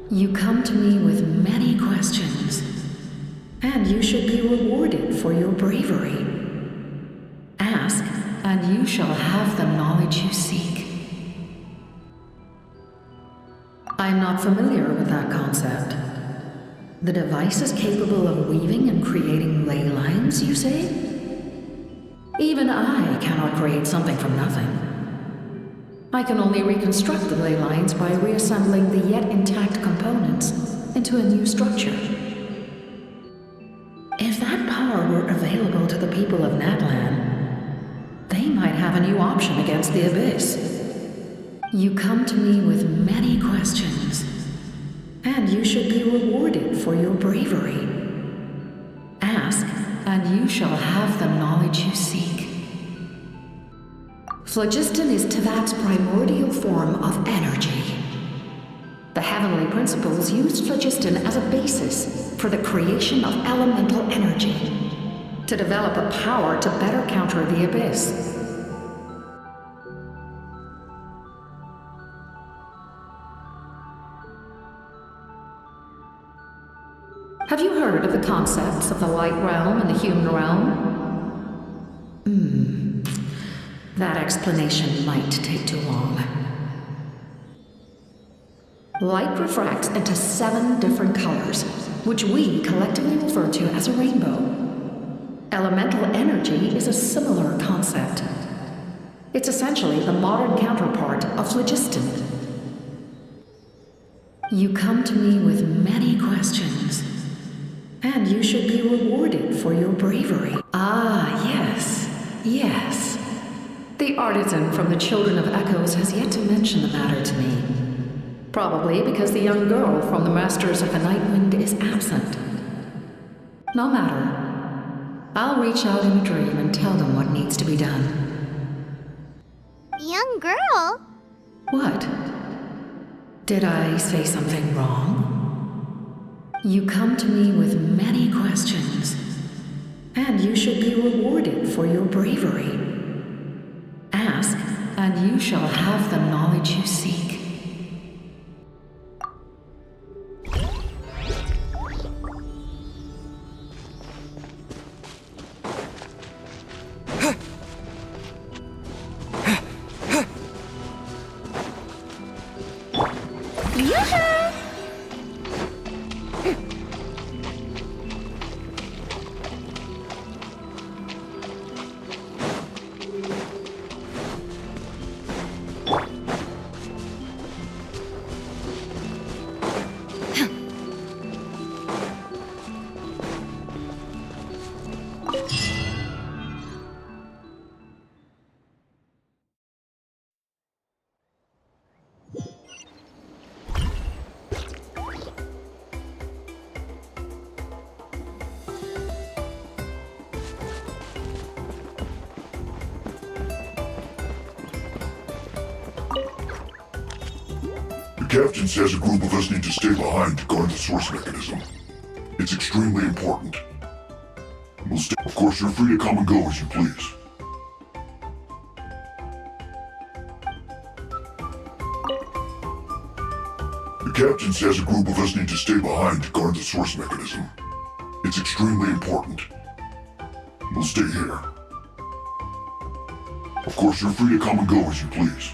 You come to me with many questions, and you should be rewarded for your bravery. Ask, and you shall have the knowledge you seek. I am not familiar with that concept. The device is capable of weaving and creating ley lines, you say? Even I cannot create something from nothing. I can only reconstruct the ley lines by reassembling the yet intact components into a new structure. If that power were available to the people of Natlan, they might have a new option against the Abyss. You come to me with many questions, and you should be rewarded for your bravery. Ask, and you shall have the knowledge you seek. Phlogiston is Tevat's primordial form of energy. The heavenly principles used phlogiston as a basis for the creation of elemental energy, to develop a power to better counter the Abyss. Have you heard of the concepts of the light realm and the human realm? That explanation might take too long. Light refracts into 7 different colors, which we collectively refer to as a rainbow. Elemental energy is a similar concept. It's essentially the modern counterpart of phlogiston. You come to me with many questions, and you should be rewarded for your bravery. Yes. The artisan from the Children of Echoes has yet to mention the matter to me. Probably because the young girl from the Masters of the Night Wind is absent. No matter. I'll reach out in a dream and tell them what needs to be done. Young girl? What? Did I say something wrong? You come to me with many questions, and you should be rewarded for your bravery. Ask, and you shall have the knowledge you seek. The captain says a group of us need to stay behind to guard the source mechanism. It's extremely important. We'll stay. Of course, you're free to come and go as you please. The captain says a group of us need to stay behind to guard the source mechanism. It's extremely important. We'll stay here. Of course, you're free to come and go as you please.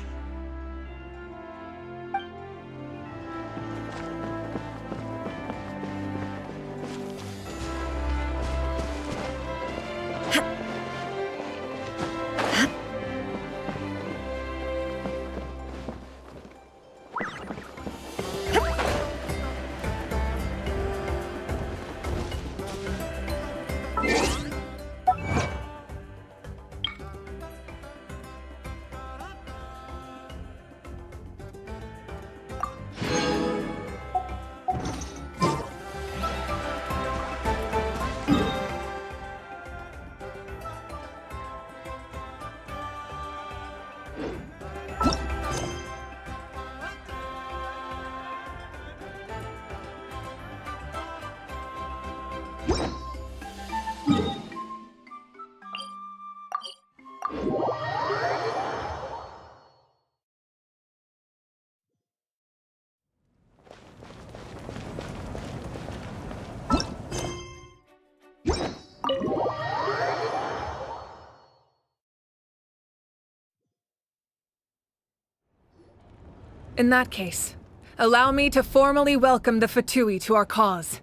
In that case, allow me to formally welcome the Fatui to our cause.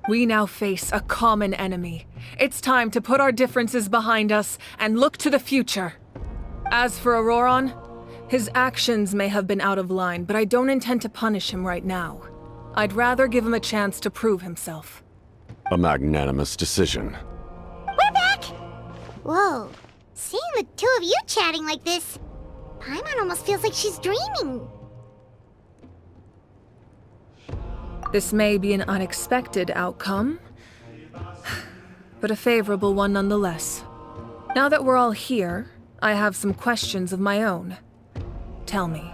We now face a common enemy. It's time to put our differences behind us and look to the future. As for Auroron, his actions may have been out of line, but I don't intend to punish him right now. I'd rather give him a chance to prove himself. A magnanimous decision. We're back! Whoa, seeing the two of you chatting like this, Paimon almost feels like she's dreaming. This may be an unexpected outcome, but a favorable one nonetheless. Now that we're all here, I have some questions of my own. Tell me,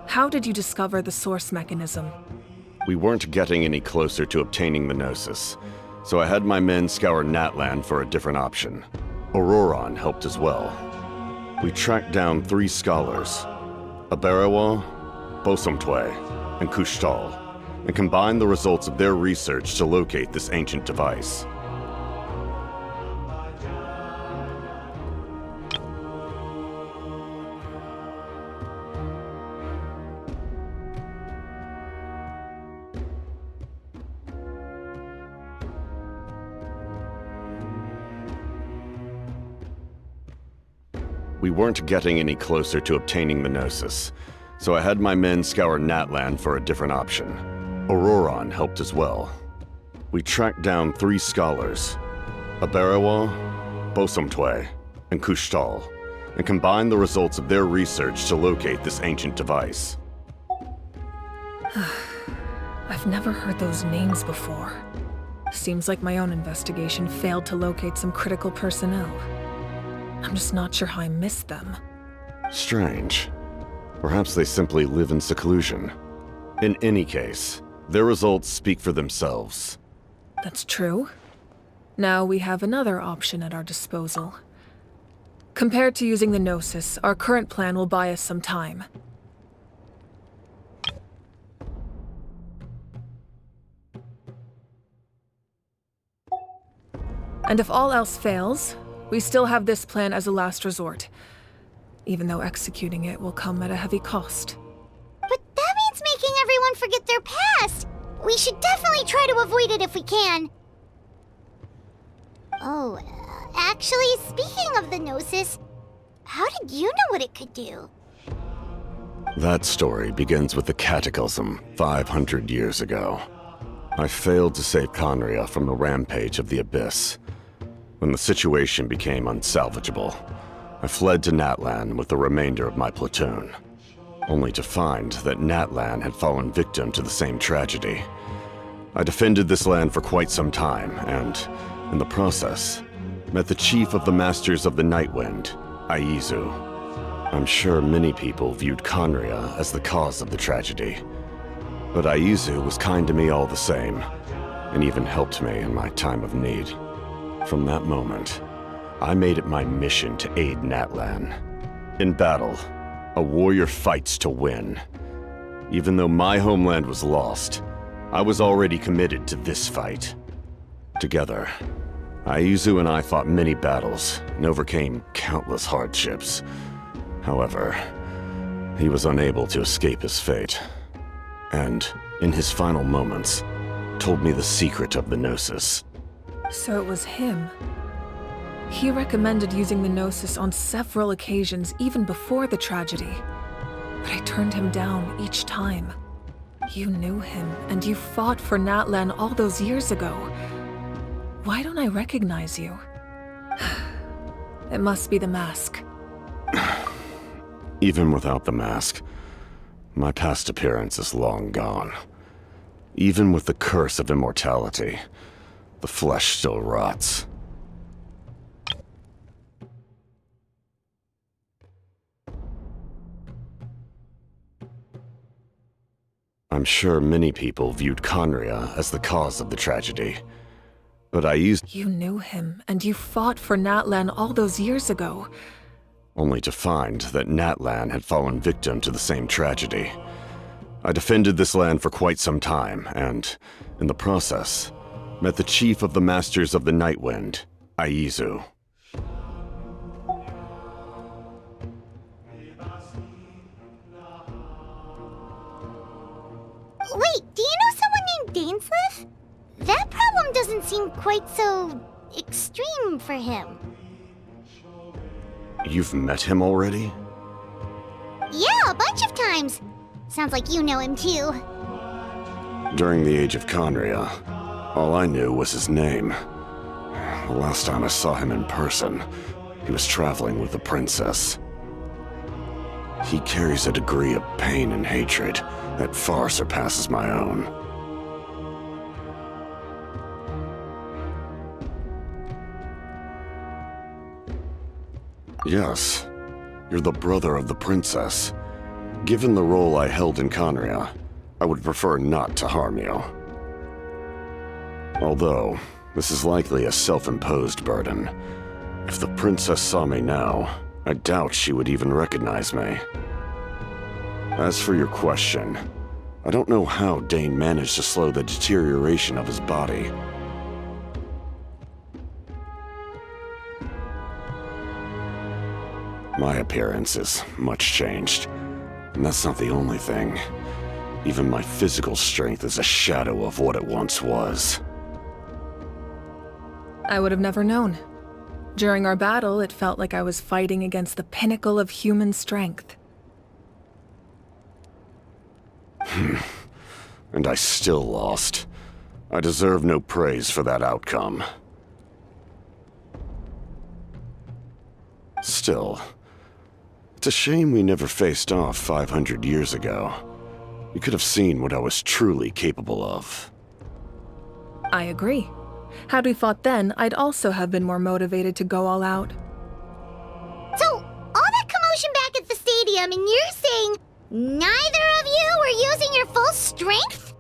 how did you discover the source mechanism? We weren't getting any closer to obtaining the Gnosis, so I had my men scour Natlan for a different option. Auroron helped as well. We tracked down 3 scholars, Aberawa, Bosomtwe, and Kushtal, and combined the results of their research to locate this ancient device. We weren't getting any closer to obtaining the Gnosis, so I had my men scour Natlan for a different option. Auroron helped as well. We tracked down 3 scholars, Aberawa, Bosomtwe, and Kushtal, and combined the results of their research to locate this ancient device. I've never heard those names before. Seems like my own investigation failed to locate some critical personnel. I'm just not sure how I missed them. Strange. Perhaps they simply live in seclusion. In any case, their results speak for themselves. That's true. Now we have another option at our disposal. Compared to using the Gnosis, our current plan will buy us some time. And if all else fails, we still have this plan as a last resort, even though executing it will come at a heavy cost. But that means making everyone forget their past! We should definitely try to avoid it if we can. Oh, actually, speaking of the Gnosis, how did you know what it could do? That story begins with the Cataclysm 500 years ago. I failed to save Conria from the rampage of the Abyss. When the situation became unsalvageable, I fled to Natlan with the remainder of my platoon, only to find that Natlan had fallen victim to the same tragedy. I defended this land for quite some time, and, in the process, met the chief of the Masters of the Nightwind, Aizu. I'm sure many people viewed Conria as the cause of the tragedy, but Aizu was kind to me all the same, and even helped me in my time of need. From that moment, I made it my mission to aid Natlan. In battle, a warrior fights to win. Even though my homeland was lost, I was already committed to this fight. Together, Aizu and I fought many battles and overcame countless hardships. However, he was unable to escape his fate, and, in his final moments, told me the secret of the Gnosis. So it was him. He recommended using the Gnosis on several occasions, even before the tragedy. But I turned him down each time. You knew him, and you fought for Natlan all those years ago. Why don't I recognize you? It must be the mask. Even without the mask, my past appearance is long gone. Even with the curse of immortality, the flesh still rots. I'm sure many people viewed Conria as the cause of the tragedy, but You knew him, and you fought for Natlan all those years ago. Only to find that Natlan had fallen victim to the same tragedy. I defended this land for quite some time, and, in the process, met the chief of the Masters of the Nightwind, Aizu. defensive? That problem doesn't seem quite so extreme for him. You've met him already? Yeah, a bunch of times. Sounds like you know him too. During the age of Conria, all I knew was his name. The last time I saw him in person, he was traveling with the princess. He carries a degree of pain and hatred that far surpasses my own. Yes, you're the brother of the princess. Given the role I held in Conria, I would prefer not to harm you. Although, this is likely a self-imposed burden. If the princess saw me now, I doubt she would even recognize me. As for your question, I don't know how Dane managed to slow the deterioration of his body. My appearance is much changed, and that's not the only thing. Even my physical strength is a shadow of what it once was. I would have never known. During our battle, it felt like I was fighting against the pinnacle of human strength. And I still lost. I deserve no praise for that outcome. Still, it's a shame we never faced off 500 years ago. You could have seen what I was truly capable of. I agree. Had we fought then, I'd also have been more motivated to go all out. So, all that commotion back at the stadium, and you're saying neither of you were using your full strength?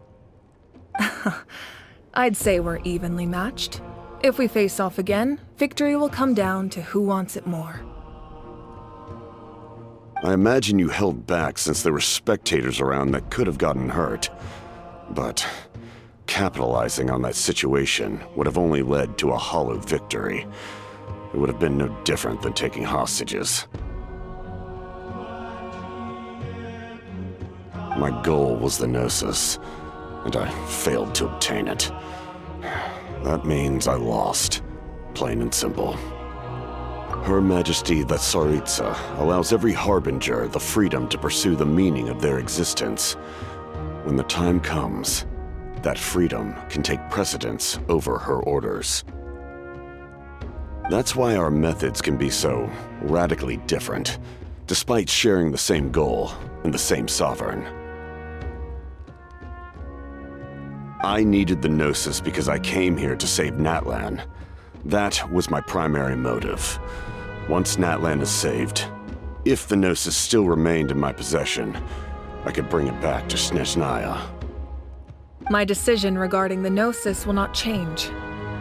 I'd say we're evenly matched. If we face off again, victory will come down to who wants it more. I imagine you held back since there were spectators around that could have gotten hurt. But capitalizing on that situation would have only led to a hollow victory. It would have been no different than taking hostages. My goal was the Gnosis, and I failed to obtain it. That means I lost, plain and simple. Her Majesty the Tsaritsa allows every Harbinger the freedom to pursue the meaning of their existence. When the time comes, that freedom can take precedence over her orders. That's why our methods can be so radically different, despite sharing the same goal and the same sovereign. I needed the Gnosis because I came here to save Natlan. That was my primary motive. Once Natlan is saved, if the Gnosis still remained in my possession, I could bring it back to Snezhnaya. My decision regarding the Gnosis will not change,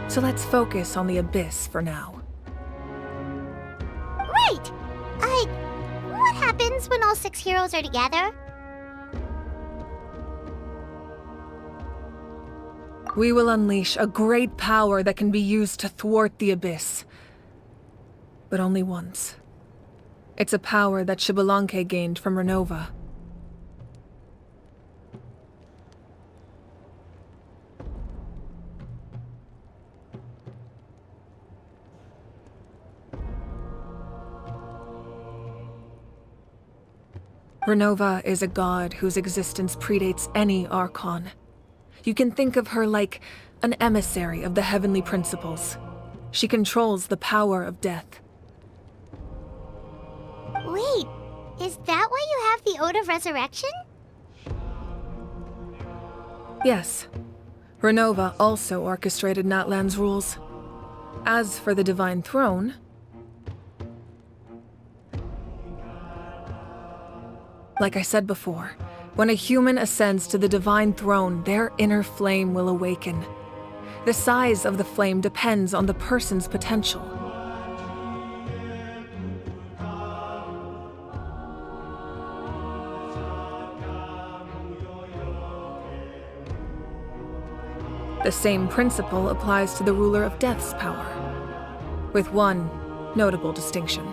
so let's focus on the Abyss for now. Right! What happens when all 6 heroes are together? We will unleash a great power that can be used to thwart the Abyss. But only once. It's a power that Xbalanque gained from Renova. Renova is a god whose existence predates any Archon. You can think of her like an emissary of the heavenly principles. She controls the power of death. Wait, is that why you have the Ode of Resurrection? Yes. Renova also orchestrated Natlan's rules. As for the Divine Throne, like I said before, when a human ascends to the Divine Throne, their inner flame will awaken. The size of the flame depends on the person's potential. The same principle applies to the ruler of Death's power, with one notable distinction.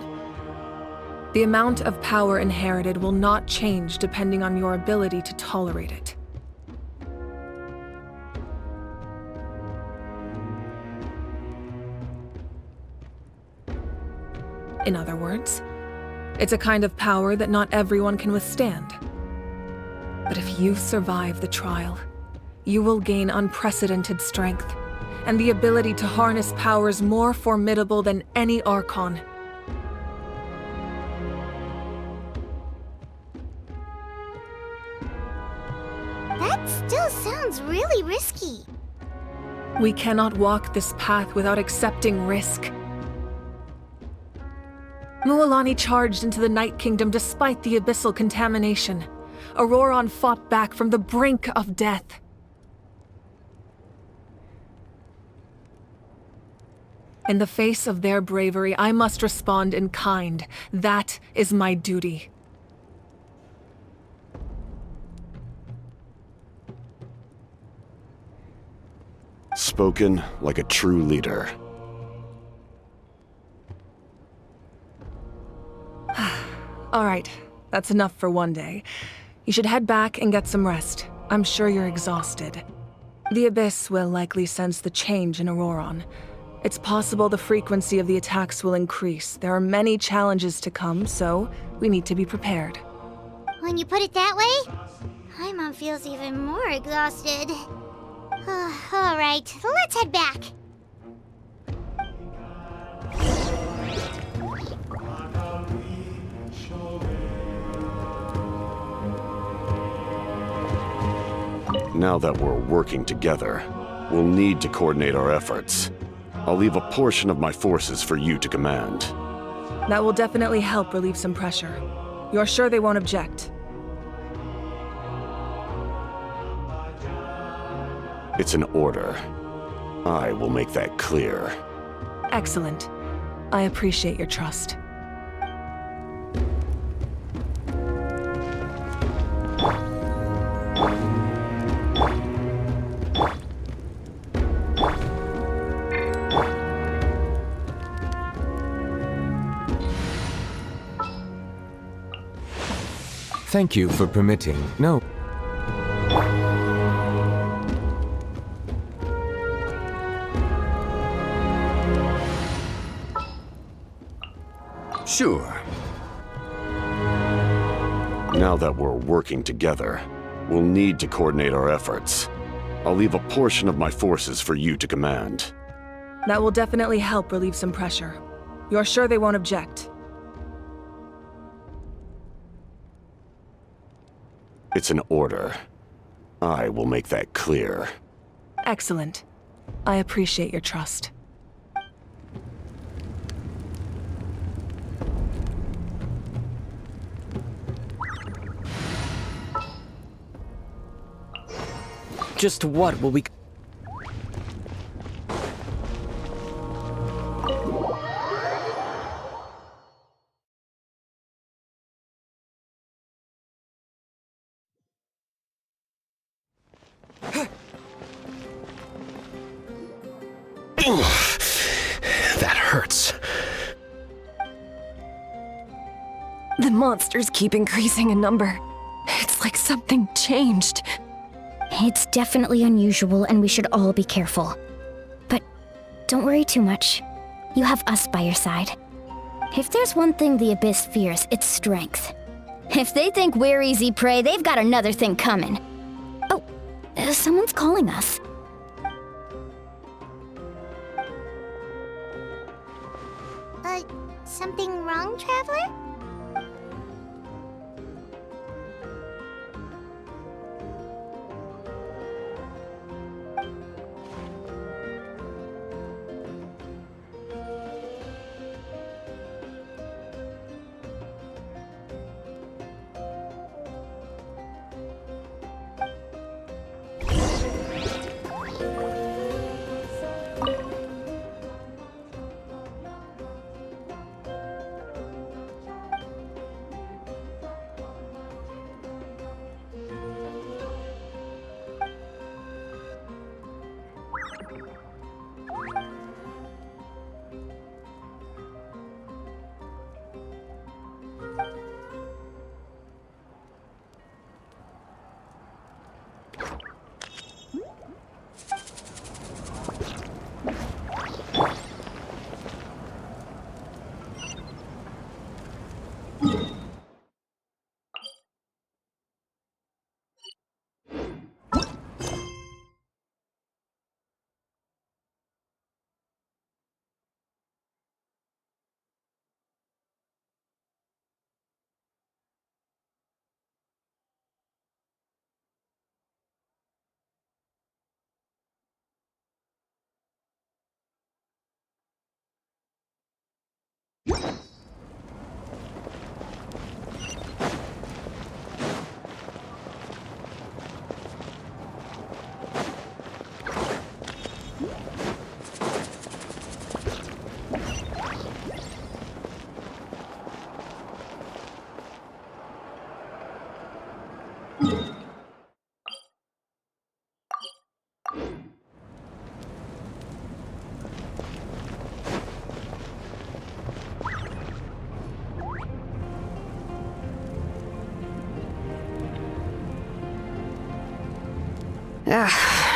The amount of power inherited will not change depending on your ability to tolerate it. in other words. It's a kind of power that not everyone can withstand. But if you survive the trial, you will gain unprecedented strength and the ability to harness powers more formidable than any Archon. That still sounds really risky. We cannot walk this path without accepting risk. Mualani charged into the Night Kingdom despite the abyssal contamination. Auroron fought back from the brink of death. In the face of their bravery, I must respond in kind. That is my duty. Spoken like a true leader. All right, that's enough for one day. You should head back and get some rest. I'm sure you're exhausted. The Abyss will likely sense the change in Auroron. It's possible the frequency of the attacks will increase. There are many challenges to come, so we need to be prepared. When you put it that way, Paimon feels even more exhausted. All right, let's head back. Now that we're working together, we'll need to coordinate our efforts. I'll leave a portion of my forces for you to command. That will definitely help relieve some pressure. You're sure they won't object? It's an order. I will make that clear. Excellent. I appreciate your trust. Thank you for permitting. No. Sure. Now that we're working together, we'll need to coordinate our efforts. I'll leave a portion of my forces for you to command. That will definitely help relieve some pressure. You're sure they won't object? It's an order. I will make that clear. Excellent. I appreciate your trust. Just what will we... That hurts. The monsters keep increasing in number. It's like something changed. It's definitely unusual and we should all be careful. But don't worry too much. You have us by your side. If there's one thing the Abyss fears, it's strength. If they think we're easy prey, they've got another thing coming. Oh, someone's calling us. Something wrong, Traveler?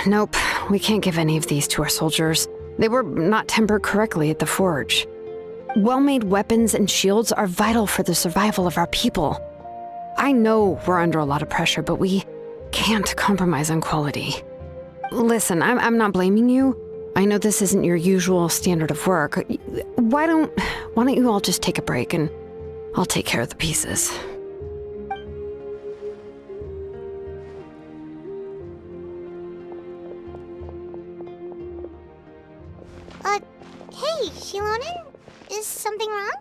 Nope. We can't give any of these to our soldiers. They were not tempered correctly at the forge. Well-made weapons and shields are vital for the survival of our people. I know we're under a lot of pressure, but we can't compromise on quality. Listen, I'm not blaming you. I know this isn't your usual standard of work. Why don't you all just take a break and I'll take care of the pieces. Hey, Shilonen? Is something wrong?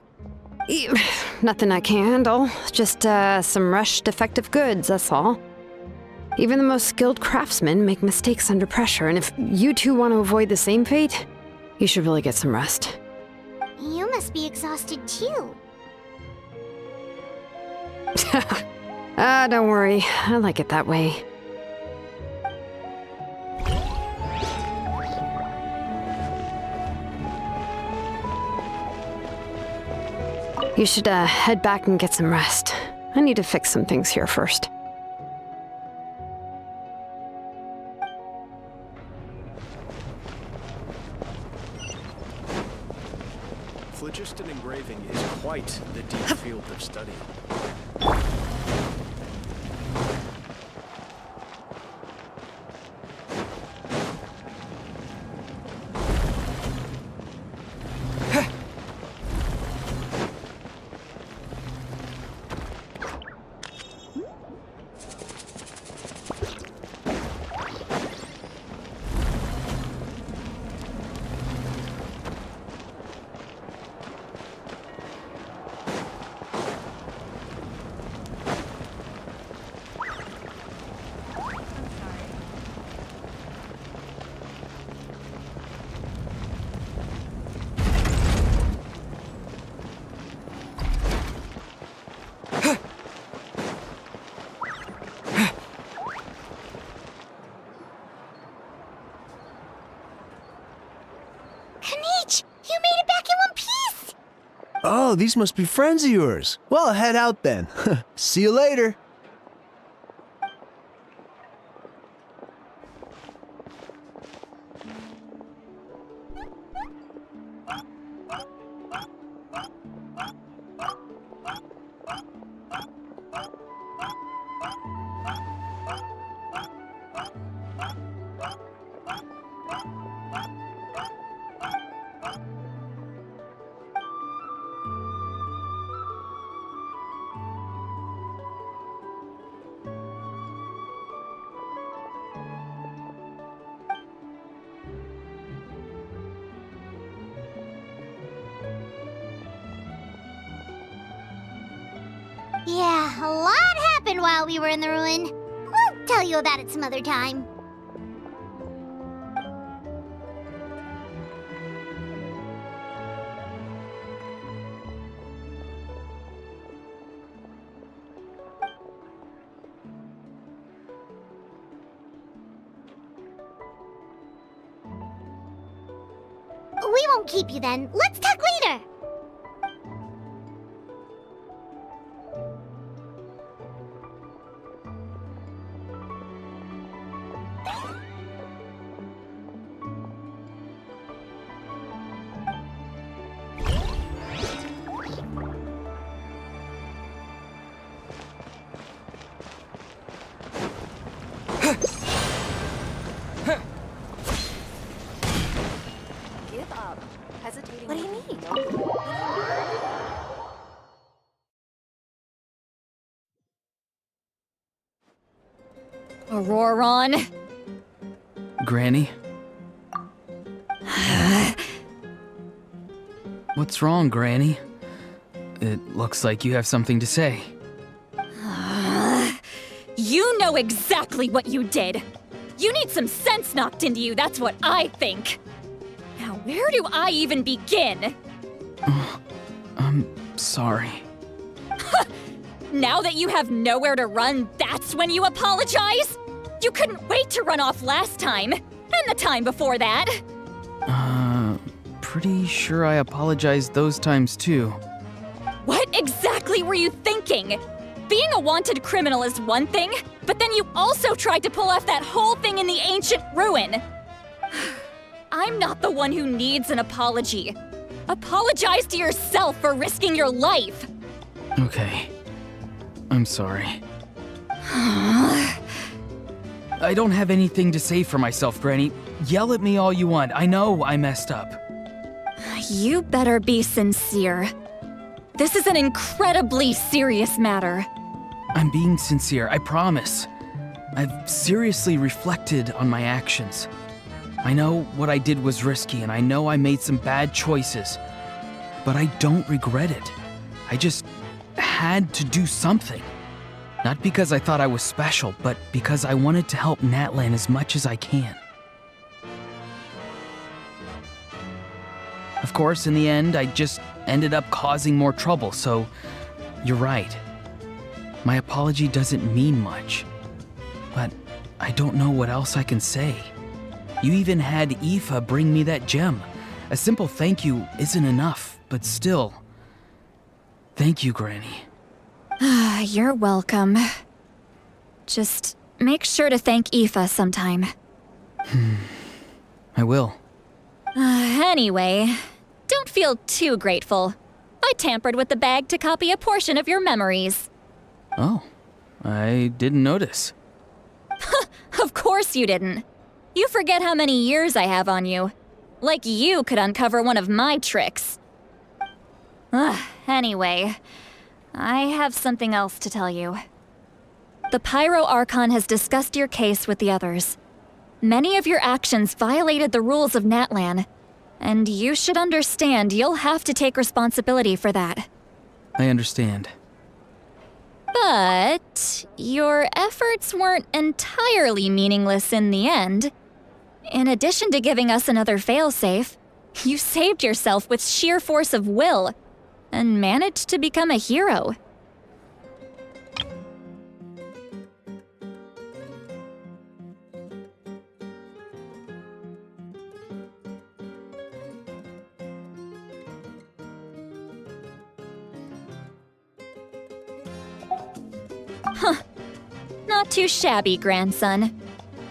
Nothing I can handle. Just, some rushed defective goods, that's all. Even the most skilled craftsmen make mistakes under pressure, and if you two want to avoid the same fate, you should really get some rest. You must be exhausted too. Don't worry. I like it that way. You should, head back and get some rest. I need to fix some things here first. Phlogiston engraving is quite the deep field of study. Oh, these must be friends of yours. Well, head out then. See you later. Yeah, a lot happened while we were in the ruin. We'll tell you about it some other time. We won't keep you then. Let's talk later. What do you need? Auroron? Granny? What's wrong, Granny? It looks like you have something to say. You know exactly what you did! You need some sense knocked into you, that's what I think! Now, where do I even begin? I'm sorry. Now that you have nowhere to run, that's when you apologize? You couldn't wait to run off last time, and the time before that. Pretty sure I apologized those times too. What exactly were you thinking? Being a wanted criminal is one thing, but then you also tried to pull off that whole thing in the ancient ruin. I'm not the one who needs an apology. Apologize to yourself for risking your life. Okay. I'm sorry. I don't have anything to say for myself, Granny. Yell at me all you want. I know I messed up. You better be sincere. This is an incredibly serious matter. I'm being sincere, I promise. I've seriously reflected on my actions. I know what I did was risky, and I know I made some bad choices. But I don't regret it. I just had to do something. Not because I thought I was special, but because I wanted to help Natlan as much as I can. Of course, in the end, I just ended up causing more trouble, so you're right. My apology doesn't mean much. But I don't know what else I can say. You even had Aoife bring me that gem. A simple thank you isn't enough, but still. Thank you, Granny. You're welcome. Just make sure to thank Aoife sometime. I will. Anyway, don't feel too grateful. I tampered with the bag to copy a portion of your memories. Oh, I didn't notice. Of course you didn't. You forget how many years I have on you. Like you could uncover one of my tricks. Anyway, I have something else to tell you. The Pyro Archon has discussed your case with the others. Many of your actions violated the rules of Natlan, and you should understand you'll have to take responsibility for that. I understand. But your efforts weren't entirely meaningless in the end. In addition to giving us another failsafe, you saved yourself with sheer force of will and managed to become a hero. Not too shabby, grandson.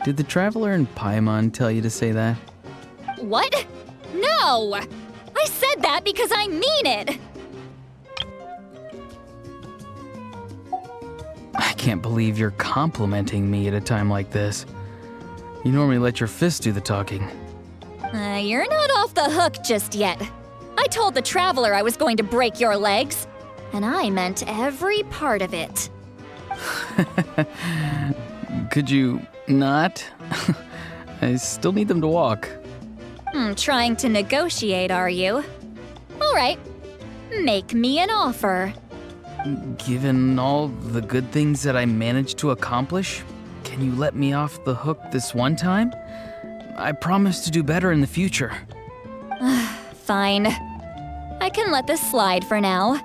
Did the Traveler in Paimon tell you to say that? What? No! I said that because I mean it! I can't believe you're complimenting me at a time like this. You normally let your fist do the talking. You're not off the hook just yet. I told the Traveler I was going to break your legs, and I meant every part of it. Could you not? I still need them to walk. Trying to negotiate, are you? All right, make me an offer. Given all the good things that I managed to accomplish, can you let me off the hook this one time? I promise to do better in the future. Fine. I can let this slide for now,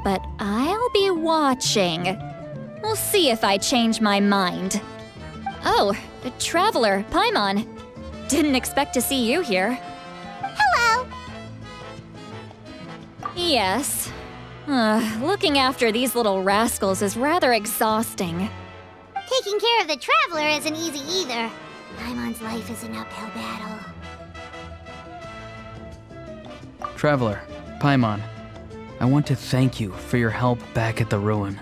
but I'll be watching. We'll see if I change my mind. Oh, the Traveler, Paimon. Didn't expect to see you here. Hello! Yes. Looking after these little rascals is rather exhausting. Taking care of the Traveler isn't easy either. Paimon's life is an uphill battle. Traveler, Paimon, I want to thank you for your help back at the ruin.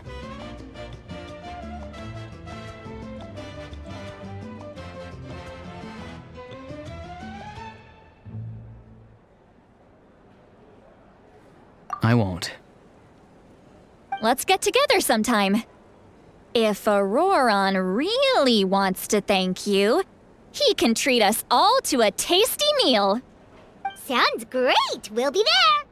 I won't. Let's get together sometime. If Auroron really wants to thank you, he can treat us all to a tasty meal. Sounds great! We'll be there!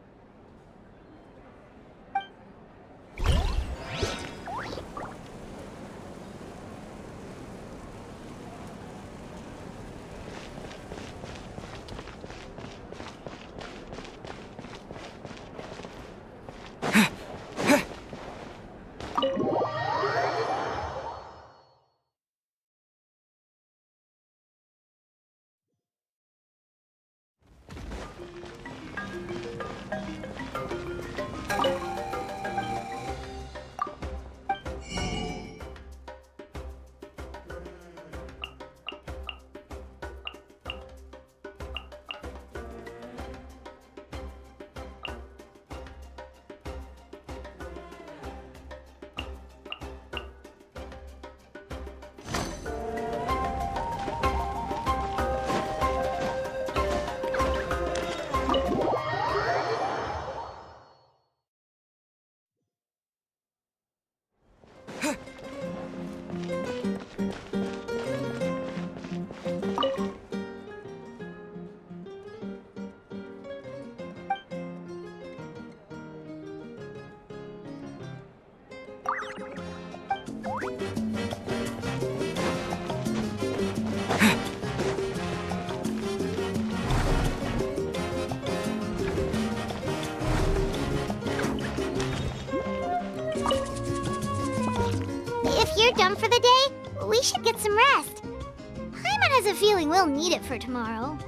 you're done for the day, we should get some rest. Paimon has a feeling we'll need it for tomorrow.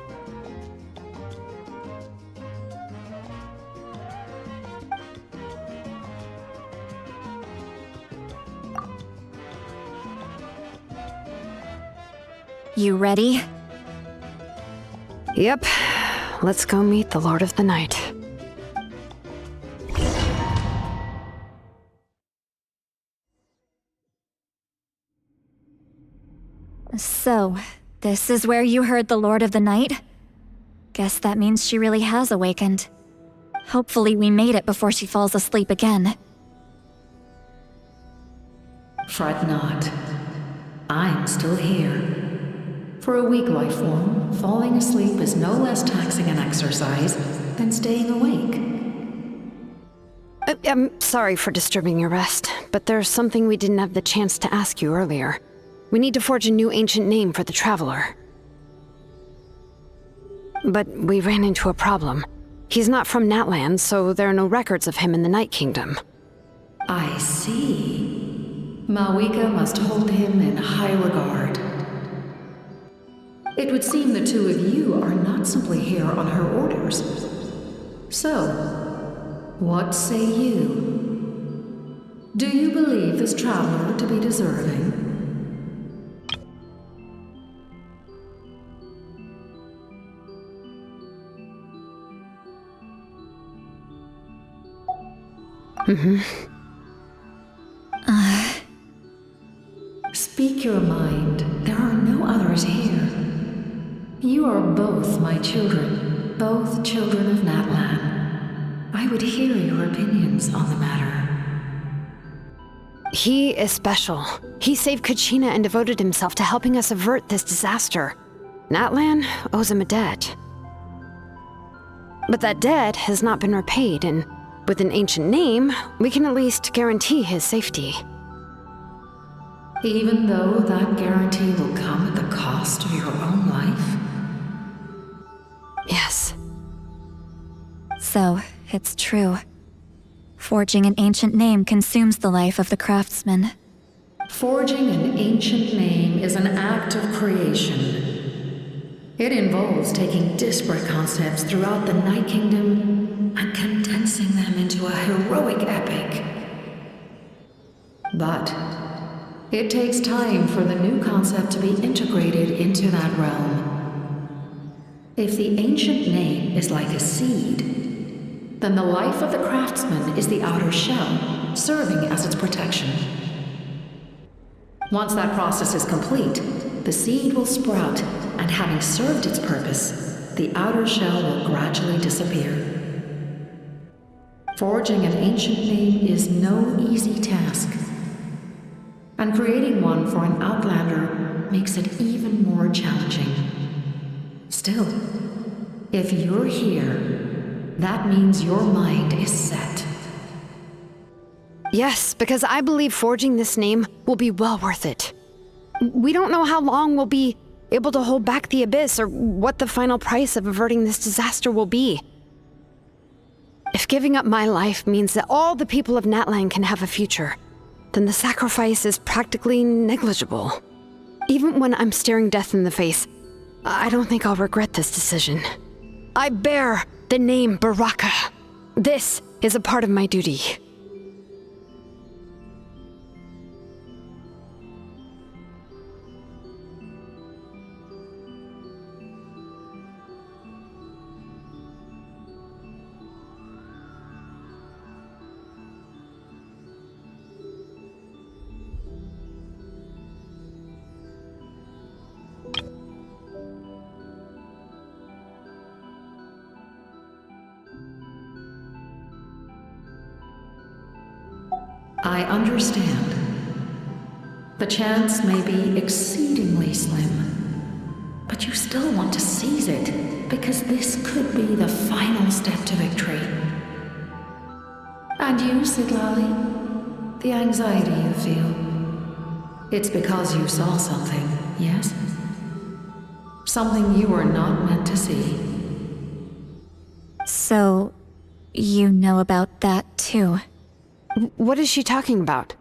You ready? Yep. Let's go meet the Lord of the Night. So, this is where you heard the Lord of the Night? Guess that means she really has awakened. Hopefully we made it before she falls asleep again. Fret not. I'm still here. For a weak life form, falling asleep is no less taxing an exercise than staying awake. I'm sorry for disturbing your rest, but there's something we didn't have the chance to ask you earlier. We need to forge a new ancient name for the Traveler. But we ran into a problem. He's not from Natland, so there are no records of him in the Night Kingdom. I see. Malwika must hold him in high regard. It would seem the two of you are not simply here on her orders. So, what say you? Do you believe this traveler to be deserving? Speak your mind. There are no others here. You are both my children, both children of Natlan. I would hear your opinions on the matter. He is special. He saved Kachina and devoted himself to helping us avert this disaster. Natlan owes him a debt. But that debt has not been repaid, and with an ancient name, we can at least guarantee his safety. Even though that guarantee will come at the cost of your own life? Yes. So, it's true. Forging an ancient name consumes the life of the craftsman. Forging an ancient name is an act of creation. It involves taking disparate concepts throughout the Night Kingdom and condensing them into a heroic epic. But it takes time for the new concept to be integrated into that realm. If the ancient name is like a seed, then the life of the craftsman is the outer shell, serving as its protection. Once that process is complete, the seed will sprout, and having served its purpose, the outer shell will gradually disappear. Forging an ancient name is no easy task, and creating one for an outlander makes it even more challenging. Still, if you're here, that means your mind is set. Yes, because I believe forging this name will be well worth it. We don't know how long we'll be able to hold back the Abyss or what the final price of averting this disaster will be. If giving up my life means that all the people of Natlan can have a future, then the sacrifice is practically negligible. Even when I'm staring death in the face, I don't think I'll regret this decision. I bear the name Baraka. This is a part of my duty. I understand. The chance may be exceedingly slim, but you still want to seize it because this could be the final step to victory. And you, Siglali, the anxiety you feel, it's because you saw something, yes? Something you were not meant to see. So, you know about that too? What is she talking about?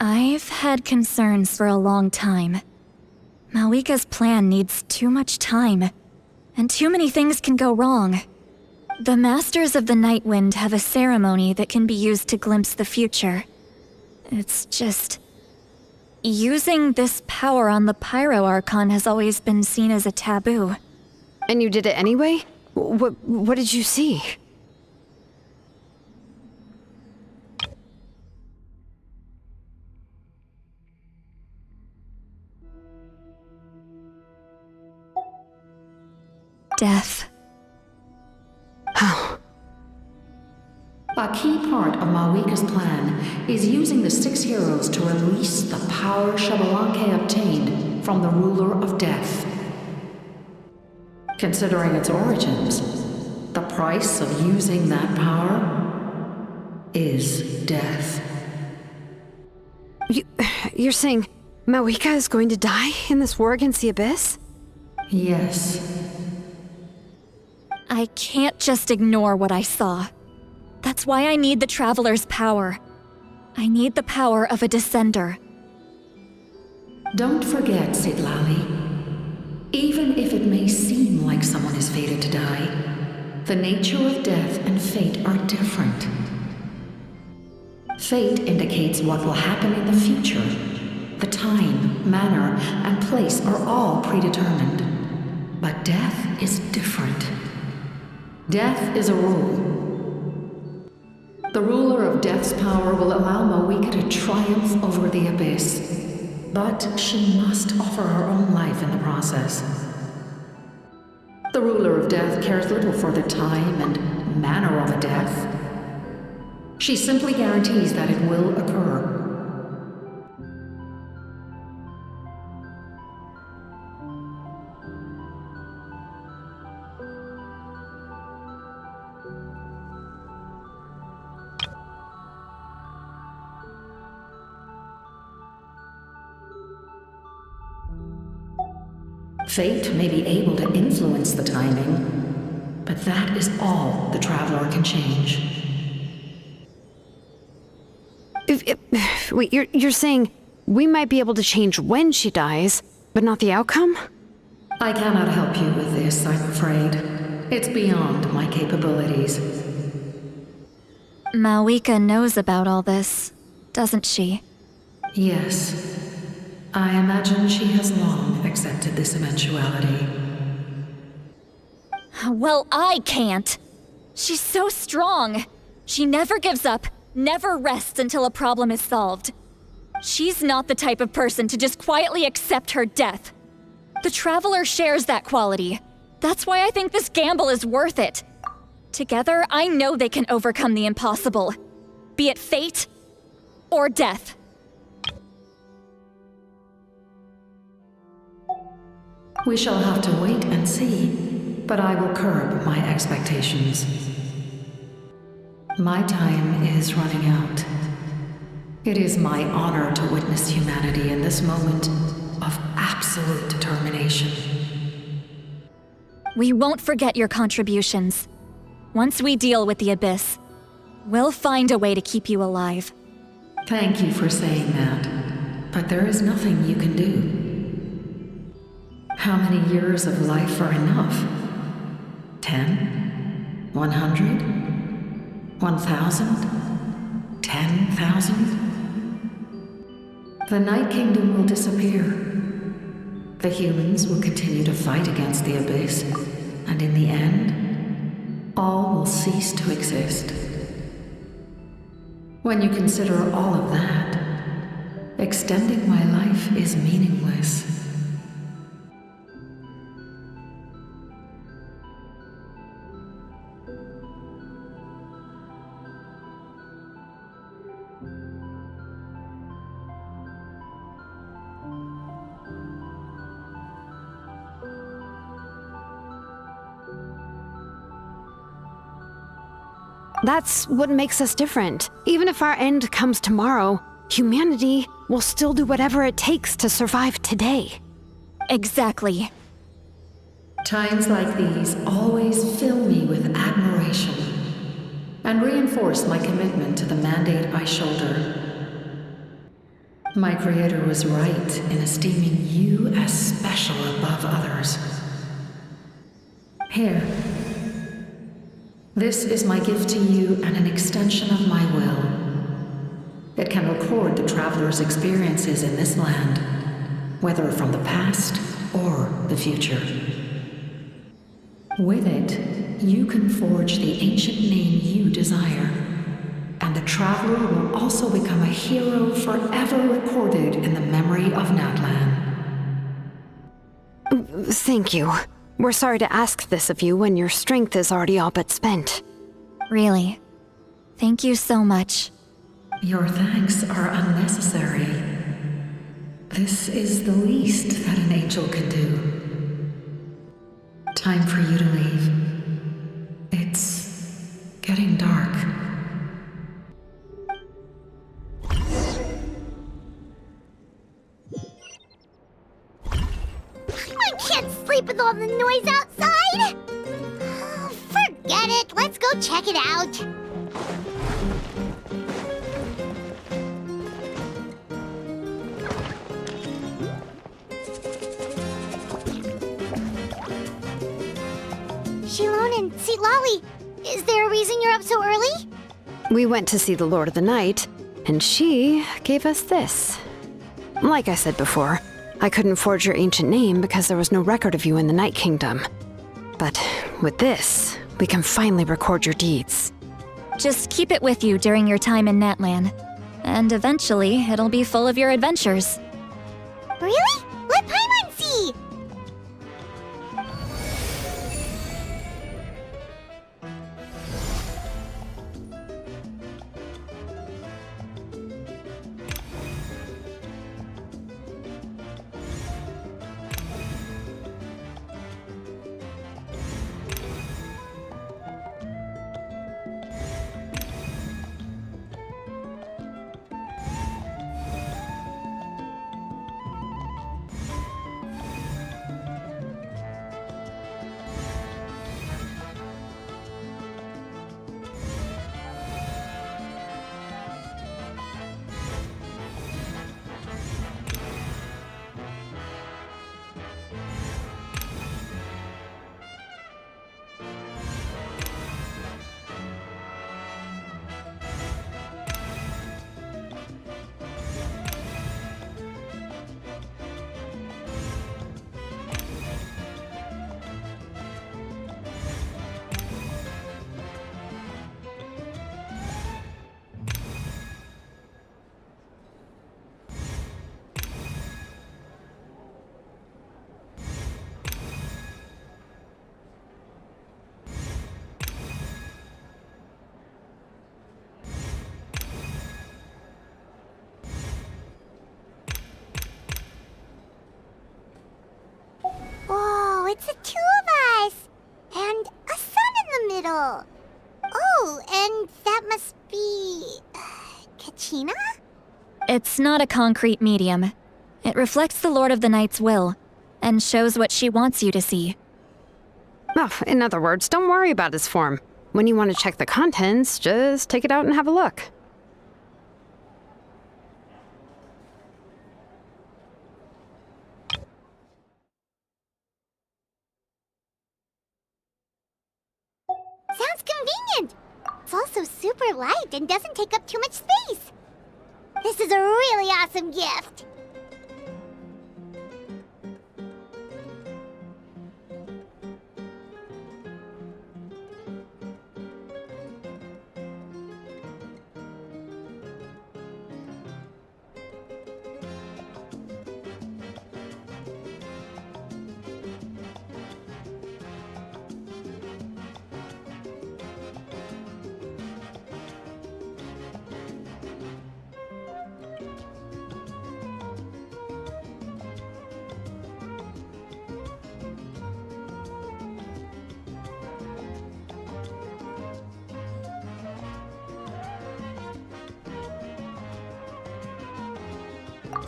I've had concerns for a long time. Malika's plan needs too much time, and too many things can go wrong. The Masters of the Night Wind have a ceremony that can be used to glimpse the future. It's just... using this power on the Pyro Archon has always been seen as a taboo. And you did it anyway? What did you see? Death. How? A key part of Malika's plan is using the 6 heroes to release the power Xbalanque obtained from the ruler of death. Considering its origins, the price of using that power is death. You're saying Malika is going to die in this war against the Abyss? Yes. I can't just ignore what I saw. That's why I need the Traveler's power. I need the power of a Descender. Don't forget, Sidlali. Even if it may seem like someone is fated to die, the nature of death and fate are different. Fate indicates what will happen in the future. The time, manner, and place are all predetermined. But death is different. Death is a rule. The ruler of Death's power will allow Malika to triumph over the Abyss. But she must offer her own life in the process. The ruler of Death cares little for the time and manner of a death. She simply guarantees that it will occur. Fate may be able to influence the timing, but that is all the Traveler can change. Wait, you're saying we might be able to change when she dies, but not the outcome? I cannot help you with this, I'm afraid. It's beyond my capabilities. Malika knows about all this, doesn't she? Yes. I imagine she has long accepted this eventuality. Well, I can't. She's so strong. She never gives up, never rests until a problem is solved. She's not the type of person to just quietly accept her death. The Traveler shares that quality. That's why I think this gamble is worth it. Together, I know they can overcome the impossible. Be it fate or death. We shall have to wait and see, but I will curb my expectations. My time is running out. It is my honor to witness humanity in this moment of absolute determination. We won't forget your contributions. Once we deal with the Abyss, we'll find a way to keep you alive. Thank you for saying that, but there is nothing you can do. How many years of life are enough? 10? 100? 1,000? 10,000? The Night Kingdom will disappear. The humans will continue to fight against the Abyss, and in the end, all will cease to exist. When you consider all of that, extending my life is meaningless. That's what makes us different. Even if our end comes tomorrow, humanity will still do whatever it takes to survive today. Exactly. Times like these always fill me with admiration and reinforce my commitment to the mandate I shoulder. My creator was right in esteeming you as special above others. Here. This is my gift to you and an extension of my will. It can record the traveler's experiences in this land, whether from the past or the future. With it, you can forge the ancient name you desire, and the traveler will also become a hero forever recorded in the memory of Natlan. Thank you. We're sorry to ask this of you when your strength is already all but spent. Really. Thank you so much. Your thanks are unnecessary. This is the least that an angel can do. Time for you to leave. It's getting dark. I can't sleep with all the noise outside! Forget it, let's go check it out. Shilon and Lolly, is there a reason you're up so early? We went to see the Lord of the Night, and she gave us this. Like I said before, I couldn't forge your ancient name because there was no record of you in the Night Kingdom. But with this, we can finally record your deeds. Just keep it with you during your time in Natlan. And eventually, it'll be full of your adventures. Really? Let Paimon see! It's the two of us! And a sun in the middle! Oh, and that must be... Kachina? It's not a concrete medium. It reflects the Lord of the Night's will, and shows what she wants you to see. Oh, in other words, don't worry about its form. When you want to check the contents, just take it out and have a look. Sounds convenient! It's also super light and doesn't take up too much space. This is a really awesome gift!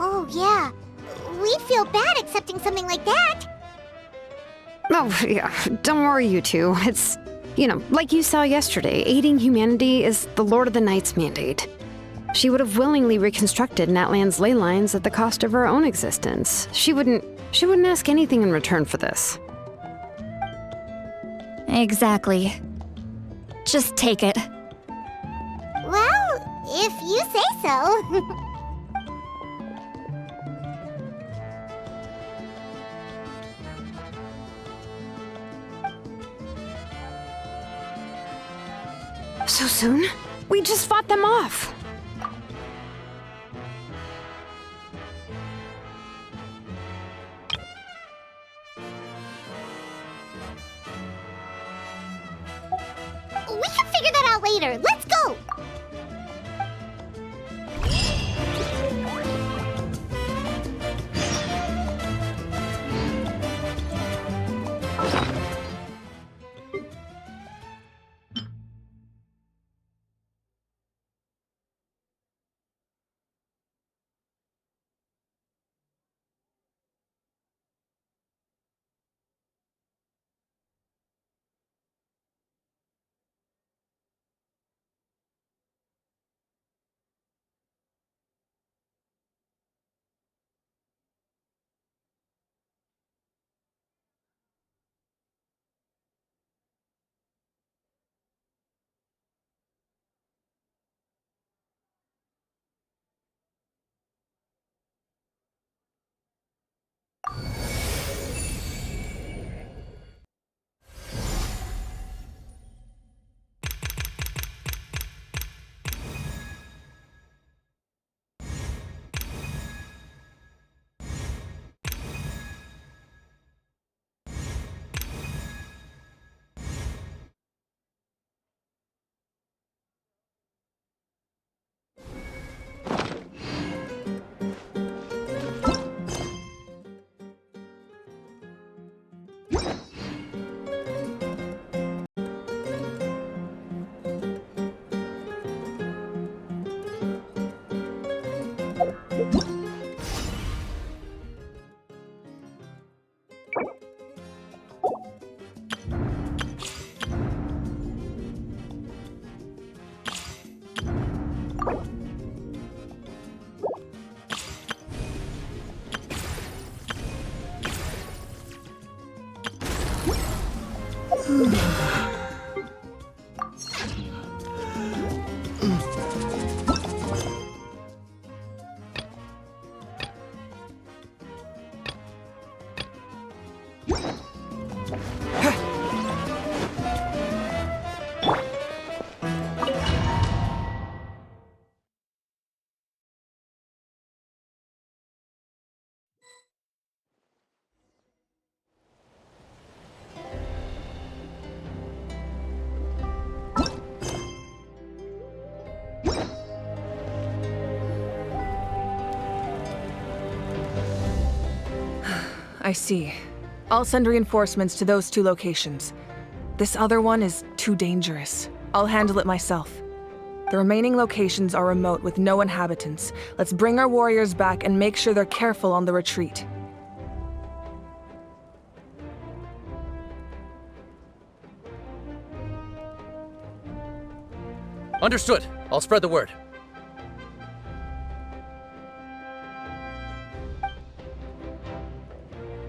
Oh, yeah. We'd feel bad accepting something like that. Oh, yeah. Don't worry, you two. It's, like you saw yesterday, aiding humanity is the Lord of the Night's mandate. She would have willingly reconstructed Natlan's ley lines at the cost of her own existence. She wouldn't ask anything in return for this. Exactly. Just take it. Well, if you say so. So soon? We just fought them off. We can figure that out later. Let's go! I see. I'll send reinforcements to those 2 locations. This other one is too dangerous. I'll handle it myself. The remaining locations are remote with no inhabitants. Let's bring our warriors back and make sure they're careful on the retreat. Understood. I'll spread the word.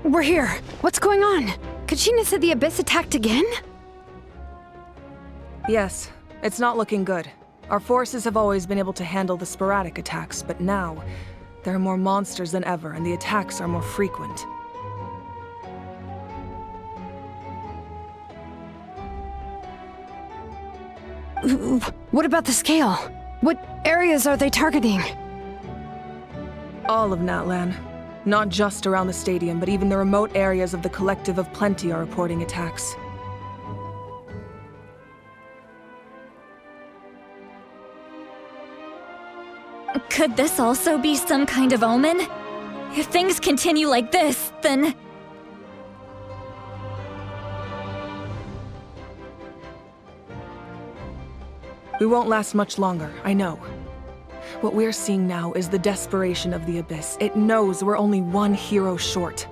We're here. What's going on? Kachina said the Abyss attacked again? Yes, it's not looking good. Our forces have always been able to handle the sporadic attacks, but now, there are more monsters than ever, and the attacks are more frequent. What about the scale? What areas are they targeting? All of Natlan. Not just around the stadium, but even the remote areas of the Collective of Plenty are reporting attacks. Could this also be some kind of omen? If things continue like this, then... We won't last much longer, I know. What we're seeing now is the desperation of the Abyss. It knows we're only one hero short.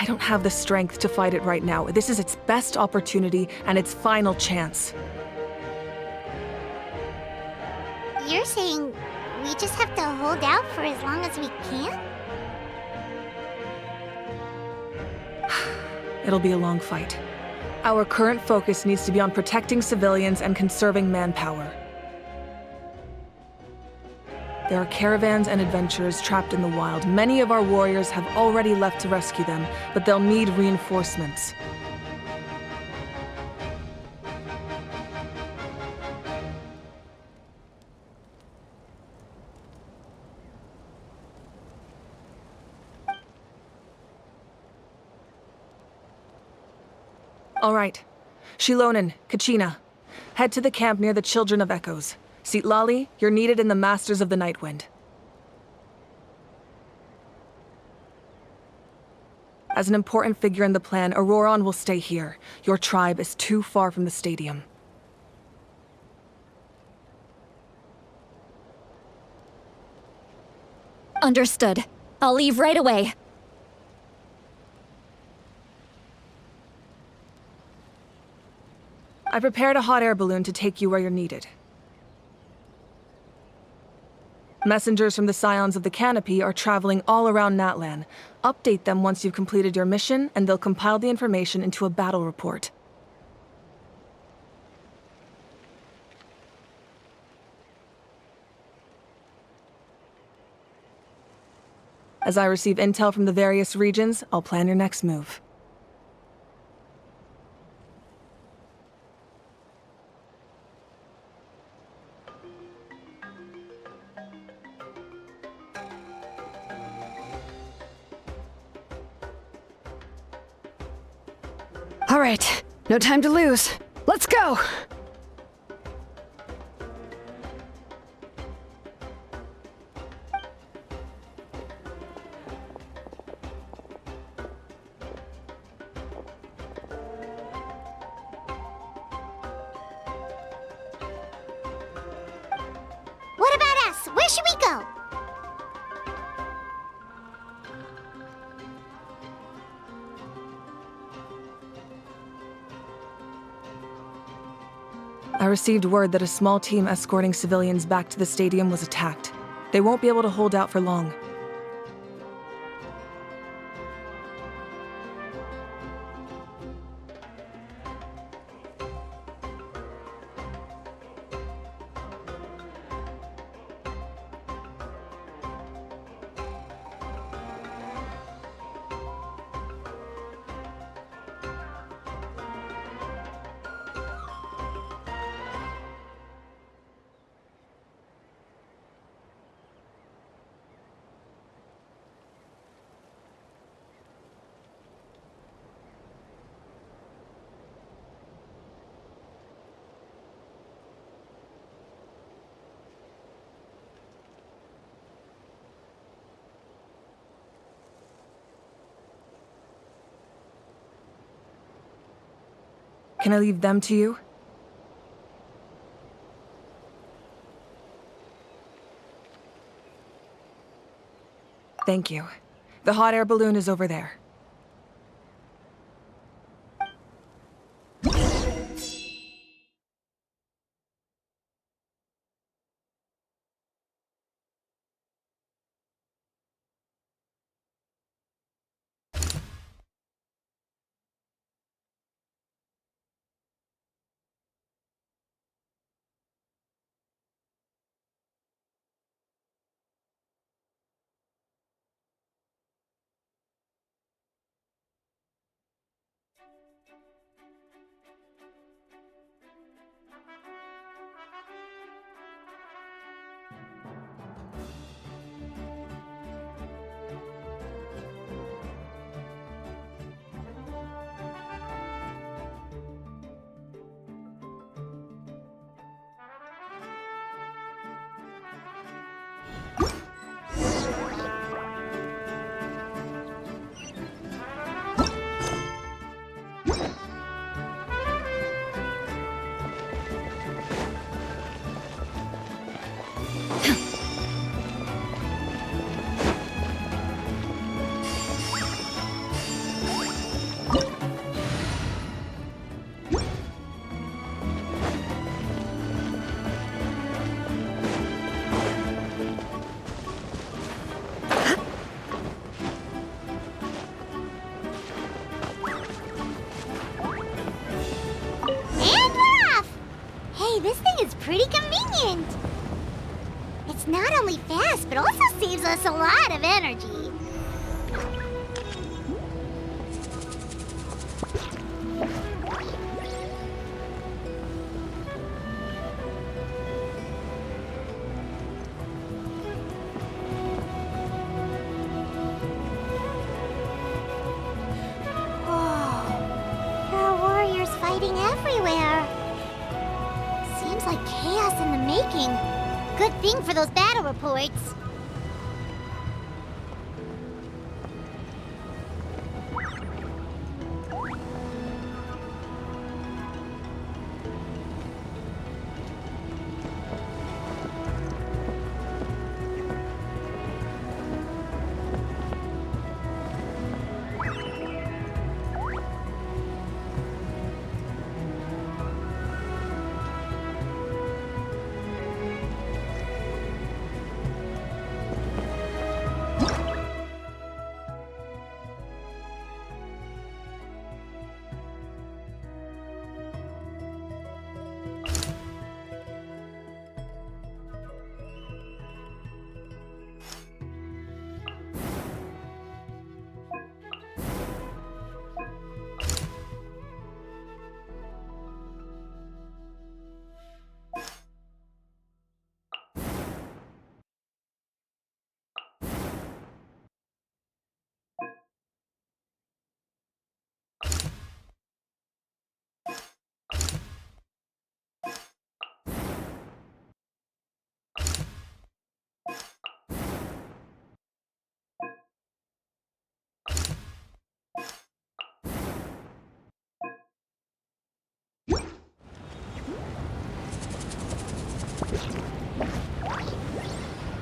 I don't have the strength to fight it right now. This is its best opportunity and its final chance. You're saying we just have to hold out for as long as we can? It'll be a long fight. Our current focus needs to be on protecting civilians and conserving manpower. There are caravans and adventurers trapped in the wild. Many of our warriors have already left to rescue them, but they'll need reinforcements. All right. Shilonen, Kachina. Head to the camp near the Children of Echoes. Lali, you're needed in the Masters of the Nightwind. As an important figure in the plan, Auroron will stay here. Your tribe is too far from the stadium. Understood. I'll leave right away. I prepared a hot air balloon to take you where you're needed. Messengers from the Scions of the Canopy are traveling all around Natlan. Update them once you've completed your mission, and they'll compile the information into a battle report. As I receive intel from the various regions, I'll plan your next move. All right, no time to lose. Let's go! What about us? Where should we go? I received word that a small team escorting civilians back to the stadium was attacked. They won't be able to hold out for long. Can I leave them to you? Thank you. The hot air balloon is over there. us a lot of energy. Fighting everywhere. Seems like chaos in the making. Good thing for those battle reports.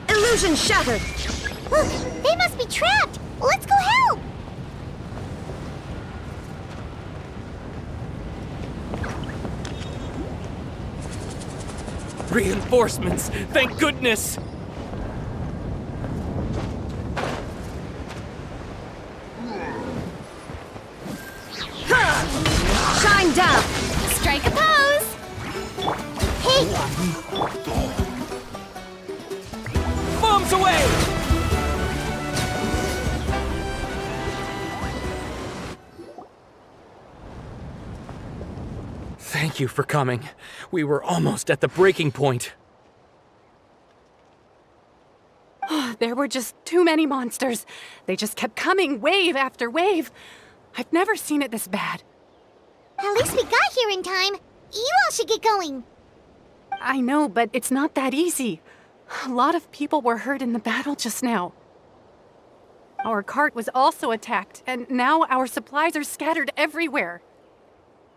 Illusion shattered! Look, they must be trapped! Let's go help! Reinforcements! Thank goodness! Shine down! Strike a pose! Hey! Bombs away! Thank you for coming. We were almost at the breaking point. There were just too many monsters. They just kept coming, wave after wave. I've never seen it this bad. At least we got here in time. You all should get going. I know, but it's not that easy. A lot of people were hurt in the battle just now. Our cart was also attacked, and now our supplies are scattered everywhere.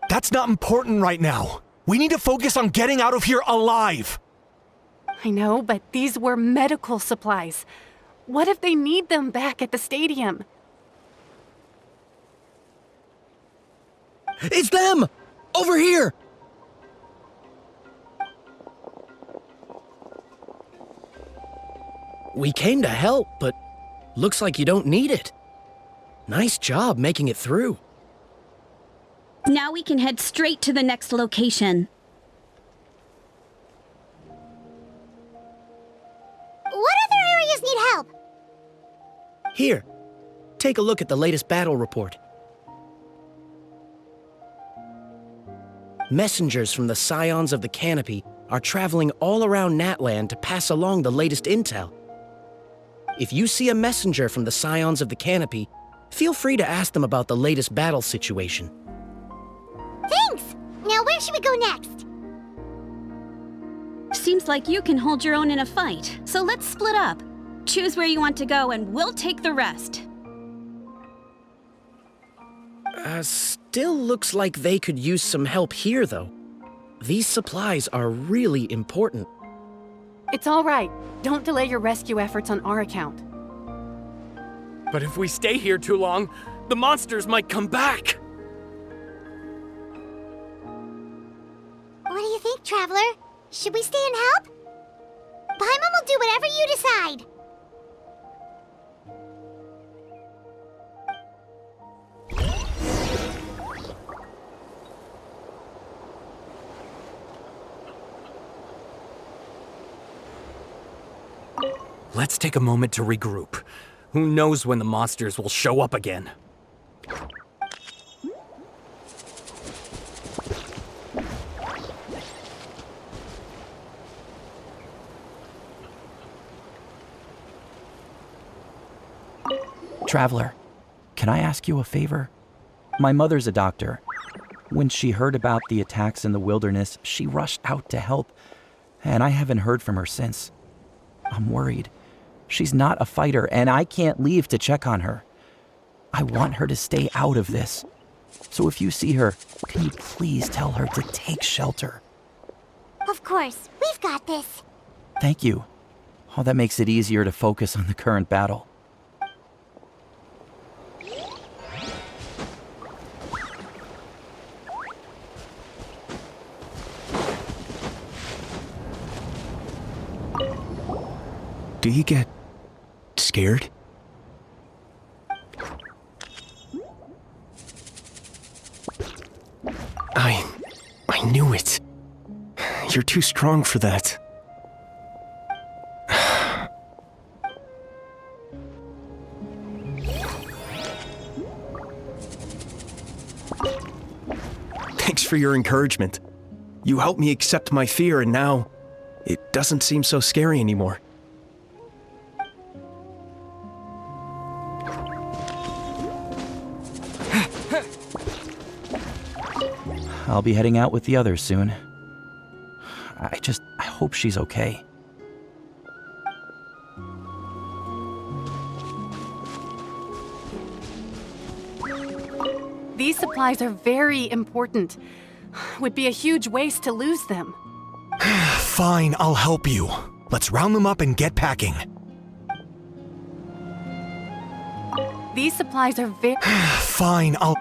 That's not important right now. We need to focus on getting out of here alive. I know, but these were medical supplies. What if they need them back at the stadium? It's them! Over here! We came to help, but looks like you don't need it. Nice job making it through. Now we can head straight to the next location. What other areas need help? Here, take a look at the latest battle report. Messengers from the Scions of the Canopy are traveling all around Natland to pass along the latest intel. If you see a messenger from the Scions of the Canopy, feel free to ask them about the latest battle situation. Thanks! Now where should we go next? Seems like you can hold your own in a fight, so let's split up. Choose where you want to go and we'll take the rest. Still looks like they could use some help here, though. These supplies are really important. It's all right. Don't delay your rescue efforts on our account. But if we stay here too long, the monsters might come back! What do you think, Traveler? Should we stay and help? Paimon will do whatever you decide. Let's take a moment to regroup. Who knows when the monsters will show up again? Traveler, can I ask you a favor? My mother's a doctor. When she heard about the attacks in the wilderness, she rushed out to help, and I haven't heard from her since. I'm worried. She's not a fighter, and I can't leave to check on her. I want her to stay out of this. So if you see her, can you please tell her to take shelter? Of course, we've got this. Thank you. Oh, that makes it easier to focus on the current battle. Do you get scared? I knew it. You're too strong for that. Thanks for your encouragement. You helped me accept my fear, and now it doesn't seem so scary anymore. I'll be heading out with the others soon. I hope she's okay. These supplies are very important. Would be a huge waste to lose them. Fine, I'll help you. Let's round them up and get packing. These supplies are very... Fine, I'll...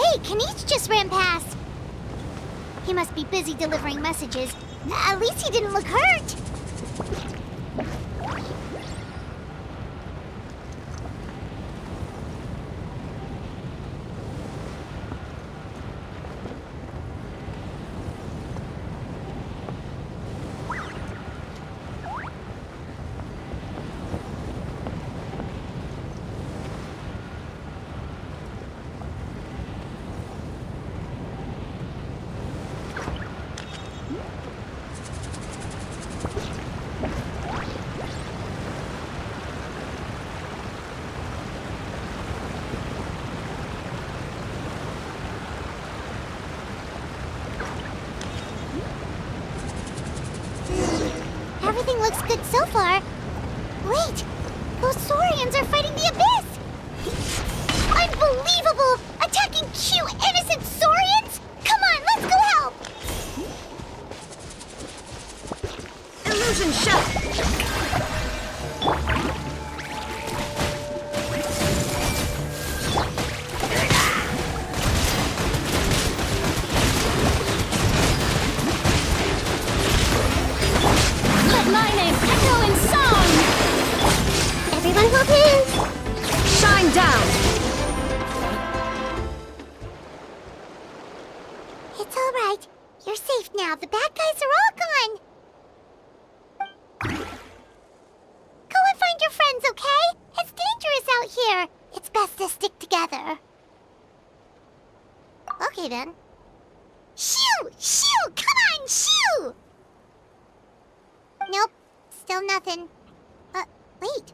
Hey, Kanish just ran past. He must be busy delivering messages. At least he didn't look hurt. Everything looks good so far. Wait, those Saurians are fighting the Abyss! Unbelievable! Attacking cute, innocent Saurians? Come on, let's go help! Illusion shut! My name echo in song! Everyone hold hands! Shine down! It's all right. You're safe now. The bad guys are all gone. Go and find your friends, okay? It's dangerous out here. It's best to stick together. Okay, then. Shoo! Shoo! Come on, shoo! Nope. Still nothing. Wait.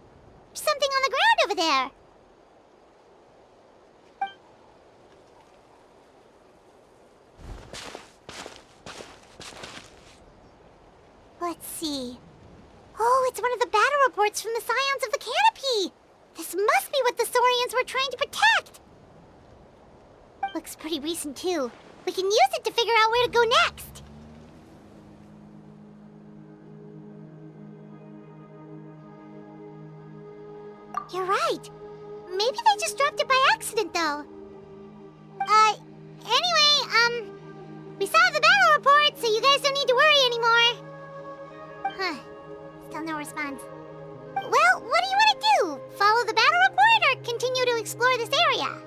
There's something on the ground over there. Let's see. Oh, it's one of the battle reports from the Scions of the Canopy! This must be what the Saurians were trying to protect! Looks pretty recent, too. We can use it to figure out where to go next. You're right. Maybe they just dropped it by accident, though. Anyway, we saw the battle report, so you guys don't need to worry anymore. Huh. Still no response. Well, what do you want to do? Follow the battle report or continue to explore this area?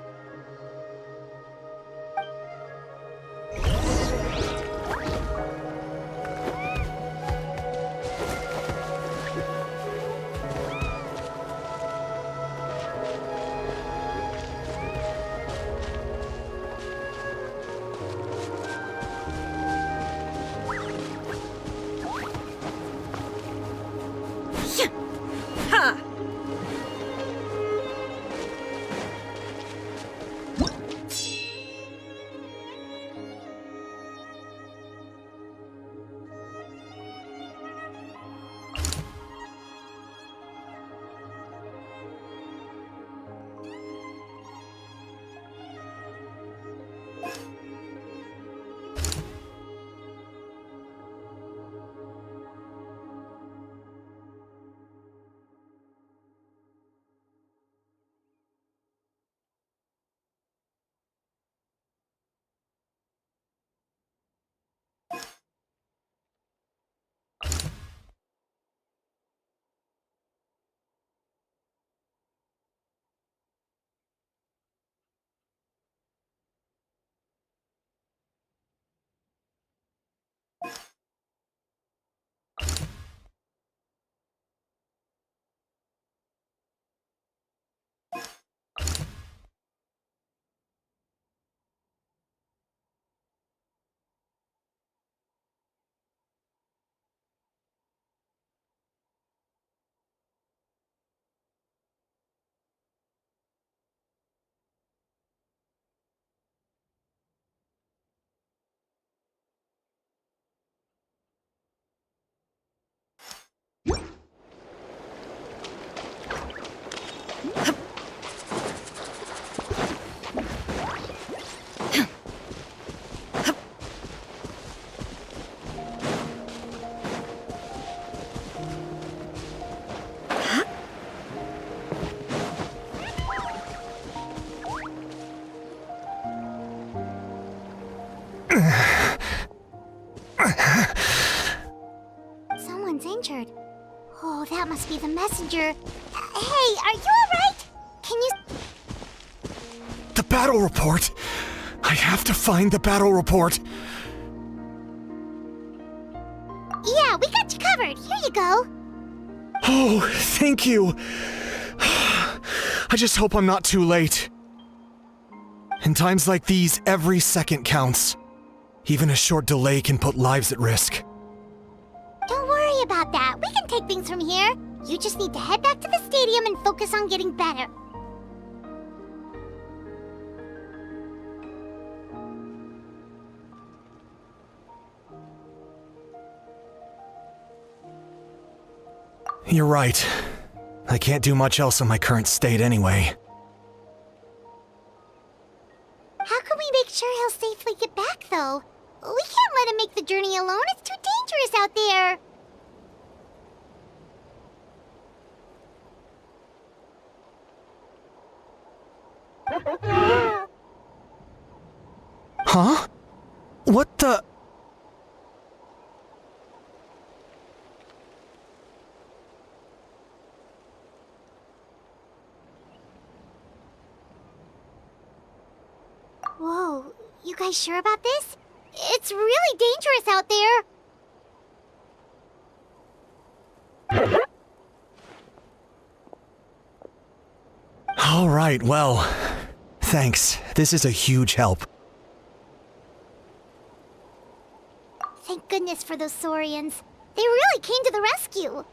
Someone's injured. Oh, that must be the messenger. Hey, are you alright? Can you... The battle report! I have to find the battle report! Yeah, we got you covered. Here you go. Oh, thank you. I just hope I'm not too late. In times like these, every second counts. Even a short delay can put lives at risk. Don't worry about that. We can take things from here. You just need to head back to the stadium and focus on getting better. You're right. I can't do much else in my current state anyway. How can we make sure he'll safely get back, though? We can't let him make the journey alone. It's too dangerous out there. Huh? What the... Whoa, you guys sure about this? It's really dangerous out there. All right, well, thanks. This is a huge help. Thank goodness for those Saurians. They really came to the rescue.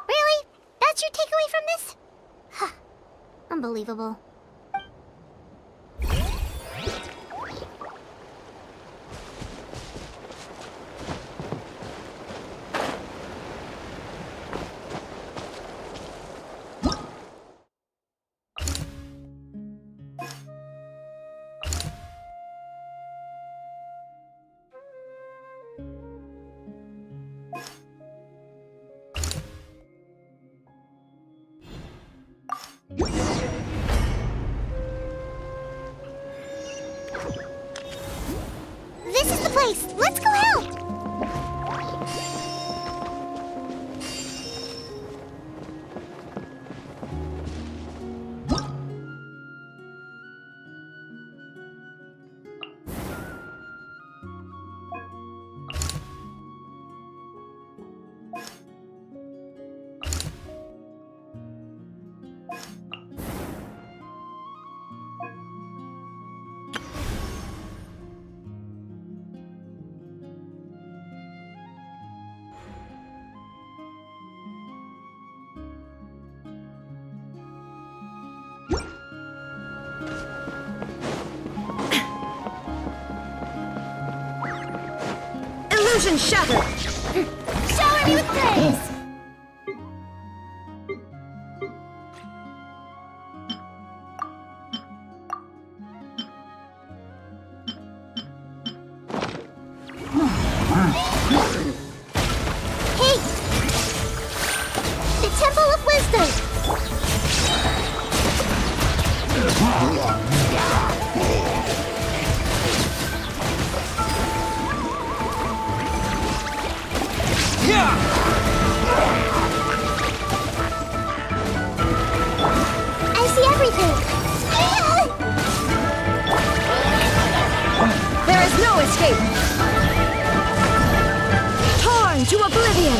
Really? That's your takeaway from this? Huh. Unbelievable. This is the place! Let's go help! Illusion shattered! Shower me with praise! Hey! The Temple of Wisdom! I see everything! There is no escape! Torn to oblivion!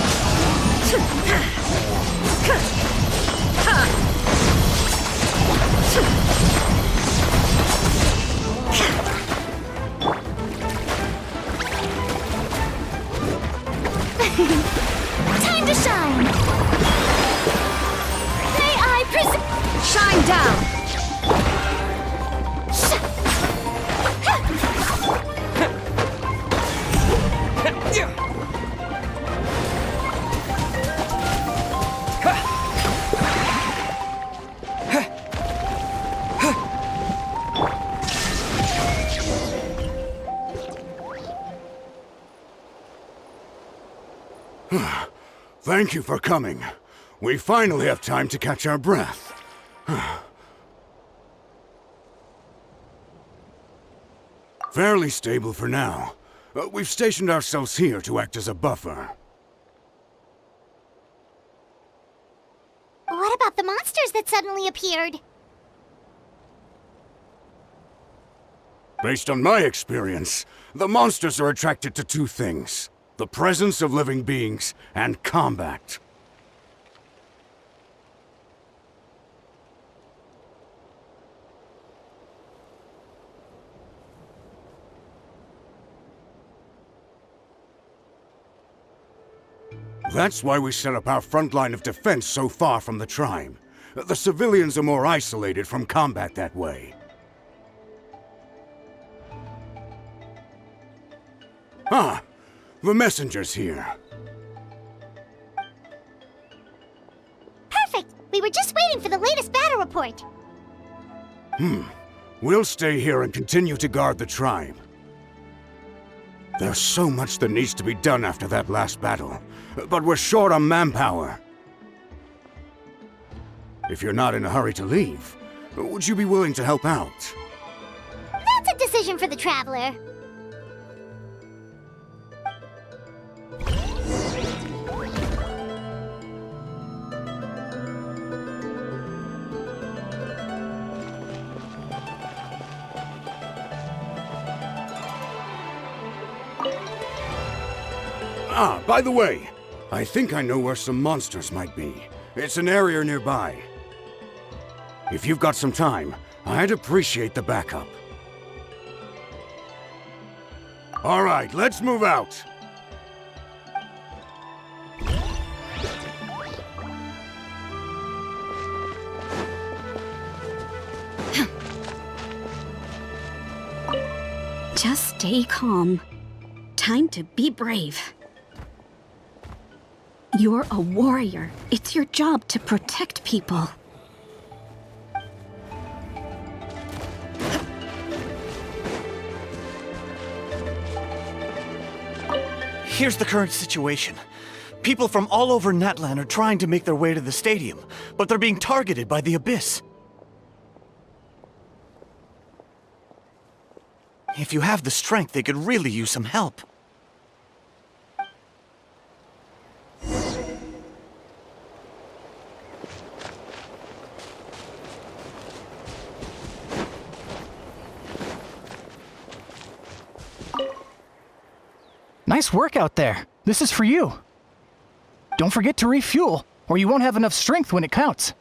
Time to shine! May I shine down! Thank you for coming. We finally have time to catch our breath. Fairly stable for now. We've stationed ourselves here to act as a buffer. What about the monsters that suddenly appeared? Based on my experience, the monsters are attracted to two things: the presence of living beings and combat. That's why we set up our front line of defense so far from the tribe. The civilians are more isolated from combat that way. Ah, the messenger's here. Perfect! We were just waiting for the latest battle report. We'll stay here and continue to guard the tribe. There's so much that needs to be done after that last battle, but we're short on manpower. If you're not in a hurry to leave, would you be willing to help out? That's a decision for the Traveler. Ah, by the way, I think I know where some monsters might be. It's an area nearby. If you've got some time, I'd appreciate the backup. All right, let's move out. Just stay calm. Time to be brave. You're a warrior. It's your job to protect people. Here's the current situation. People from all over Natlan are trying to make their way to the stadium, but they're being targeted by the Abyss. If you have the strength, they could really use some help. Nice work out there. This is for you. Don't forget to refuel, or you won't have enough strength when it counts.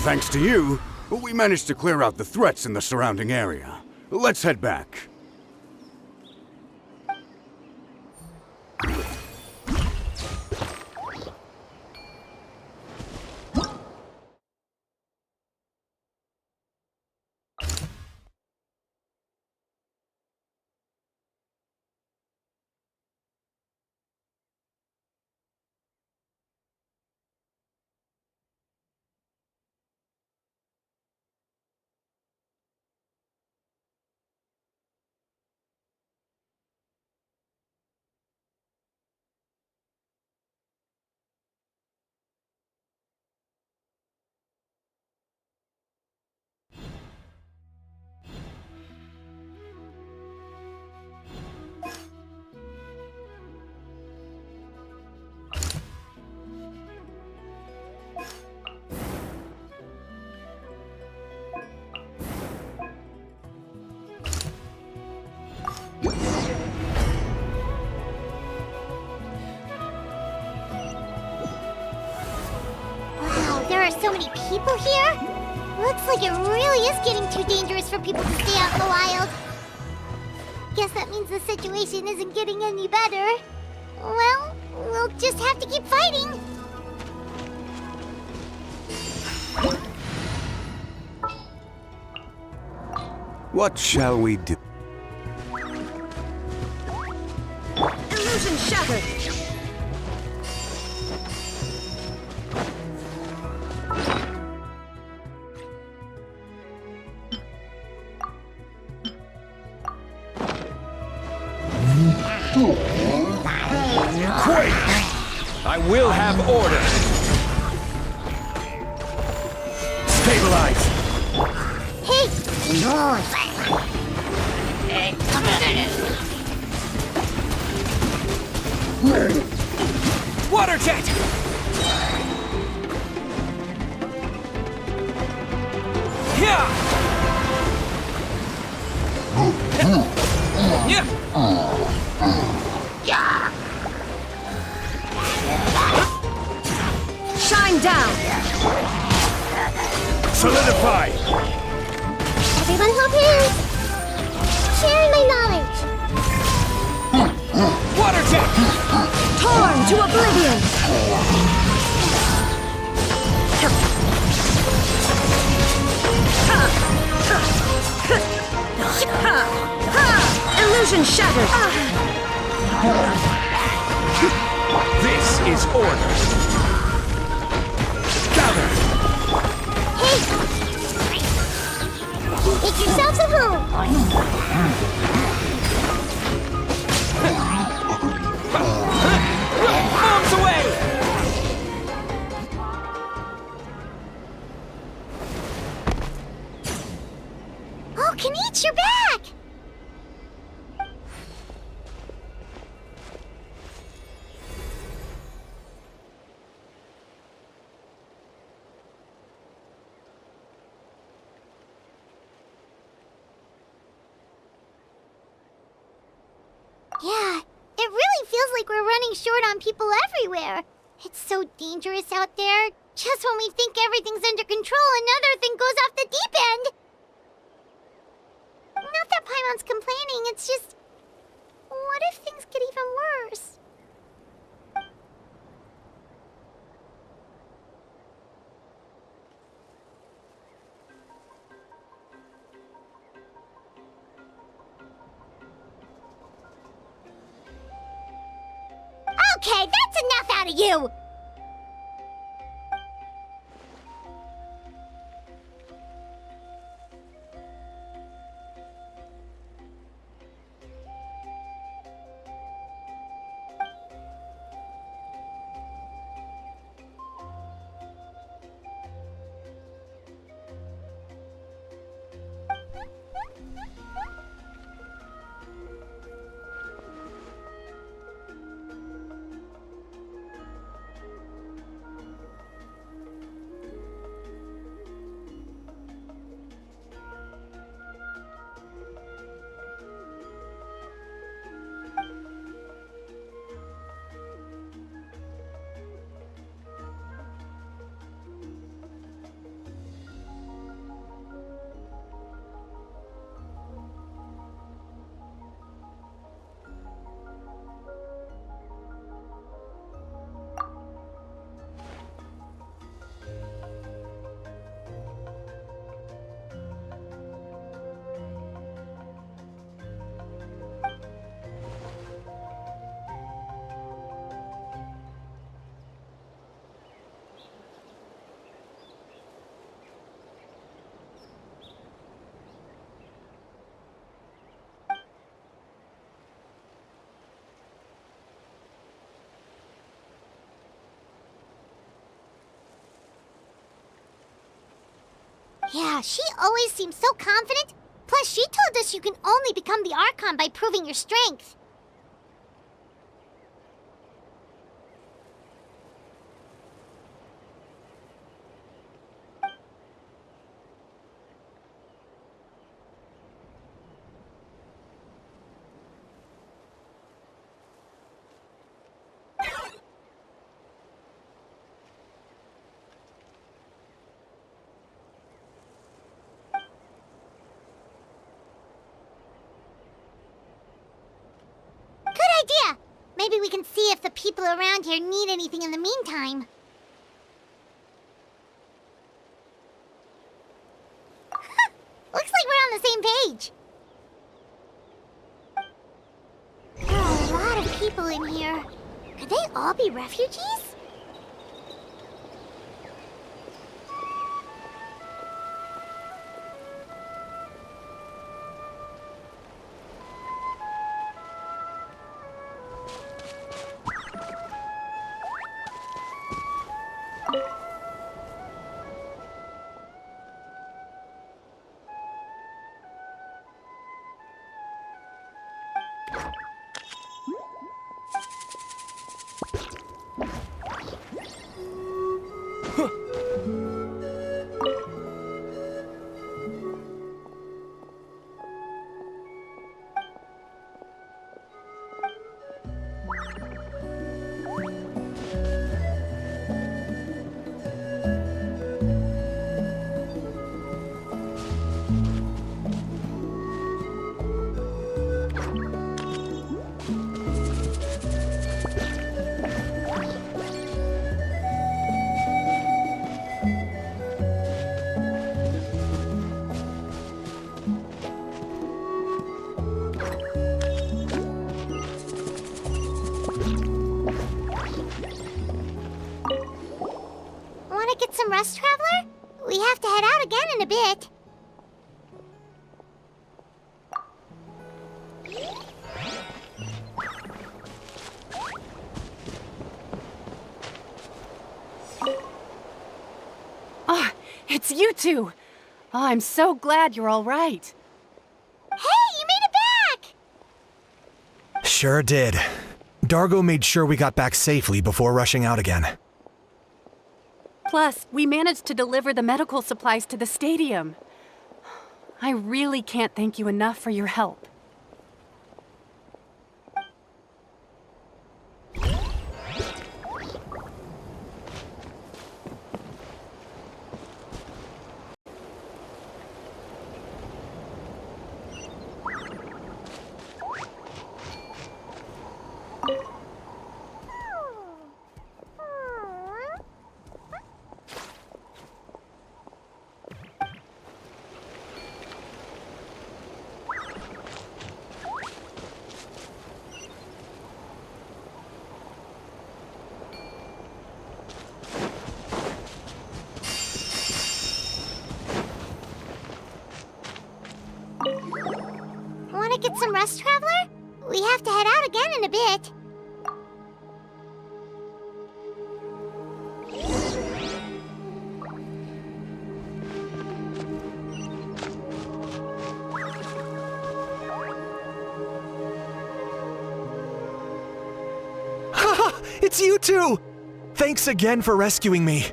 Thanks to you, we managed to clear out the threats in the surrounding area. Let's head back. So many people here? Looks like it really is getting too dangerous for people to stay out in the wild. Guess that means the situation isn't getting any better. Well, we'll just have to keep fighting. What shall we do? Illusion shattered! Quake! I will have order! Stabilize! Hey! Water jet! Yeah! Shine down! Solidify! Everyone help hands! Sharing my knowledge! Water jet! Torn to oblivion! Illusion shattered! This is order! Gather! Hey! Make yourselves at home! Arms away! Oh, Kanichi, you're back! Yeah, it really feels like we're running short on people everywhere. It's so dangerous out there. Just when we think everything's under control, another thing goes off the deep end. Not that Paimon's complaining, it's just... What if things get even worse? Okay, that's enough out of you! Yeah, she always seems so confident. Plus, she told us you can only become the Archon by proving your strength. Idea! Maybe we can see if the people around here need anything in the meantime. Looks like we're on the same page. There are a lot of people in here. Could they all be refugees? Get some rest, Traveler? We have to head out again in a bit. Ah, it's you two! Oh, I'm so glad you're all right. Hey, you made it back! Sure did. Dargo made sure we got back safely before rushing out again. Plus, we managed to deliver the medical supplies to the stadium. I really can't thank you enough for your help. Want to get some rest, Traveler? We have to head out again in a bit. Haha! It's you two! Thanks again for rescuing me.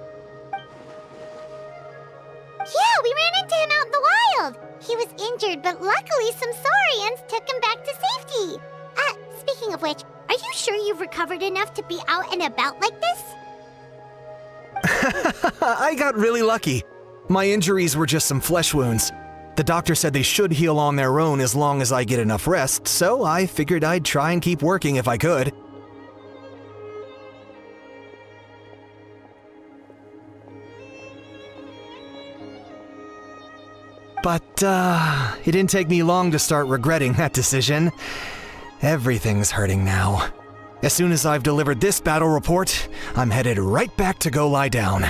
Yeah, we ran into him out in the wild. He was injured, but luckily some Saurians took him back to safety. Speaking of which, are you sure you've recovered enough to be out and about like this? I got really lucky. My injuries were just some flesh wounds. The doctor said they should heal on their own as long as I get enough rest, so I figured I'd try and keep working if I could. But, it didn't take me long to start regretting that decision. Everything's hurting now. As soon as I've delivered this battle report, I'm headed right back to go lie down.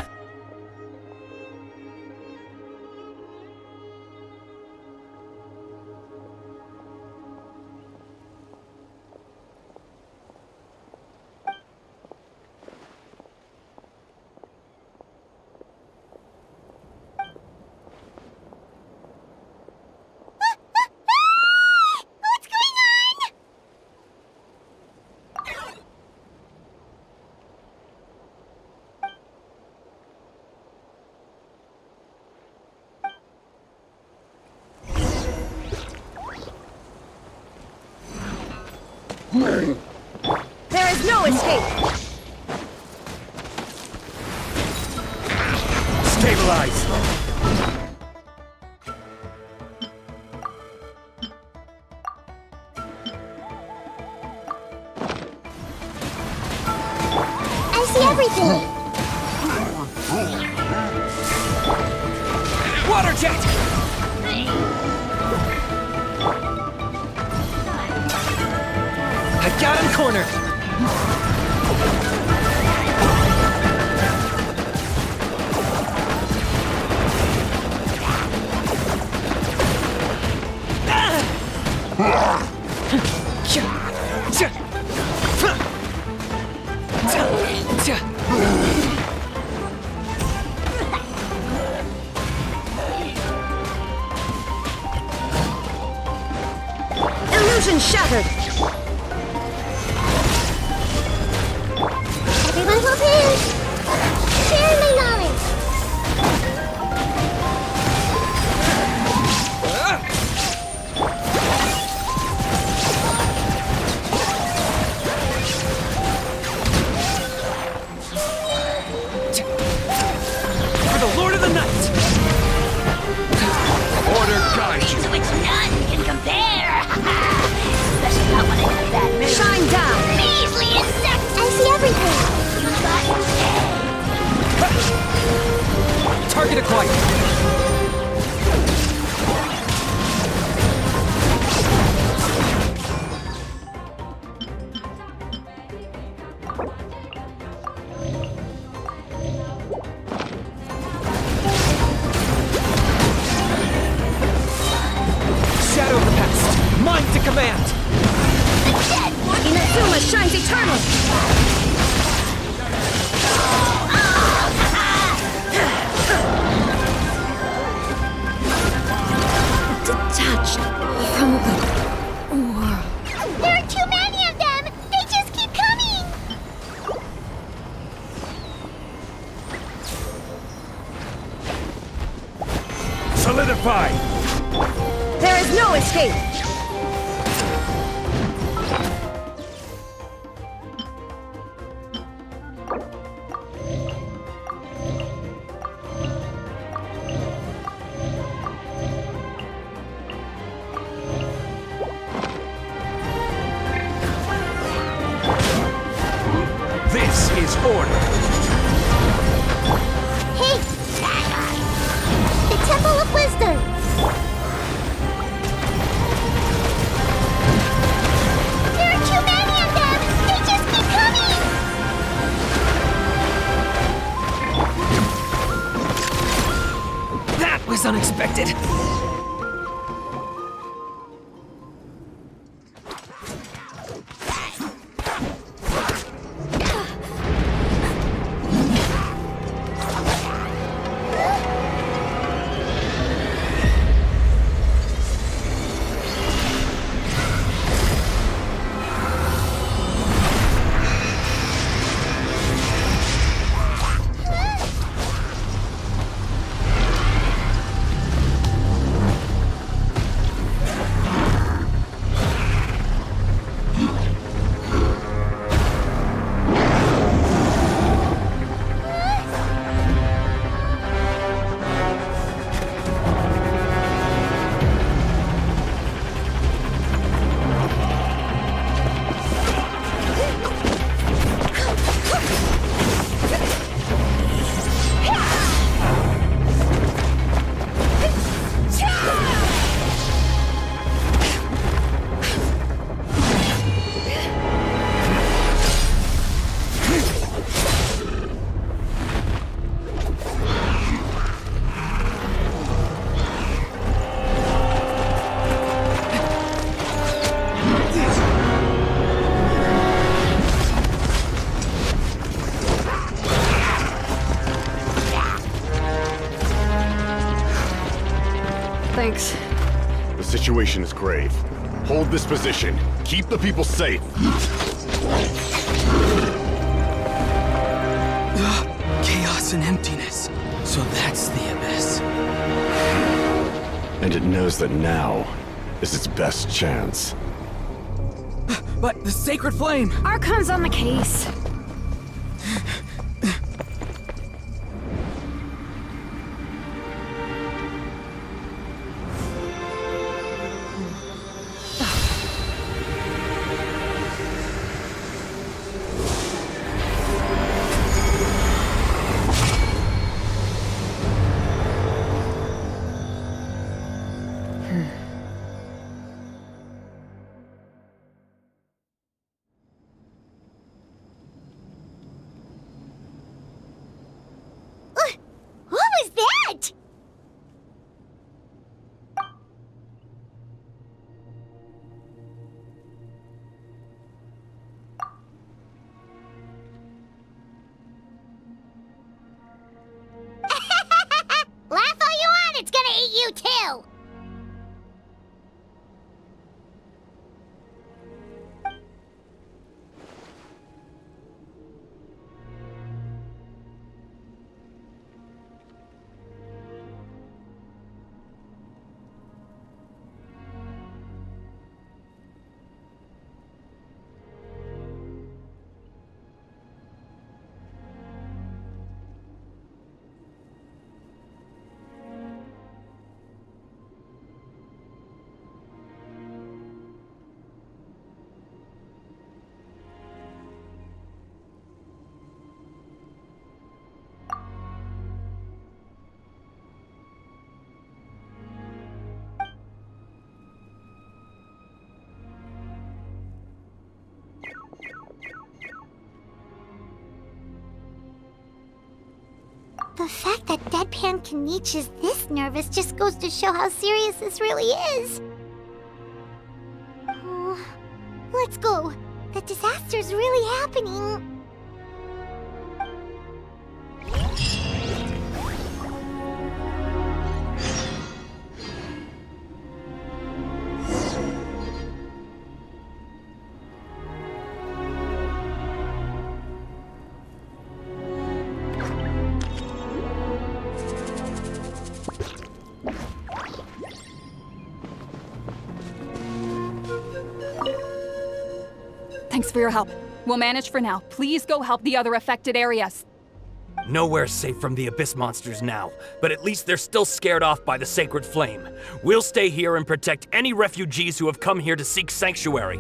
everything! Water jet! I got him cornered! Illusion shattered! Everyone hold hands! Share my knowledge! For the Lord of the Night! Order guide you! To which none can compare! Especially not when I have that move. Shine down! Measly insect! I see everything! You got Target acquired! Shadow of the past! Mind to command! Inazuma shines eternal! detached from the world. There are too many of them! They just keep coming! Solidify! There is no escape! This is order! Hey! The Temple of Wisdom! There are too many of them! They just keep coming! That was unexpected! Thanks. The situation is grave. Hold this position. Keep the people safe. Chaos and emptiness. So that's the abyss. And it knows that now is its best chance. But the sacred flame! Archon's on the case. The fact that Deadpan Kanich is this nervous just goes to show how serious this really is. Let's go. The disaster's really happening. Thanks for your help. We'll manage for now. Please go help the other affected areas. Nowhere's safe from the Abyss monsters now, but at least they're still scared off by the Sacred Flame. We'll stay here and protect any refugees who have come here to seek sanctuary.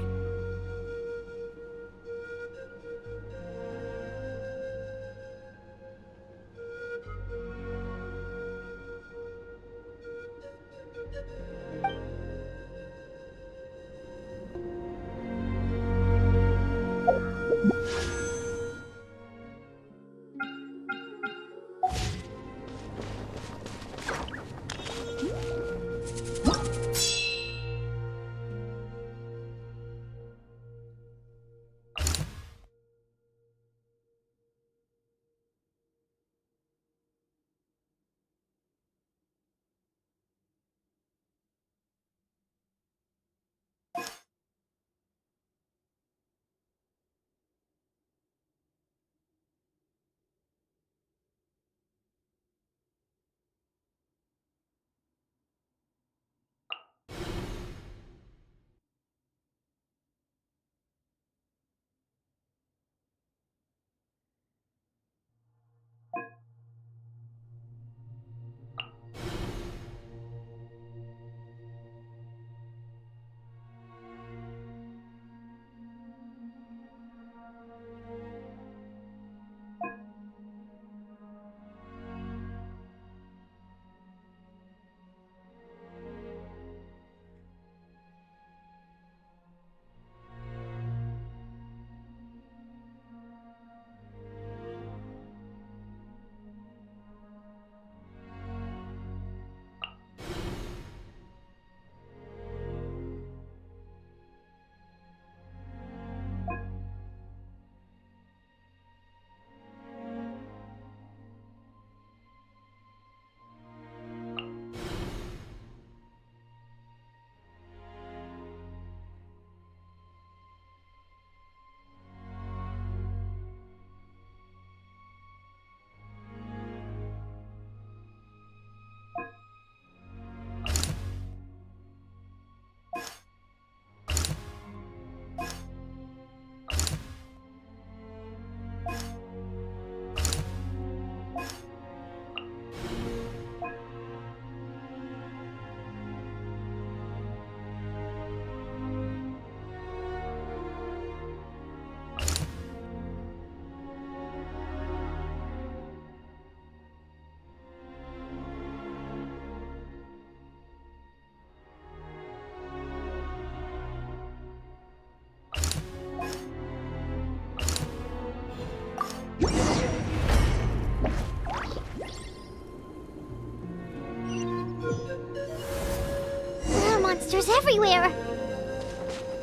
Monsters everywhere.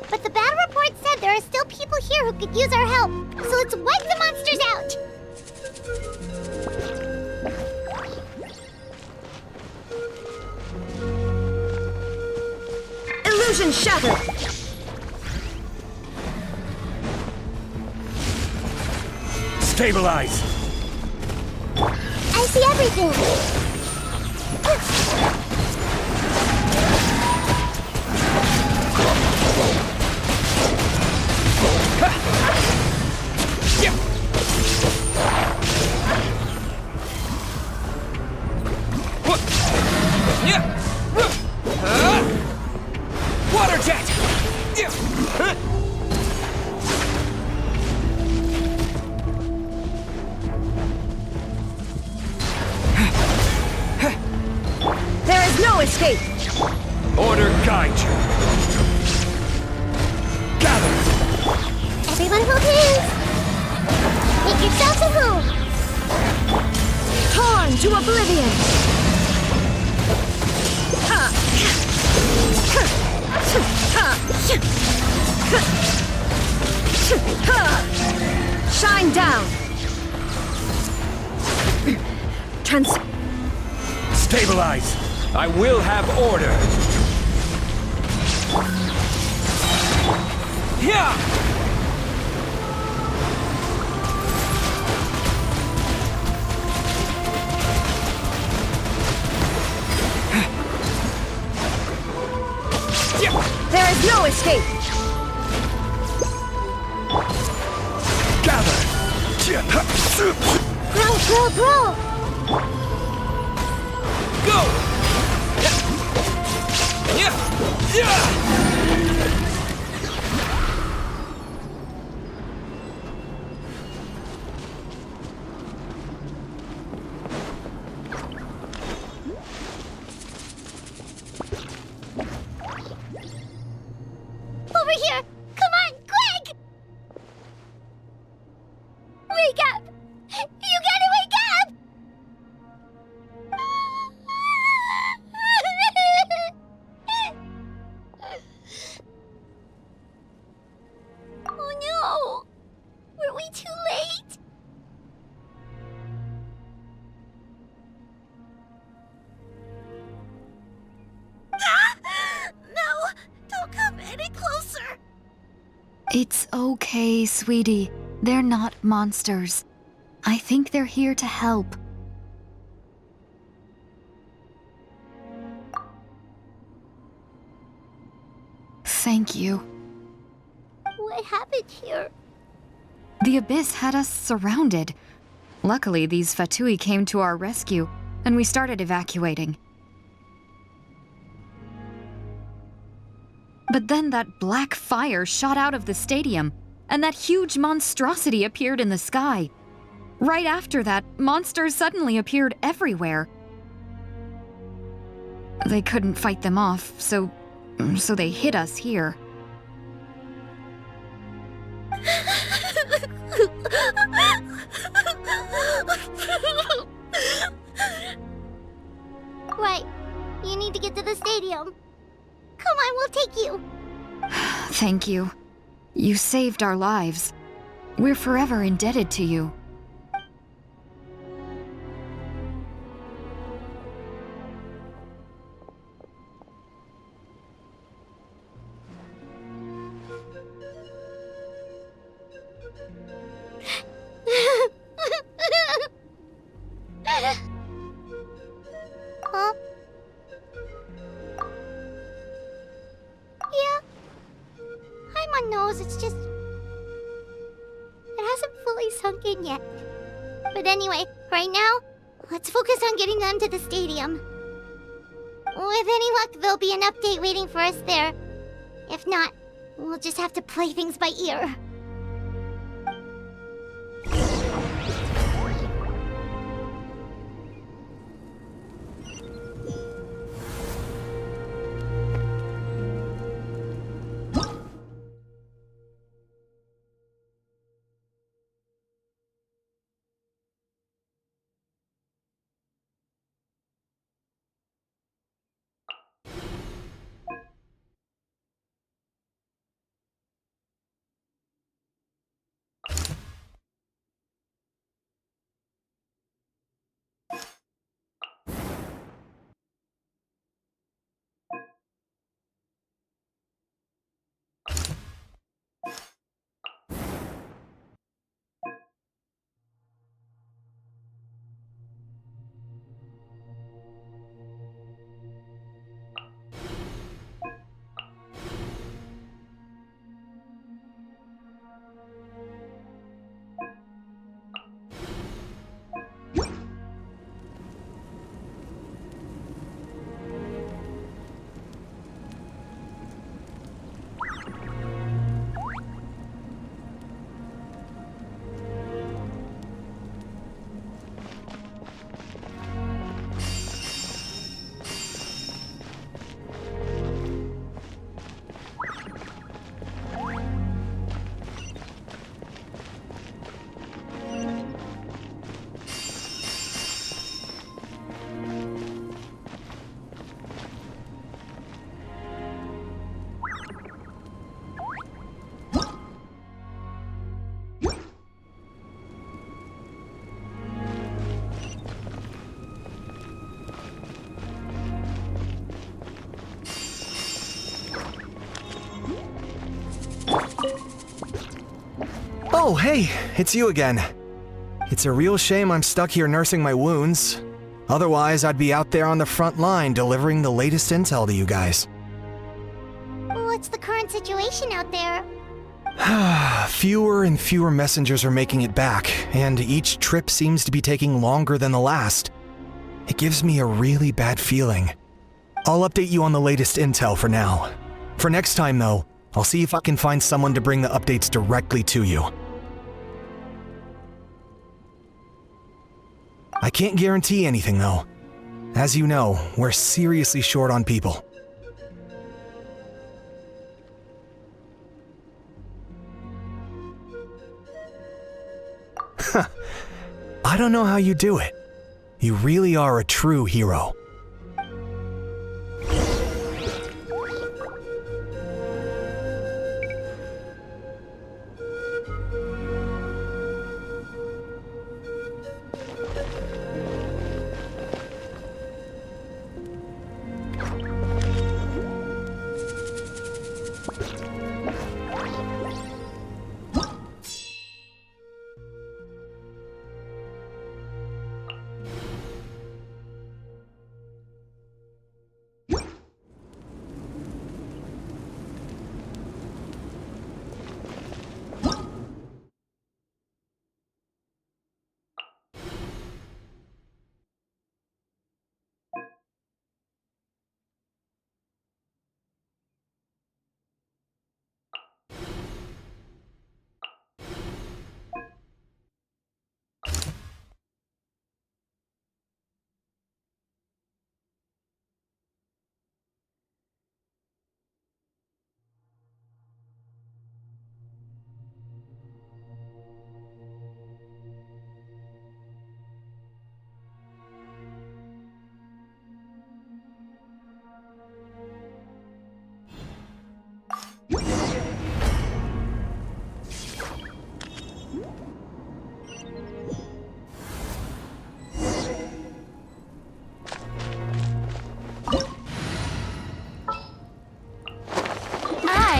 But the battle report said there are still people here who could use our help. So let's wipe the monsters out. Illusion shattered. Stabilize. I see everything. Water jet! There is no escape! Order guide you! Gather! Everyone hold hands! Make yourselves at home! Torn to oblivion! Shine down! Stabilize! I will have order! Yeah! There is no escape! Gather! Grow! Go! Yeah! Over here! Come on, quick! Wake up! You gotta wake up! Oh no! Were we too late? No! Don't come any closer! It's okay, sweetie. They're not monsters. I think they're here to help. Thank you. What happened here? The Abyss had us surrounded. Luckily, these Fatui came to our rescue, and we started evacuating. But then that black fire shot out of the stadium, and that huge monstrosity appeared in the sky. Right after that, monsters suddenly appeared everywhere. They couldn't fight them off, so they hit us here. Right. You need to get to the stadium. Come on, we'll take you. Thank you. You saved our lives. We're forever indebted to you. Huh? Yeah. I'm on nose, it's just... It hasn't fully sunk in yet. But anyway, right now, let's focus on getting them to the stadium. With any luck, there'll be an update waiting for us there. If not, we'll just have to play things by ear. Oh, hey, it's you again. It's a real shame I'm stuck here nursing my wounds. Otherwise, I'd be out there on the front line delivering the latest intel to you guys. What's the current situation out there? Fewer and fewer messengers are making it back, and each trip seems to be taking longer than the last. It gives me a really bad feeling. I'll update you on the latest intel for now. For next time, though, I'll see if I can find someone to bring the updates directly to you. I can't guarantee anything, though. As you know, we're seriously short on people. I don't know how you do it. You really are a true hero.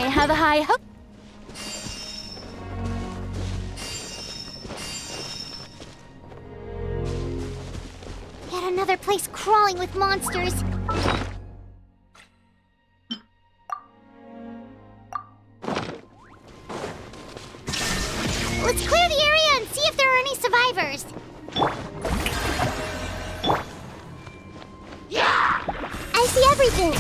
Have a high hope. Yet another place crawling with monsters. Let's clear the area and see if there are any survivors. I see everything.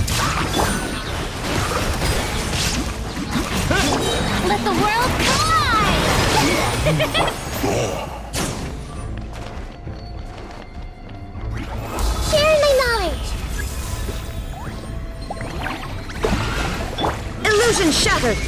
Let the world collide! Sharing my knowledge! Illusion shattered!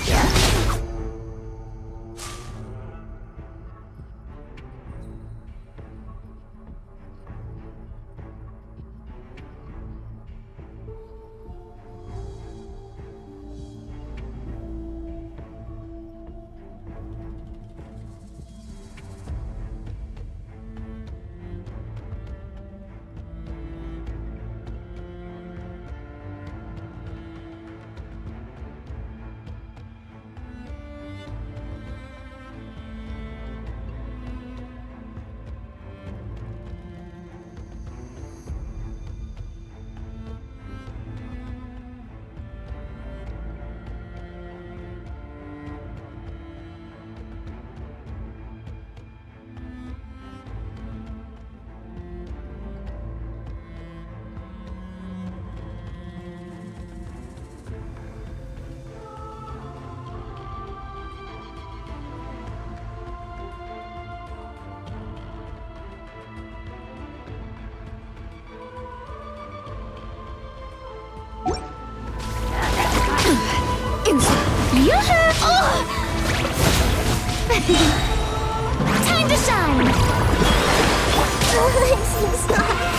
Time to shine!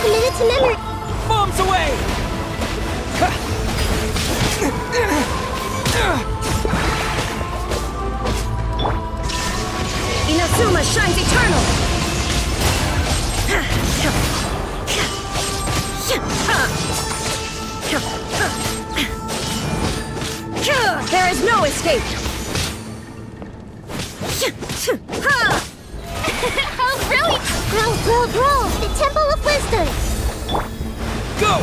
Minute to memory! Bombs away! Inazuma shines eternal! There is no escape! Oh, brilliant! Growl! The Temple of Wisdom! Go!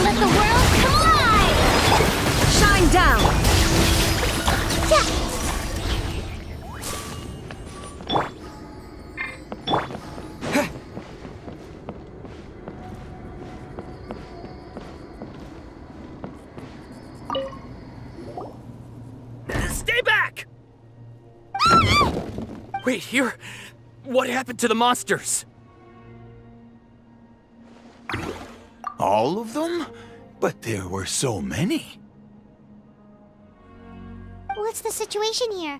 Let the world collide! Shine down! Stay back! Wait, here? What happened to the monsters? All of them? But there were so many. What's the situation here?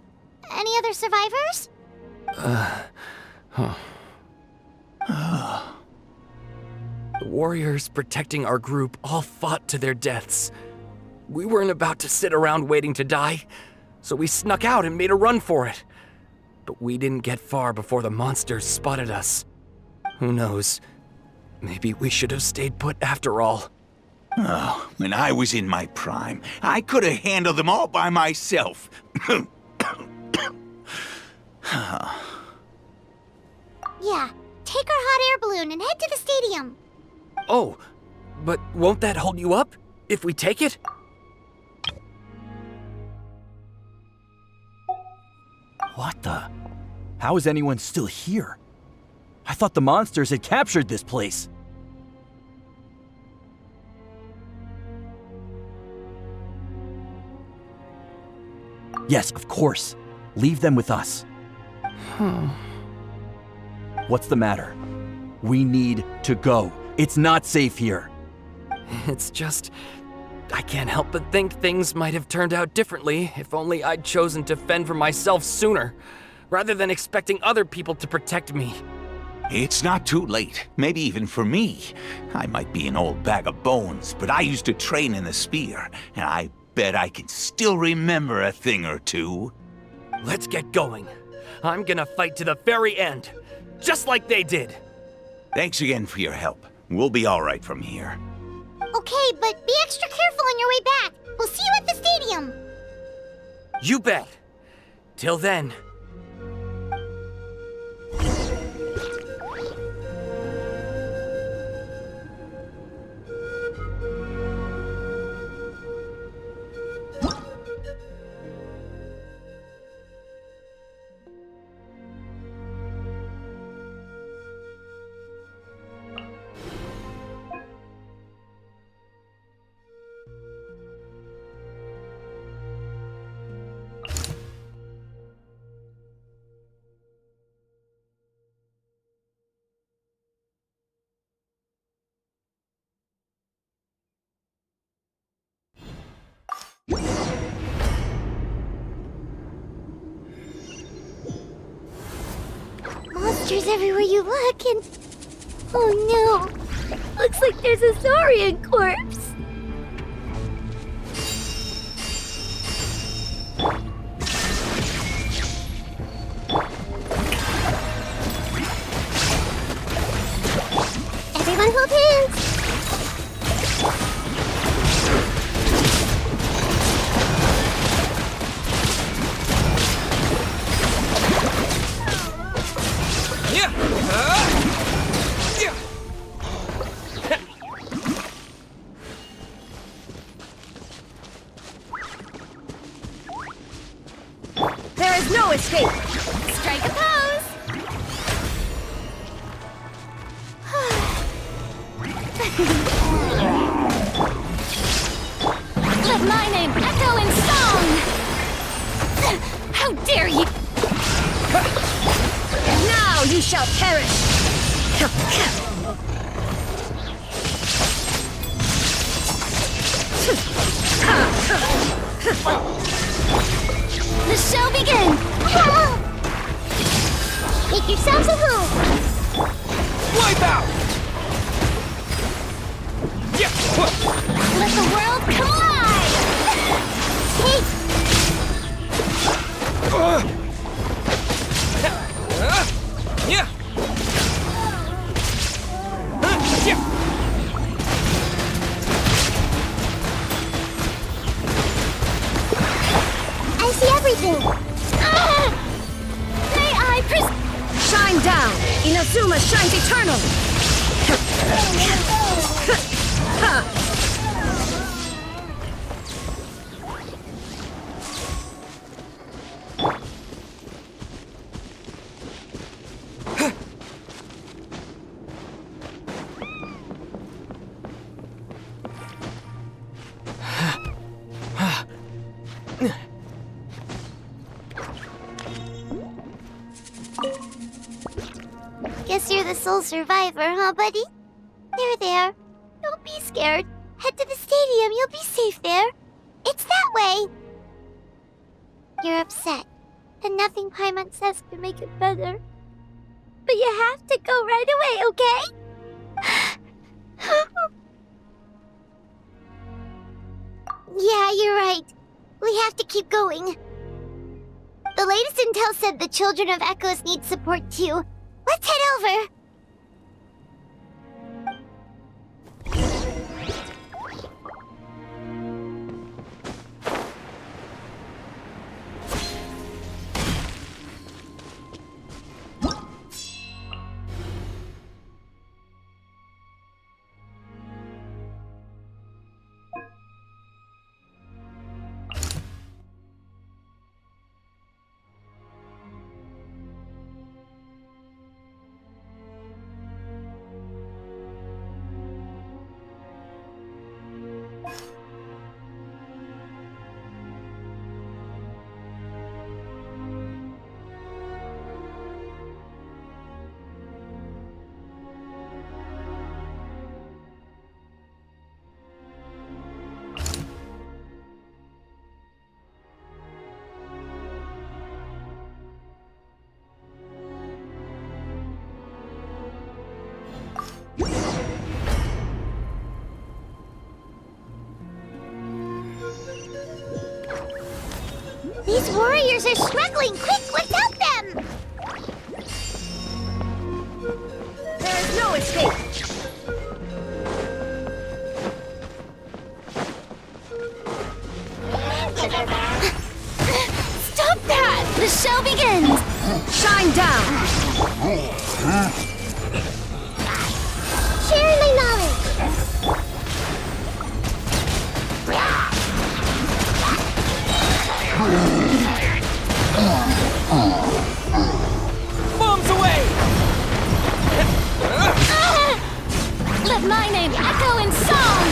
Any other survivors? The warriors protecting our group all fought to their deaths. We weren't about to sit around waiting to die, so we snuck out and made a run for it. But we didn't get far before the monsters spotted us. Who knows? Maybe we should have stayed put after all. Oh, when I was in my prime, I could have handled them all by myself. Yeah, take our hot air balloon and head to the stadium. Oh, but won't that hold you up if we take it? What the? How is anyone still here? I thought the monsters had captured this place. Yes, of course. Leave them with us. What's the matter? We need to go. It's not safe here. It's just... I can't help but think things might have turned out differently if only I'd chosen to fend for myself sooner, rather than expecting other people to protect me. It's not too late, maybe even for me. I might be an old bag of bones, but I used to train in the spear, and I bet I can still remember a thing or two. Let's get going. I'm gonna fight to the very end, just like they did. Thanks again for your help. We'll be all right from here. Okay, but be extra careful on your way back. We'll see you at the stadium. You bet. Till then. Monsters everywhere you look, and... Oh no! Looks like there's a saurian corpse! Everyone hold hands! There is no escape! Strike a pose! Let my name echo in song! How dare you! Now you shall perish! The show begins! Make yourselves at home! Wipe out! Let the world collide! Hey! Yeah! I see everything! May I Shine down! Inazuma shines eternal! Guess you're the sole survivor, huh, buddy? There. Don't be scared. Head to the stadium, you'll be safe there. It's that way. You're upset, and nothing Paimon says can make it better. But you have to go right away, okay? Yeah, you're right. We have to keep going. The latest intel said the Children of Echoes need support too. Let's head over. These warriors are struggling! Quick, let's help them! There is no escape! Stop that! The show begins! Shine down! Sharing my knowledge! Bombs away! Let my name echo in song!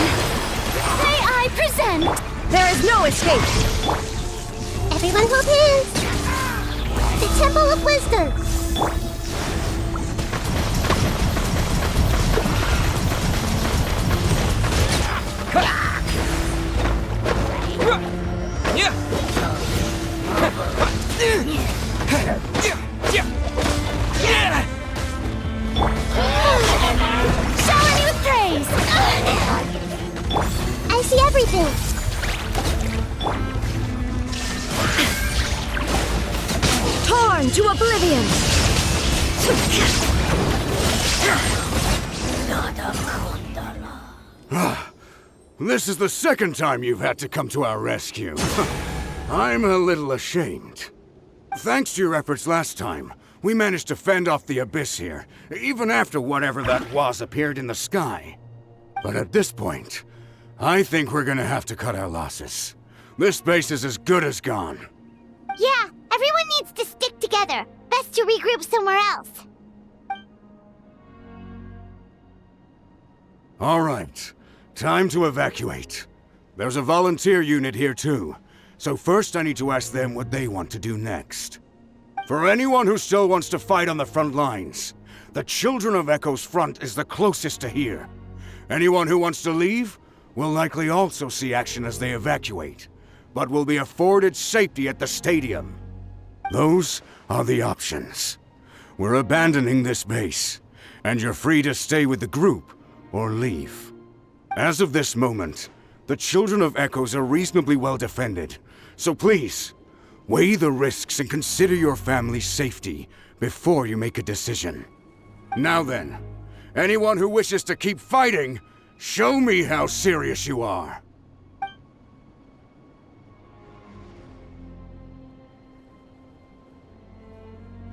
May I present? There is no escape! Everyone hold hands! The Temple of Wisdom! Shower me with praise! I see everything! Torn to oblivion! This is the second time you've had to come to our rescue. I'm a little ashamed. Thanks to your efforts last time, we managed to fend off the abyss here, even after whatever that was appeared in the sky. But at this point, I think we're gonna have to cut our losses. This base is as good as gone. Yeah, everyone needs to stick together. Best to regroup somewhere else. All right, time to evacuate. There's a volunteer unit here too, so first I need to ask them what they want to do next. For anyone who still wants to fight on the front lines, the Children of Echo's front is the closest to here. Anyone who wants to leave will likely also see action as they evacuate, but will be afforded safety at the stadium. Those are the options. We're abandoning this base, and you're free to stay with the group or leave. As of this moment, the children of Echoes are reasonably well defended, so please, weigh the risks and consider your family's safety before you make a decision. Now then, anyone who wishes to keep fighting, show me how serious you are.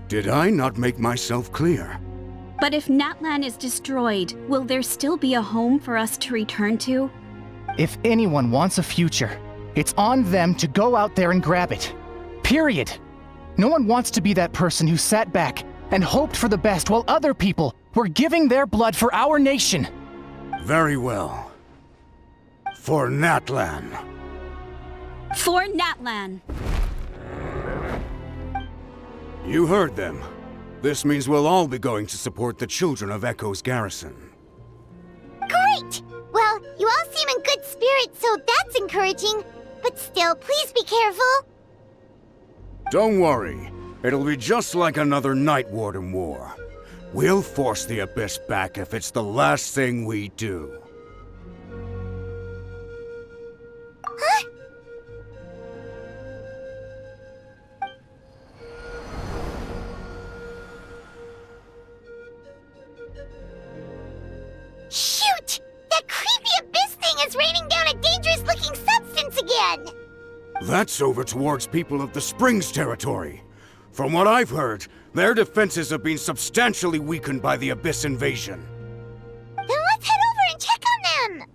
Did I not make myself clear? But if Natlan is destroyed, will there still be a home for us to return to? If anyone wants a future, it's on them to go out there and grab it. Period. No one wants to be that person who sat back and hoped for the best while other people were giving their blood for our nation. Very well. For Natlan. For Natlan. You heard them. This means we'll all be going to support the children of Echo's garrison. Great! Well, you all seem in good spirits, so that's encouraging. But still, please be careful. Don't worry. It'll be just like another Night Warden war. We'll force the Abyss back if it's the last thing we do. Huh? Shoot! That creepy Abyss thing is raining down a dangerous-looking substance again! That's over towards people of the Springs territory. From what I've heard, their defenses have been substantially weakened by the Abyss invasion. Then let's head over and check on them!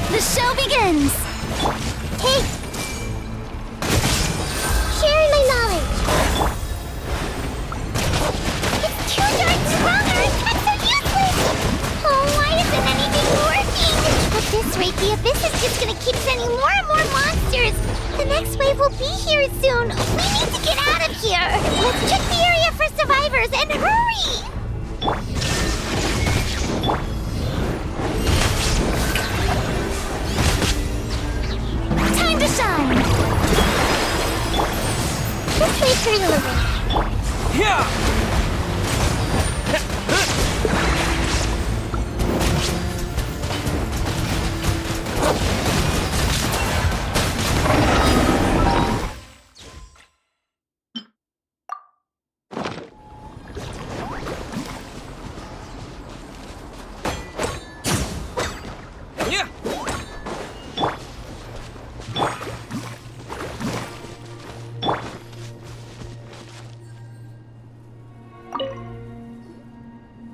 The show begins! Hey! Sharing my knowledge! It's too darn strong! Our attacks are useless! Oh, why isn't anything working? At this rate, the Abyss is just gonna keep sending more and more monsters! The next wave will be here soon! We need to get out of here! Let's check the area for survivors and hurry! Time to shine! Let's wait for delivery. Yeah!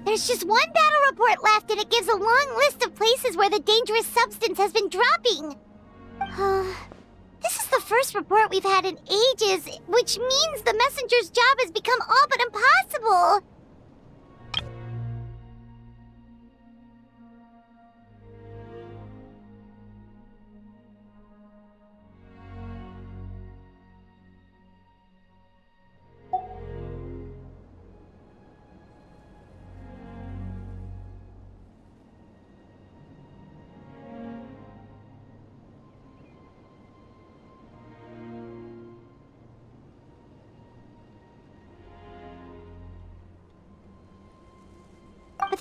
There's just one battle report left, and it gives a long list of places where the dangerous substance has been dropping. This is the first report we've had in ages, which means the messenger's job has become all but impossible.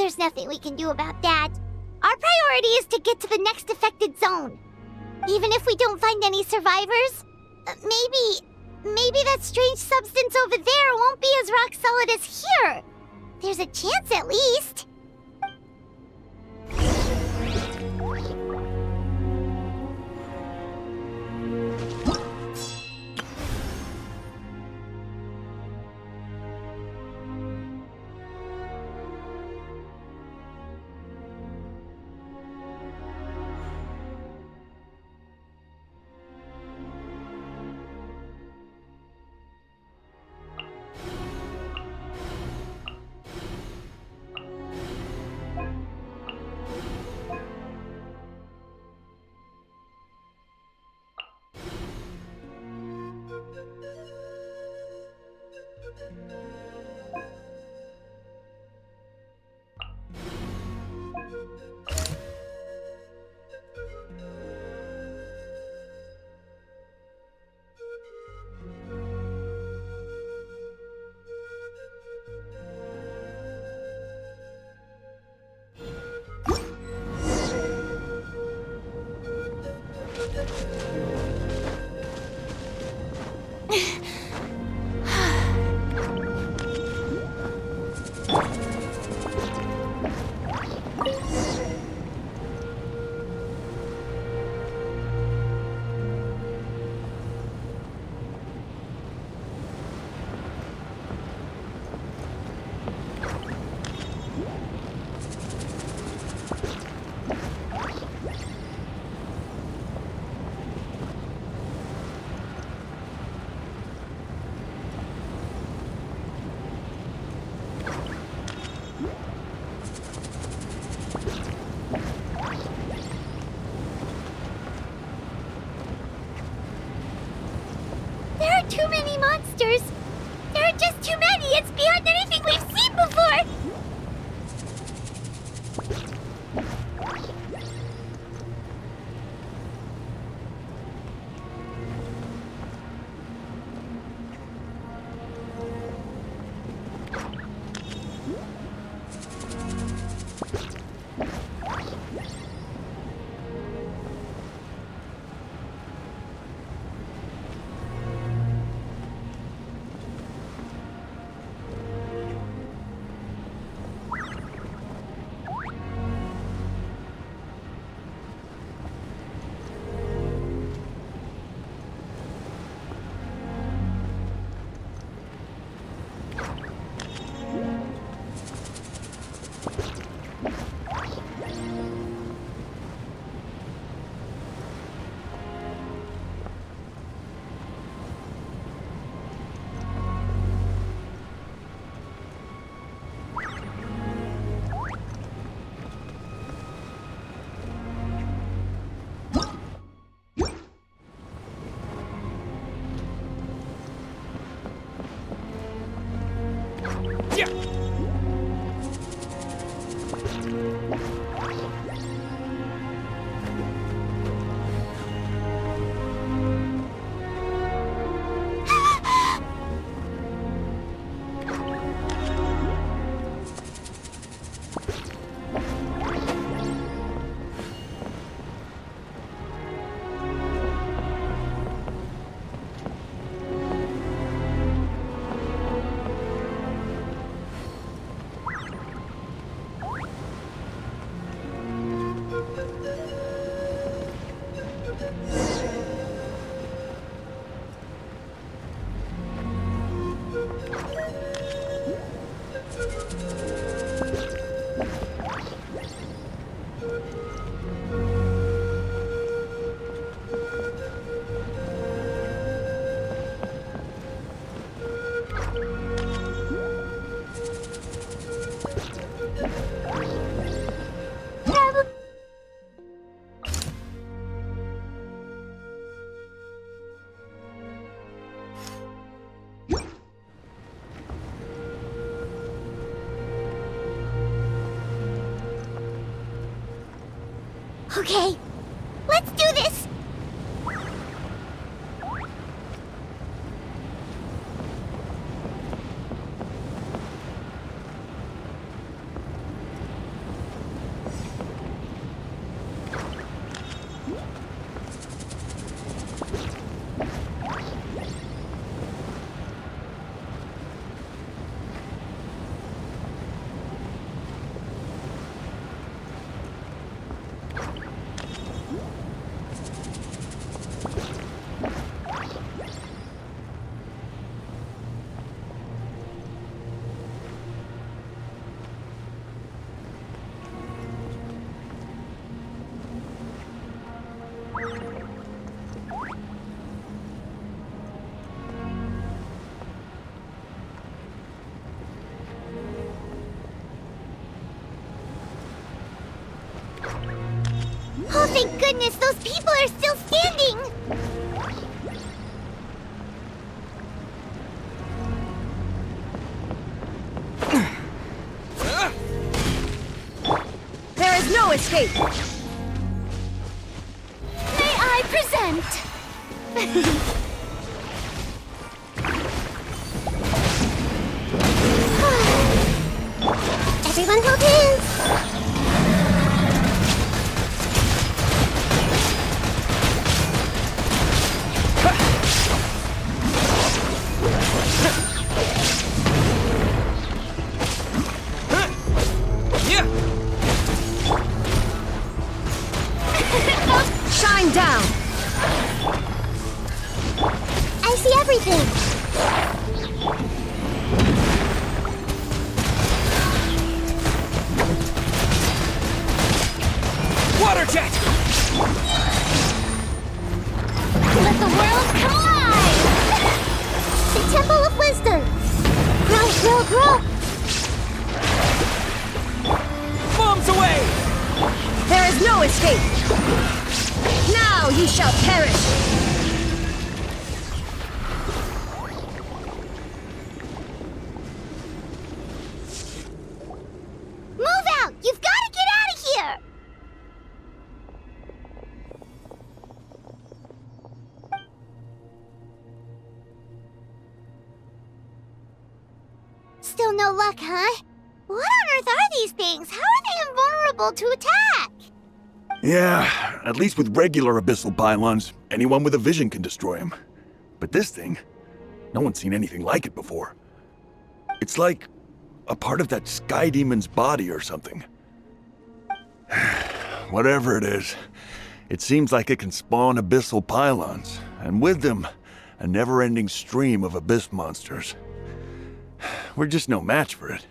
There's nothing we can do about that. Our priority is to get to the next affected zone. Even if we don't find any survivors, maybe that strange substance over there won't be as rock solid as here. There's a chance at least. Too many monsters! There are just too many! It's beyond anything we've seen before! Okay, let's do this! Oh, thank goodness, those people are still standing! There is no escape! May I present? Everyone hold hands! Shine down! I see everything! Water jet! Let the world come alive! The Temple of Wisdom! Grow, grow, grow! Bombs away! There is no escape! Now you shall perish! Move out! You've got to get out of here! Still no luck, huh? What on earth are these things? How are they invulnerable to attack? Yeah, at least with regular abyssal pylons, anyone with a vision can destroy them. But this thing, no one's seen anything like it before. It's like a part of that sky demon's body or something. Whatever it is, it seems like it can spawn abyssal pylons, and with them, a never-ending stream of abyss monsters. We're just no match for it.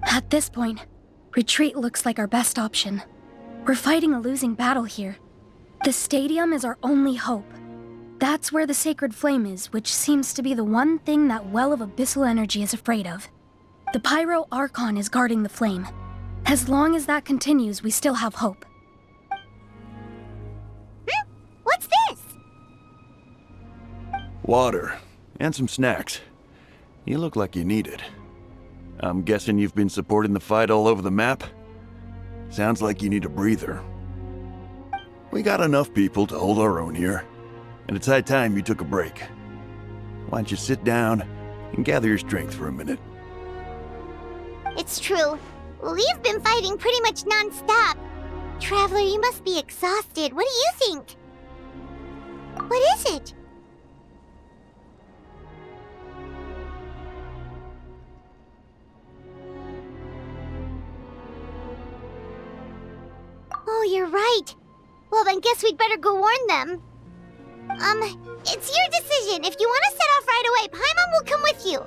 At this point, retreat looks like our best option. We're fighting a losing battle here. The stadium is our only hope. That's where the sacred flame is, which seems to be the one thing that well of abyssal energy is afraid of. The Pyro Archon is guarding the flame. As long as that continues, we still have hope. What's this? Water, and some snacks. You look like you need it. I'm guessing you've been supporting the fight all over the map? Sounds like you need a breather. We got enough people to hold our own here, and it's high time you took a break. Why don't you sit down and gather your strength for a minute? It's true. We've been fighting pretty much non-stop. Traveler, you must be exhausted. What do you think? What is it? Oh, you're right. Well, then guess we'd better go warn them. It's your decision. If you want to set off right away, Paimon will come with you.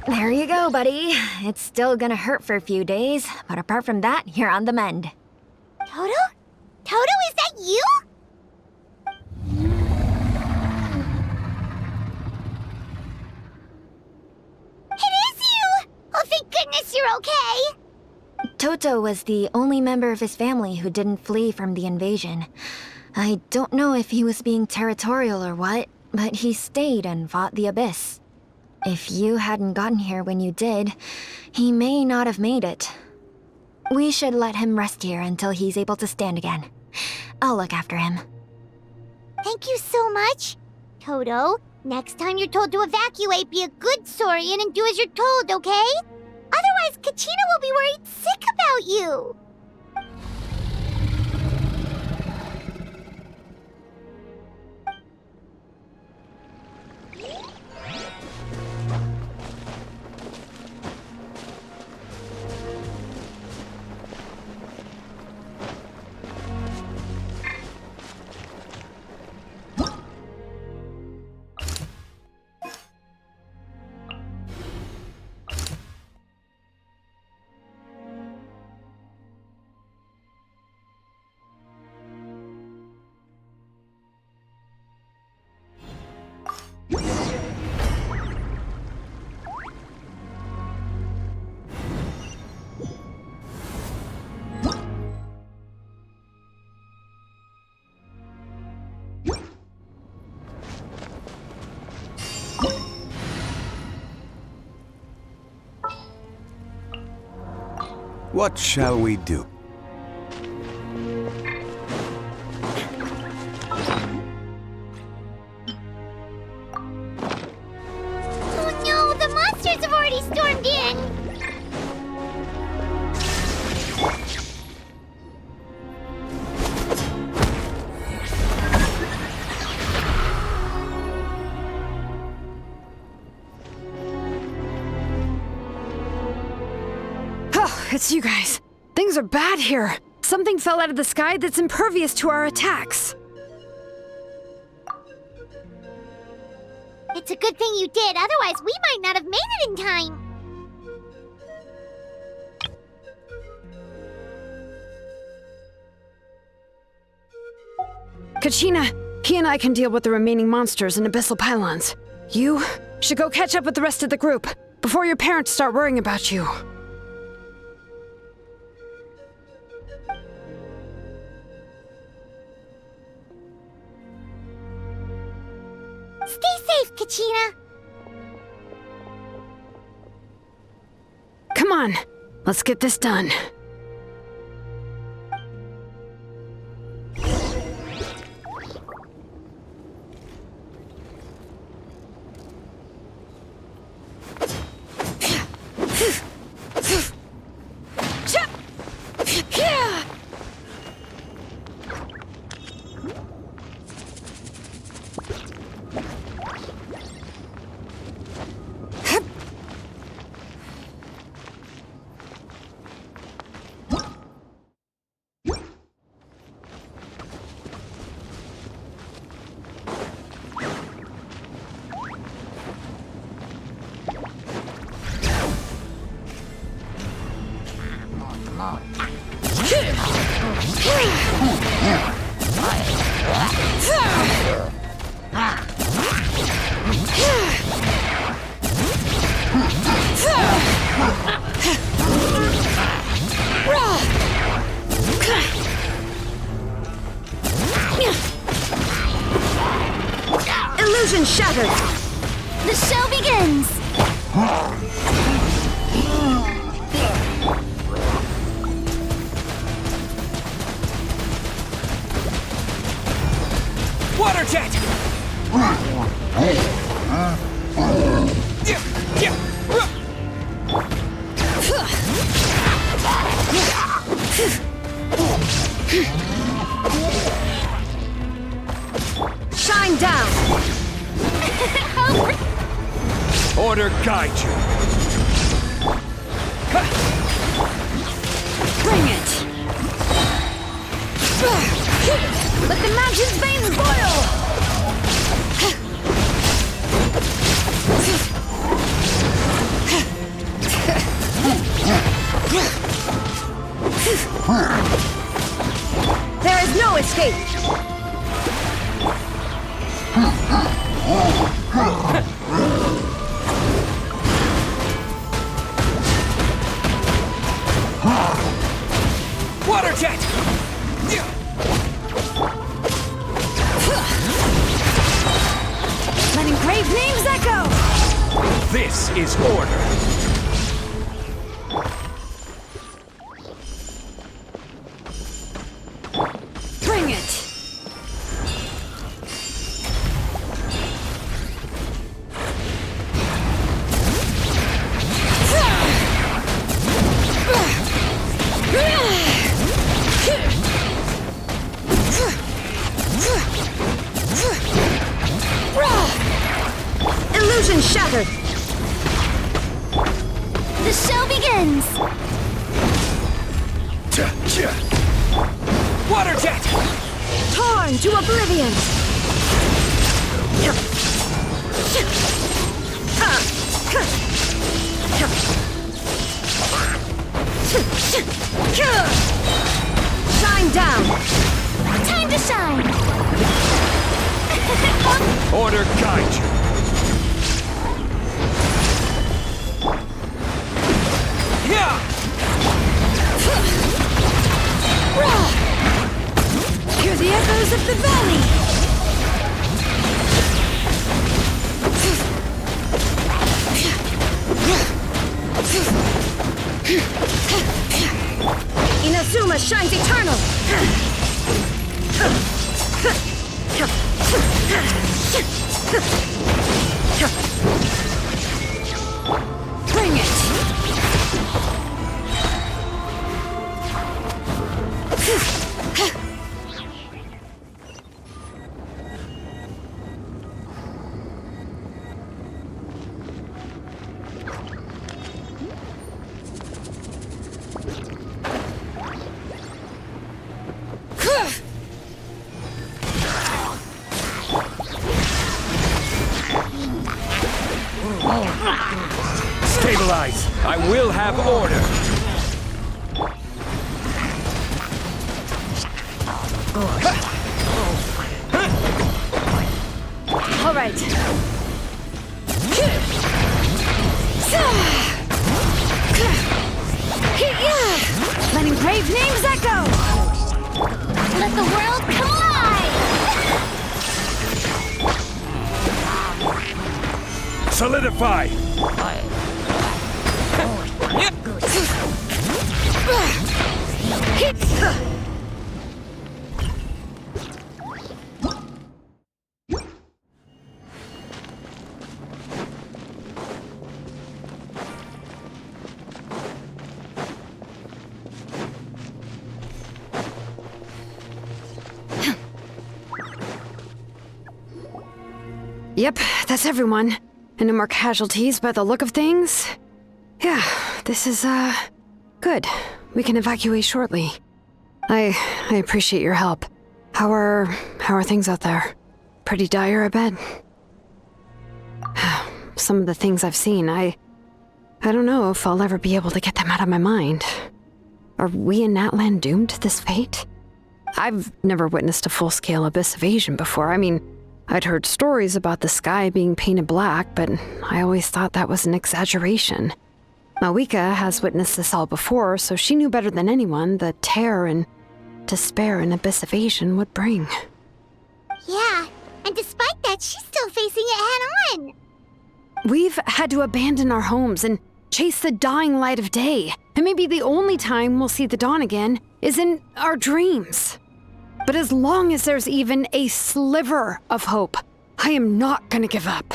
There you go, buddy. It's still gonna hurt for a few days, but apart from that, you're on the mend. Toto? Toto, is that you? It is you! Oh, thank goodness you're okay! Toto was the only member of his family who didn't flee from the invasion. I don't know if he was being territorial or what, but he stayed and fought the Abyss. If you hadn't gotten here when you did, he may not have made it. We should let him rest here until he's able to stand again. I'll look after him. Thank you so much. Toto, next time you're told to evacuate, be a good Saurian and do as you're told, okay? Otherwise, Kachina will be worried sick about you. What shall we do? Oh no, the monsters have already stormed in! Oh, it's you guys. Things are bad here. Something fell out of the sky that's impervious to our attacks. It's a good thing you did, otherwise we might not have made it in time. Kachina, he and I can deal with the remaining monsters and abyssal pylons. You should go catch up with the rest of the group before your parents start worrying about you. Stay safe, Kachina. Come on, let's get this done. Illusion shattered! The show begins! Water jet! Shine down! Order guide you. Bring it! Let the mountain's veins boil! There is no escape! Water jet! Let engraved names echo! This is order. Bring it! Illusion shattered! The show begins! Water jet! Torn to oblivion! Shine down! Time to shine! Order guide you. Hear the echoes of the valley! Inazuma shines eternal! Bring it! Stabilize. I will have order. All right. Let engraved names echo! Let the world collide! Solidify. Yep, that's everyone. And no more casualties by the look of things. Yeah, this is, good. We can evacuate shortly. I appreciate your help. How are things out there? Pretty dire, I bet. Some of the things I've seen, I don't know if I'll ever be able to get them out of my mind. Are we in Natlan doomed to this fate? I've never witnessed a full-scale abyss invasion before. I mean, I'd heard stories about the sky being painted black, but I always thought that was an exaggeration. Mawika has witnessed this all before, so she knew better than anyone the terror and despair an abyss invasion would bring. Yeah, and despite that, she's still facing it head-on. We've had to abandon our homes and chase the dying light of day, and maybe the only time we'll see the dawn again is in our dreams. But as long as there's even a sliver of hope, I am not gonna give up.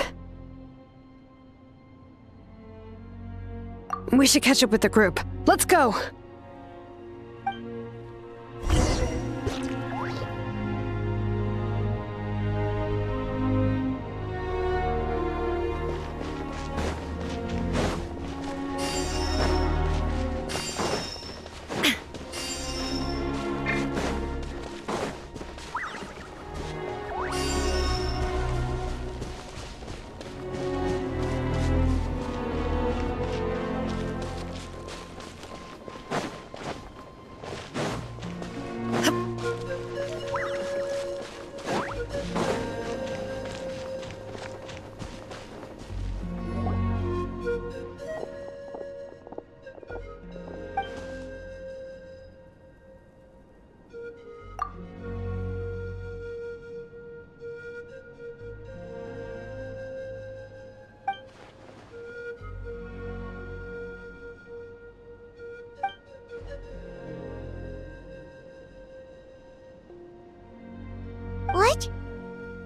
We should catch up with the group. Let's go!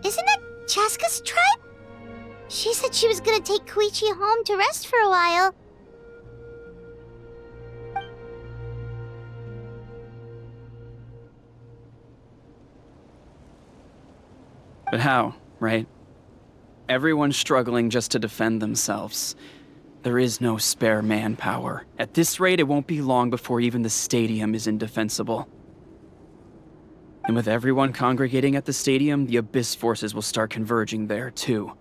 Isn't that Chaska's tribe? She said she was gonna take Koichi home to rest for a while. But how, right? Everyone's struggling just to defend themselves. There is no spare manpower. At this rate, it won't be long before even the stadium is indefensible. And with everyone congregating at the stadium, the Abyss forces will start converging there, too.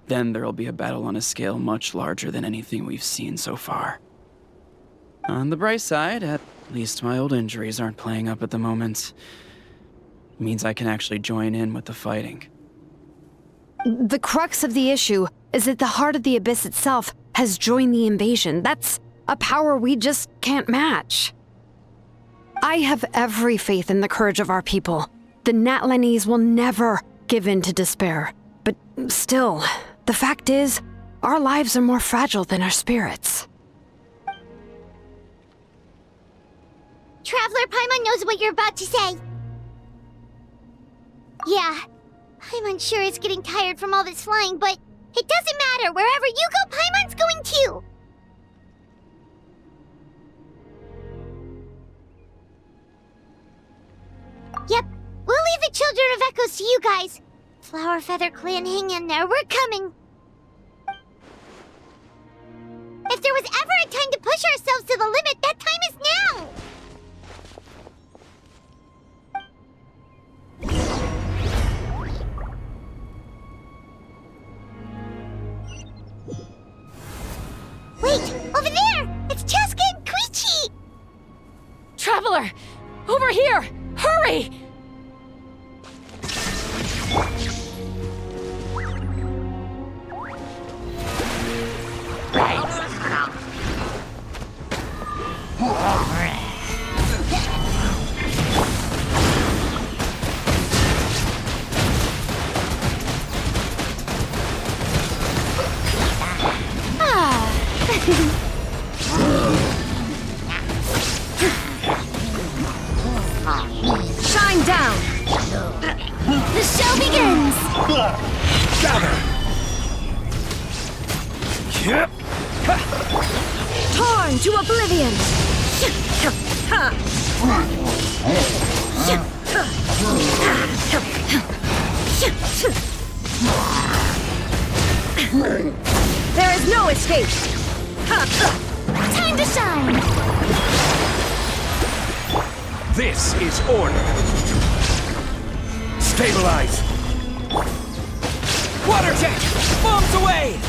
Then there'll be a battle on a scale much larger than anything we've seen so far. On the bright side, at least my old injuries aren't playing up at the moment. It means I can actually join in with the fighting. The crux of the issue is that the heart of the Abyss itself has joined the invasion. That's a power we just can't match. I have every faith in the courage of our people. The Natlanese will never give in to despair. But still, the fact is, our lives are more fragile than our spirits. Traveler Paimon knows what you're about to say. Yeah, Paimon's sure is getting tired from all this flying, but it doesn't matter. Wherever you go, Paimon's going too. Yep, we'll leave the Children of Echoes to you guys. Flower Feather Clan, hang in there. We're coming. If there was ever a time to push ourselves to the limit, that time is now! Wait! Over there! It's Chaska and Koichi! Traveler! Over here! Hurry! Shine down! The show begins! Torn to oblivion! There is no escape! Time to shine! This is order. Stabilize. Water jet! Bombs away!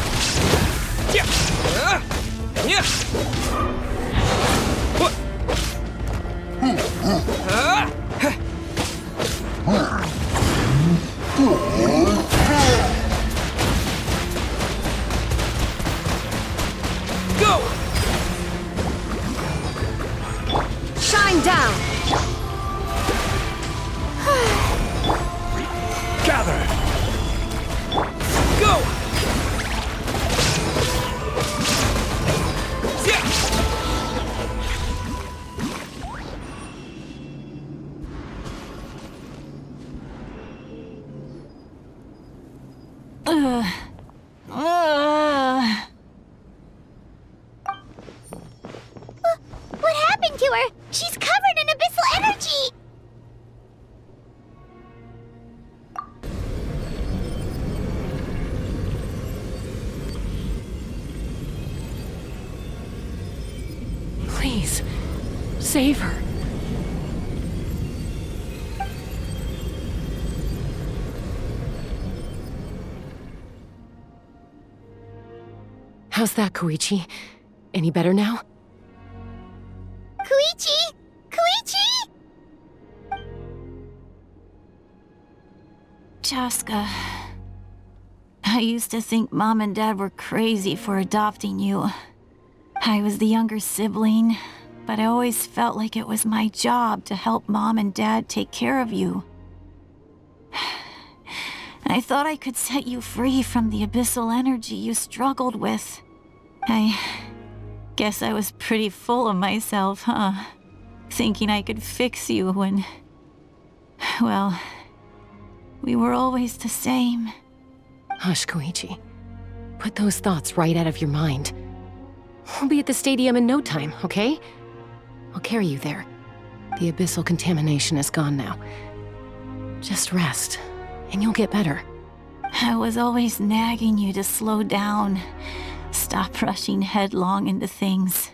Go! Shine down! Gather. Go! What happened to her? She's covered in abyssal energy! Please, save her. How's that, Koichi? Any better now? Koichi! Koichi! Chaska, I used to think Mom and Dad were crazy for adopting you. I was the younger sibling, but I always felt like it was my job to help Mom and Dad take care of you. I thought I could set you free from the abyssal energy you struggled with. I guess I was pretty full of myself, huh? Thinking I could fix you when... well, We were always the same. Hush, Koichi. Put those thoughts right out of your mind. We'll be at the stadium in no time, okay? I'll carry you there. The abyssal contamination is gone now. Just rest, and you'll get better. I was always nagging you to slow down. Stop rushing headlong into things.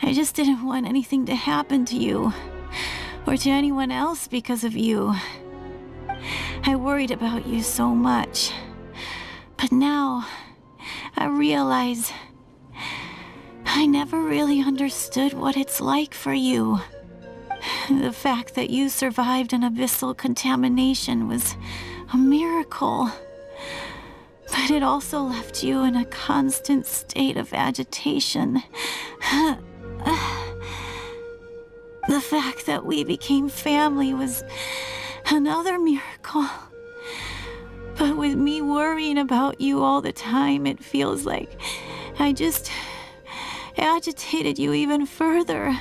I just didn't want anything to happen to you, or to anyone else because of you. I worried about you so much. But now, I realize I never really understood what it's like for you. The fact that you survived an abyssal contamination was a miracle. But it also left you in a constant state of agitation. The fact that we became family was another miracle. But with me worrying about you all the time, it feels like I just agitated you even further.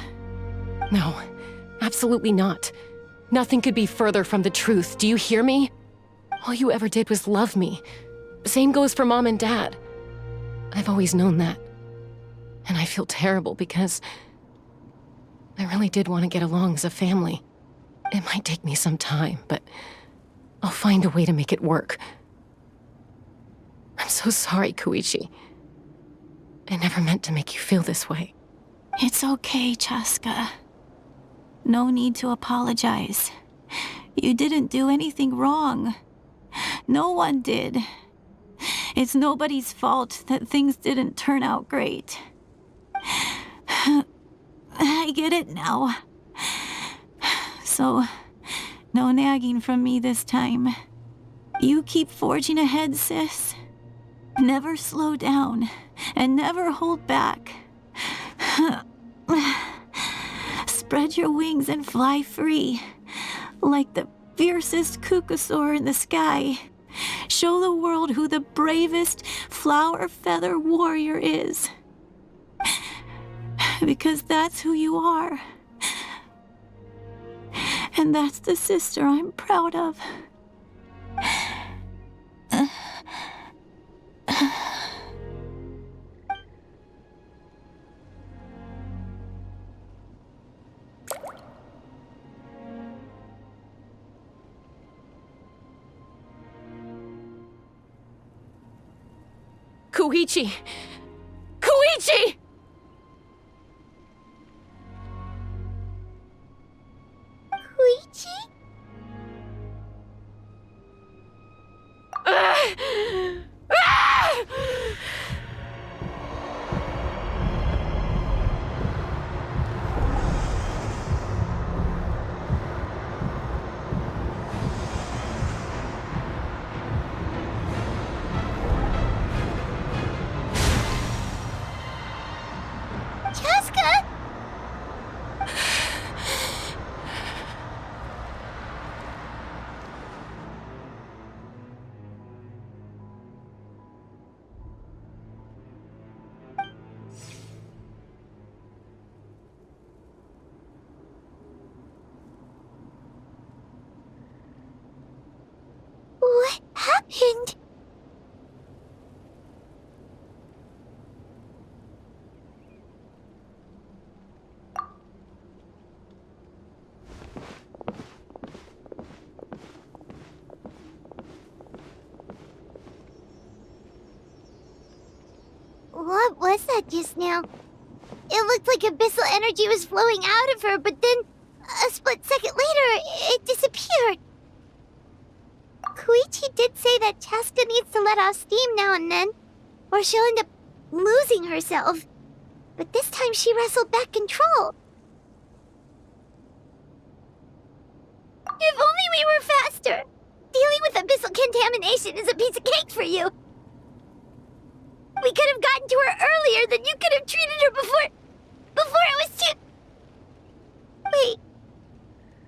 No, absolutely not. Nothing could be further from the truth. Do you hear me? All you ever did was love me. Same goes for Mom and Dad. I've always known that. And I feel terrible because I really did want to get along as a family. It might take me some time, but I'll find a way to make it work. I'm so sorry, Koichi. I never meant to make you feel this way. It's okay, Chaska. No need to apologize. You didn't do anything wrong. No one did. It's nobody's fault that things didn't turn out great. I get it now. So, no nagging from me this time. You keep forging ahead, sis. Never slow down, and never hold back. Spread your wings and fly free, like the fiercest kukusaur in the sky. Show the world who the bravest flower feather warrior is. Because that's who you are. And that's the sister I'm proud of. Koichi! Koichi! Koichi? Chaska? What happened? What was that just now? It looked like abyssal energy was flowing out of her, but then, a split second later, it disappeared. Koichi did say that Chaska needs to let off steam now and then, or she'll end up losing herself. But this time she wrestled back control. If only we were faster! Dealing with abyssal contamination is a piece of cake for you. We could have gotten to her earlier, then you could have treated her before it was too... Wait,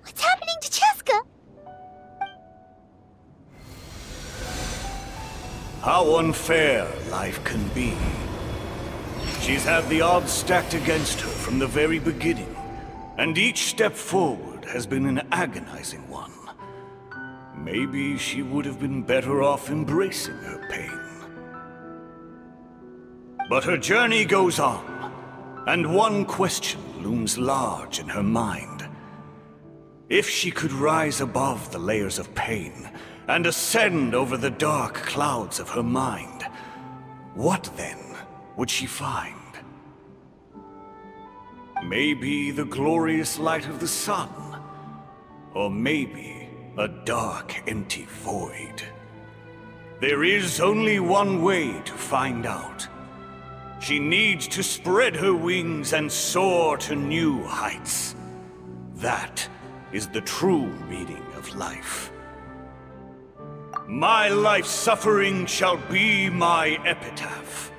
what's happening to Chaska? How unfair life can be. She's had the odds stacked against her from the very beginning. And each step forward has been an agonizing one. Maybe she would have been better off embracing her pain. But her journey goes on, and one question looms large in her mind. If she could rise above the layers of pain and ascend over the dark clouds of her mind, what then would she find? Maybe the glorious light of the sun, or maybe a dark, empty void. There is only one way to find out. She needs to spread her wings and soar to new heights. That is the true meaning of life. My life's suffering shall be my epitaph.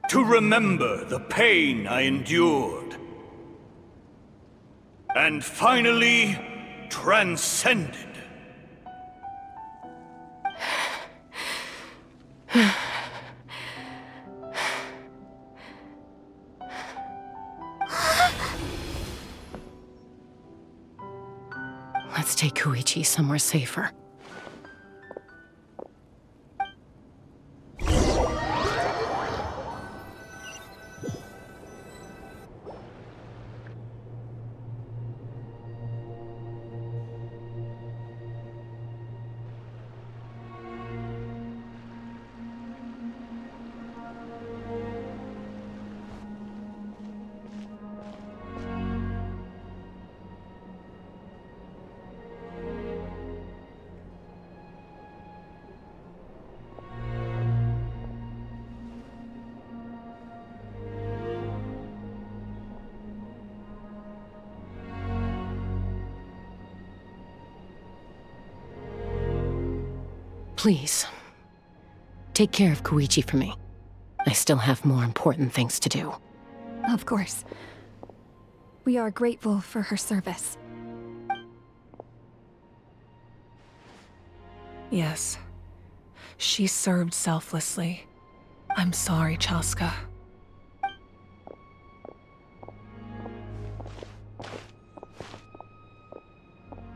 To remember the pain I endured, and finally transcended. Let's take Koichi somewhere safer. Please, take care of Koichi for me. I still have more important things to do. Of course. We are grateful for her service. Yes. She served selflessly. I'm sorry, Chaska.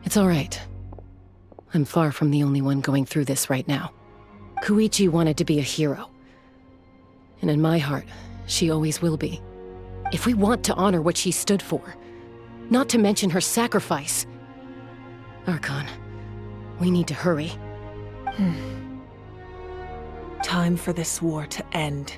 It's all right. I'm far from the only one going through this right now. Koichi wanted to be a hero. And in my heart, she always will be. If we want to honor what she stood for, not to mention her sacrifice. Archon, we need to hurry. Time for this war to end.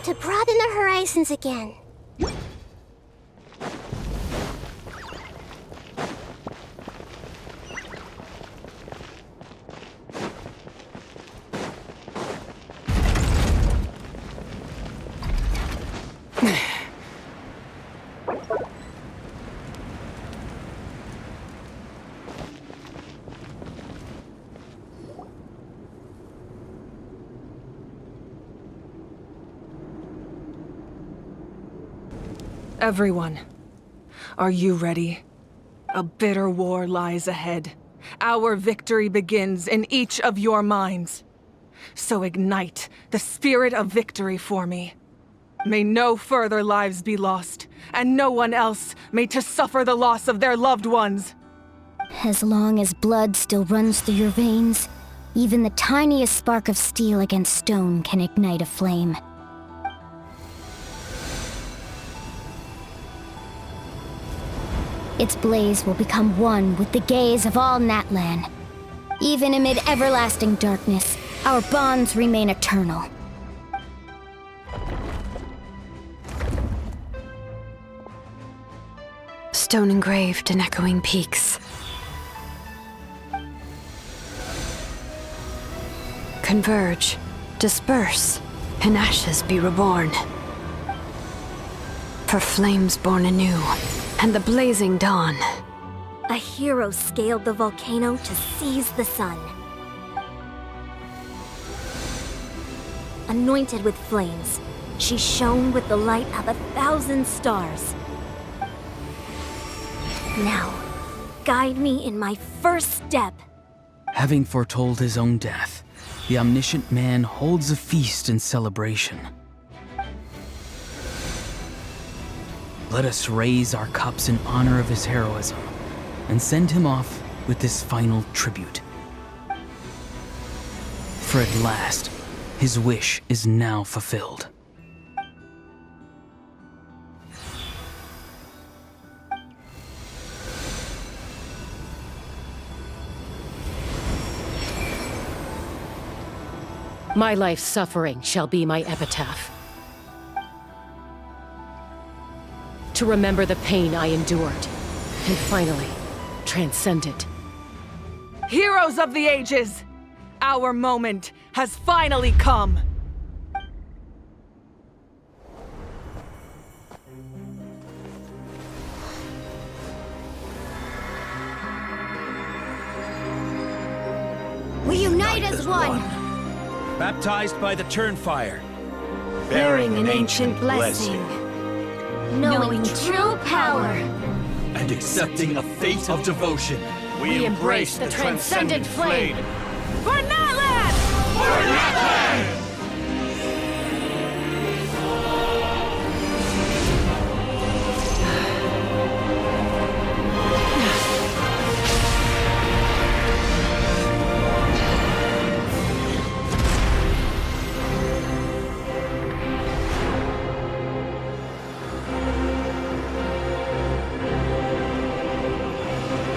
To broaden the horizons again. Everyone, are you ready? A bitter war lies ahead. Our victory begins in each of your minds. So ignite the spirit of victory for me. May no further lives be lost, and no one else may to suffer the loss of their loved ones. As long as blood still runs through your veins, Even the tiniest spark of steel against stone can ignite a flame. Its blaze will become one with the gaze of all Natlan. Even amid everlasting darkness, our bonds remain eternal. Stone engraved in echoing peaks. Converge, disperse, in ashes be reborn. For flames born anew, and the blazing dawn. A hero scaled the volcano to seize the sun. Anointed with flames, she shone with the light of 1,000 stars. Now, guide me in my first step. Having foretold his own death, the omniscient man holds a feast in celebration. Let us raise our cups in honor of his heroism and send him off with this final tribute. For at last, his wish is now fulfilled. My life's suffering shall be my epitaph. To remember the pain I endured, and finally, transcend it. Heroes of the ages! Our moment has finally come! We unite as one! Baptized by the Turnfire. Bearing an ancient blessing. Knowing true power. And accepting a fate of devotion. We embrace the transcendent flame. For Natlan! For Natlan!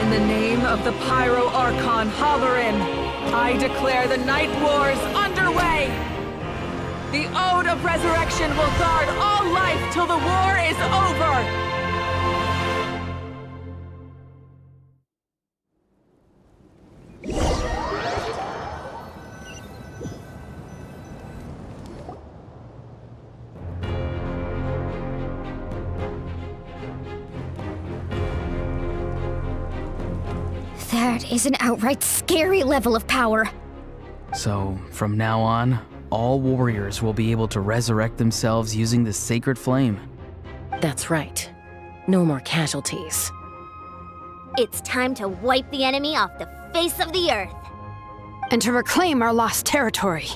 In the name of the Pyro Archon Halloran, I declare the Night Wars underway! The Ode of Resurrection will guard all life till the war is over! That is an outright scary level of power. So, from now on, all warriors will be able to resurrect themselves using the sacred flame. That's right. No more casualties. It's time to wipe the enemy off the face of the earth. And to reclaim our lost territory.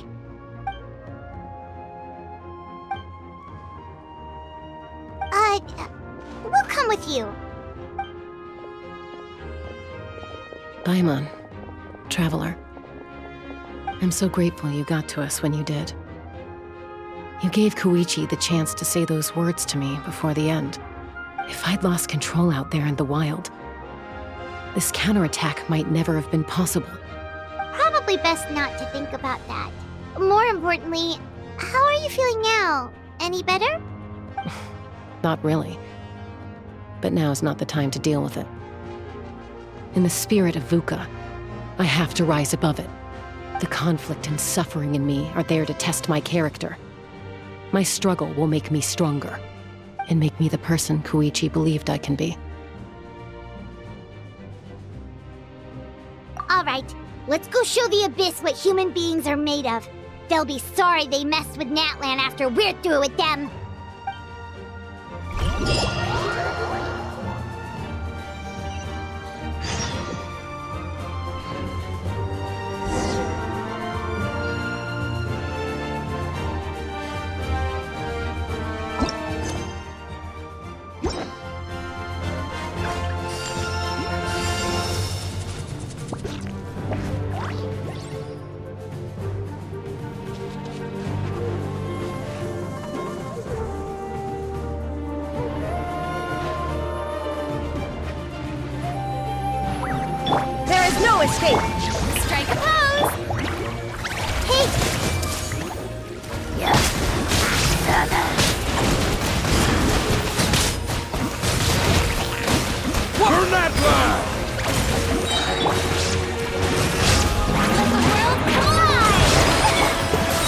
We'll come with you. Paimon, traveler. I'm so grateful you got to us when you did. You gave Koichi the chance to say those words to me before the end. If I'd lost control out there in the wild, this counterattack might never have been possible. Probably best not to think about that. More importantly, how are you feeling now? Any better? Not really. But now's not the time to deal with it. In the spirit of VUCA, I have to rise above it. The conflict and suffering in me are there to test my character. My struggle will make me stronger, and make me the person Koichi believed I can be. Alright, let's go show the Abyss what human beings are made of. They'll be sorry they messed with Natlan after we're through with them. escape! Strike a pose! Hey! Burn that flag!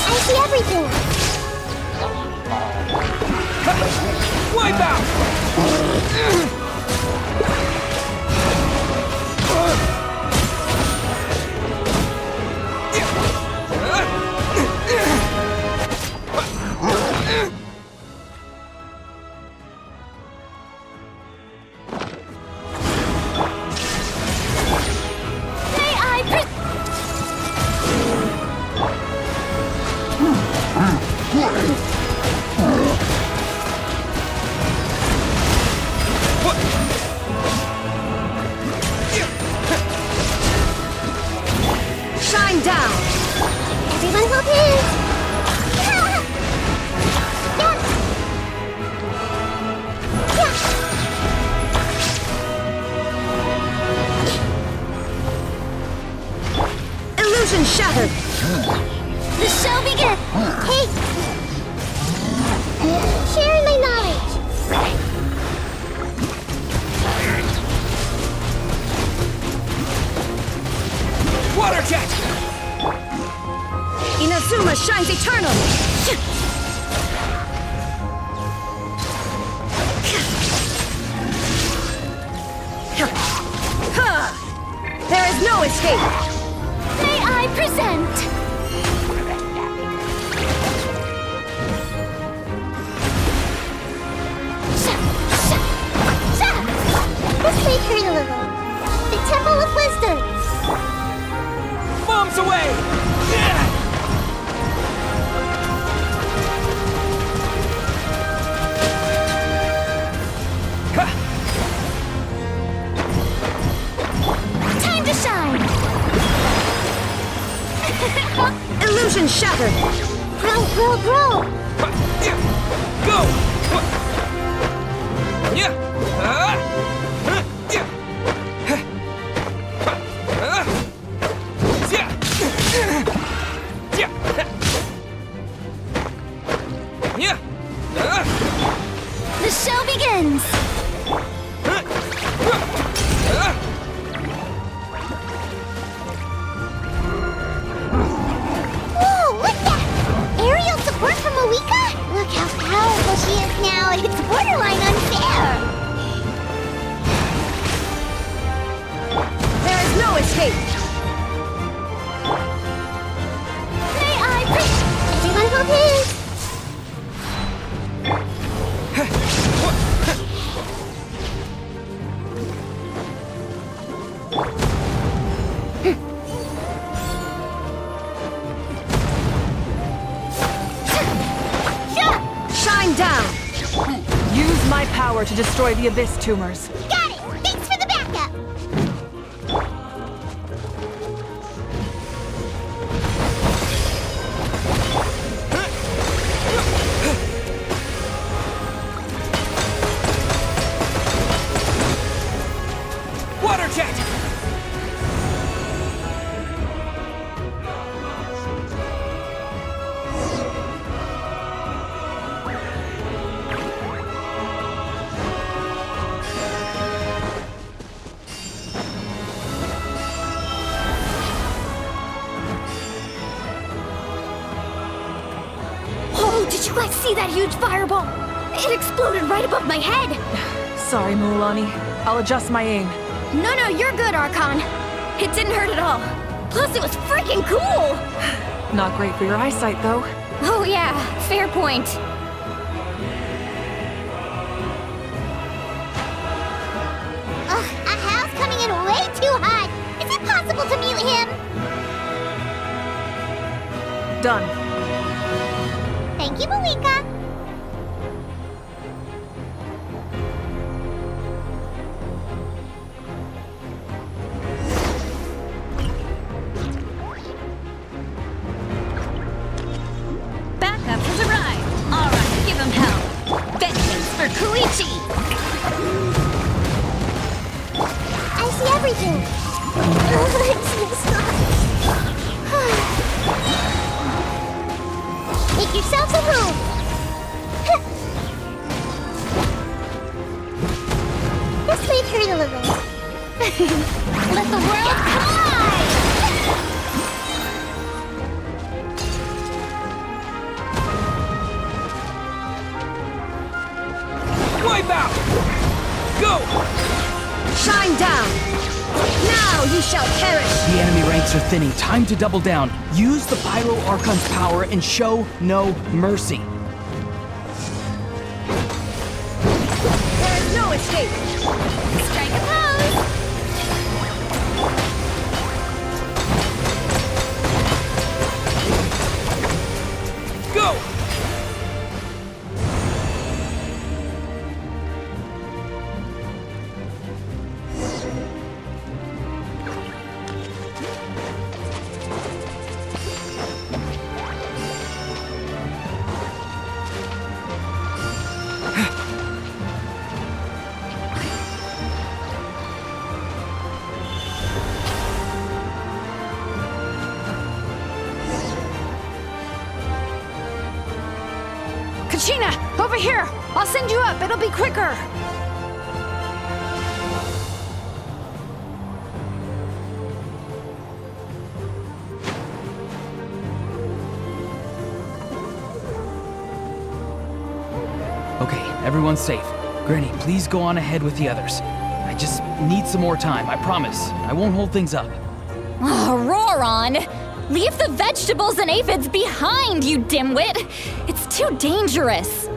I see everything! Wipe out! Shine down! Everyone hold hands! Illusion shattered! The show begins! Hey! Sharing my knowledge! Water jet! Inazuma shines eternal! There is no escape! May I present? This may hurt a little. The Temple of Wisdom! Bombs away! Time to shine! Illusion shattered! Grow, grow, grow! Go! The show begins! Whoa, look that! Aerial support from Moika? Look how powerful she is now, and it's borderline unfair! There is no escape! May I Everyone hold hands! Shine down! Use my power to destroy the Abyss tumors. Got it! Thanks for the backup! Water jet! Oh, did you guys see that huge fireball? It exploded right above my head! Sorry, Mulan. I'll adjust my aim. No, you're good, Archon. It didn't hurt at all. Plus, it was freaking cool! Not great for your eyesight, though. Oh yeah, fair point. Ugh, Ahal's coming in way too hot! Is it possible to mute him? Done. Thank you, Malika! Backup has arrived. All right, give him hell. Vengeance for Koichi. I see everything! Make yourselves a room. This may hurt a little. Let the world collide! Wipe out! Go! Shine down! Now you shall perish! The enemy ranks are thinning. Time to double down. Use the Pyro Archon's power and show no mercy. There is no escape! Strike a pose! Go! Kachina, over here! I'll send you up, it'll be quicker! Okay, everyone's safe. Granny, please go on ahead with the others. I just need some more time, I promise. I won't hold things up. Oh, Roron! Leave the vegetables and aphids behind, you dimwit! It's too dangerous!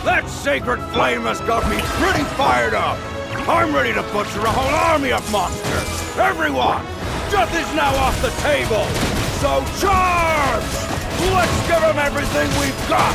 That sacred flame has got me pretty fired up! I'm ready to butcher a whole army of monsters! Everyone! Death is now off the table! So charge! Let's give them everything we've got!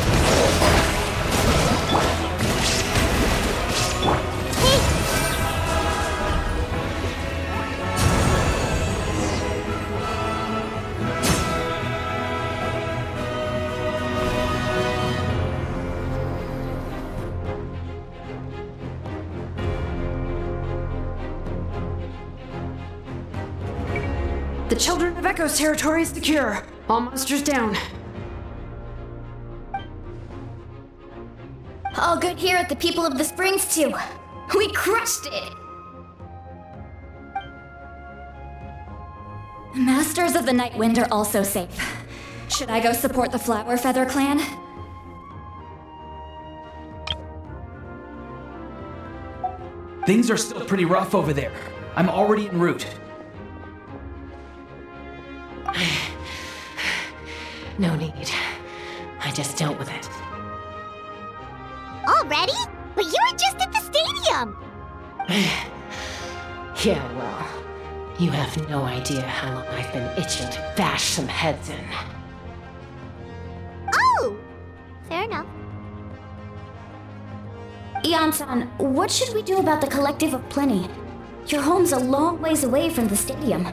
The Children of Echo's territory is secure. All monsters down. All good here at the People of the Springs, too. We crushed it! Masters of the Night Wind are also safe. Should I go support the Flower Feather clan? Things are still pretty rough over there. I'm already en route. No need. I just dealt with it. Already? But you were just at the stadium! Yeah, well, you have no idea how long I've been itching to bash some heads in. Oh! Fair enough. Ian-san, what should we do about the Collective of Plenty? Your home's a long ways away from the stadium.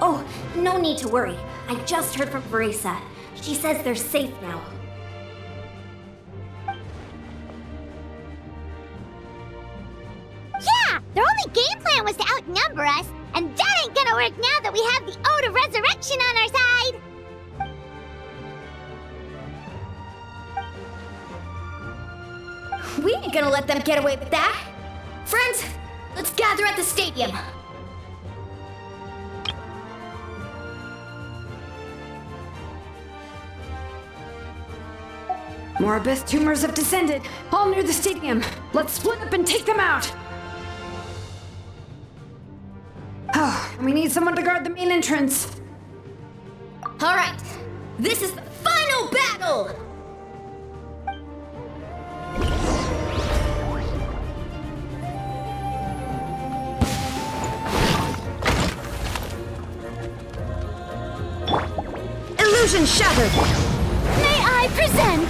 Oh, no need to worry. I just heard from Verisa. She says they're safe now. Yeah! Their only game plan was to outnumber us, and that ain't gonna work now that we have the Ode of Resurrection on our side! We ain't gonna let them get away with that! Friends, let's gather at the stadium! More abyss tumors have descended, all near the stadium. Let's split up and take them out! Oh, we need someone to guard the main entrance. Alright, this is the final battle! Vision shattered! May I present?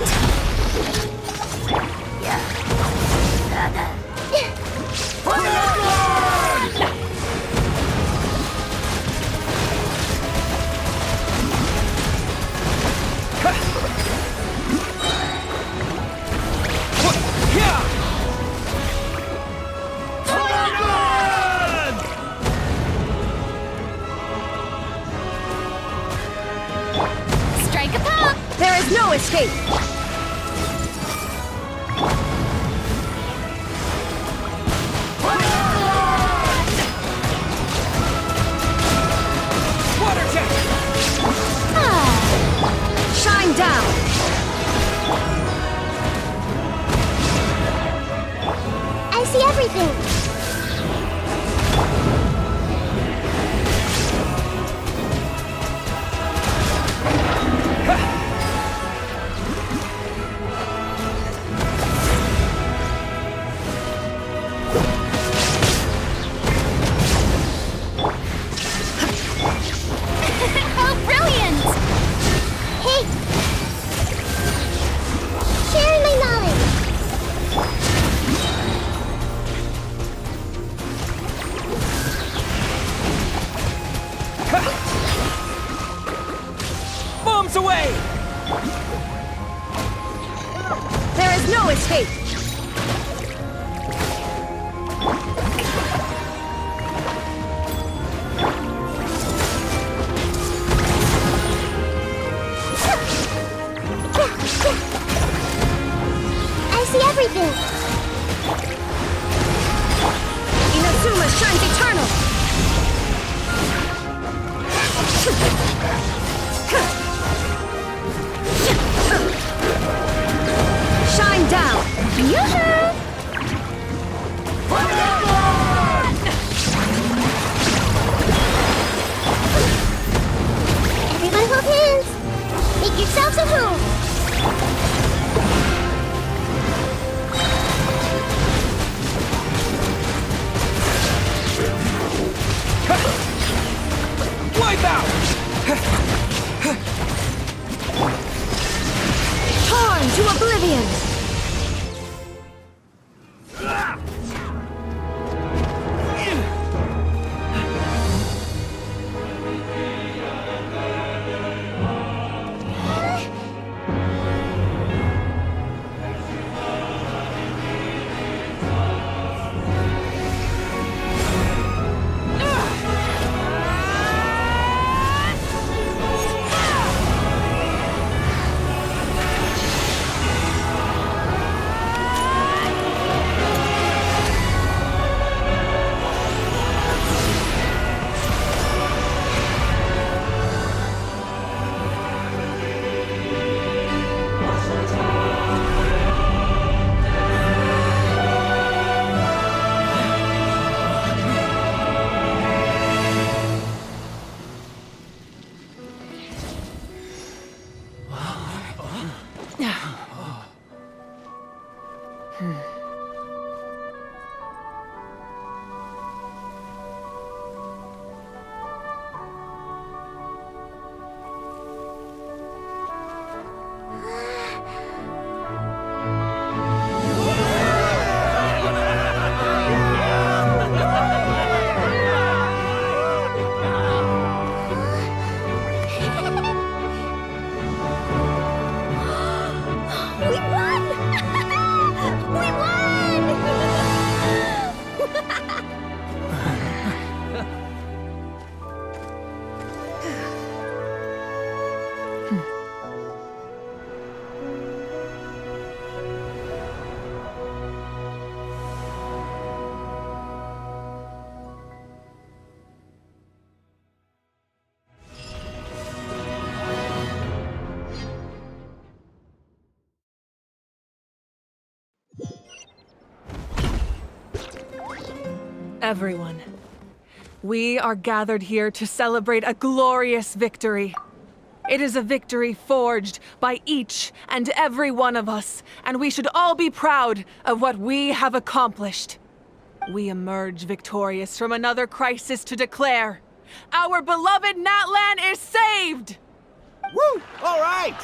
Strike a pop! There is no escape! Water jet! Shine down! I see everything! How brilliant! Hey! Sharing my knowledge! Bombs away! There is no escape! I see everything! Inazuma shines eternal! Shine down! Yoo-hoo! Everyone hold hands! Make yourselves at home! Wipe out! Torn to oblivion! Everyone, we are gathered here to celebrate a glorious victory. It is a victory forged by each and every one of us, and we should all be proud of what we have accomplished. We emerge victorious from another crisis to declare, our beloved Natlan is saved! Woo! All right!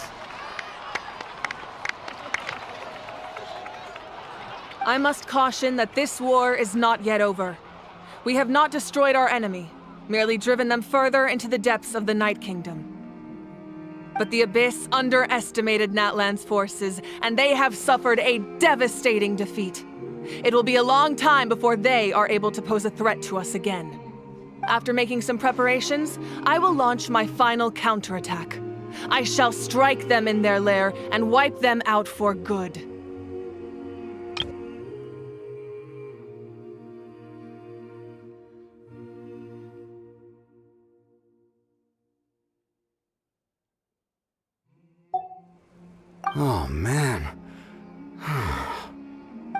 I must caution that this war is not yet over. We have not destroyed our enemy, merely driven them further into the depths of the Night Kingdom. But the Abyss underestimated Natlan's forces, and they have suffered a devastating defeat. It will be a long time before they are able to pose a threat to us again. After making some preparations, I will launch my final counterattack. I shall strike them in their lair and wipe them out for good. Oh, man.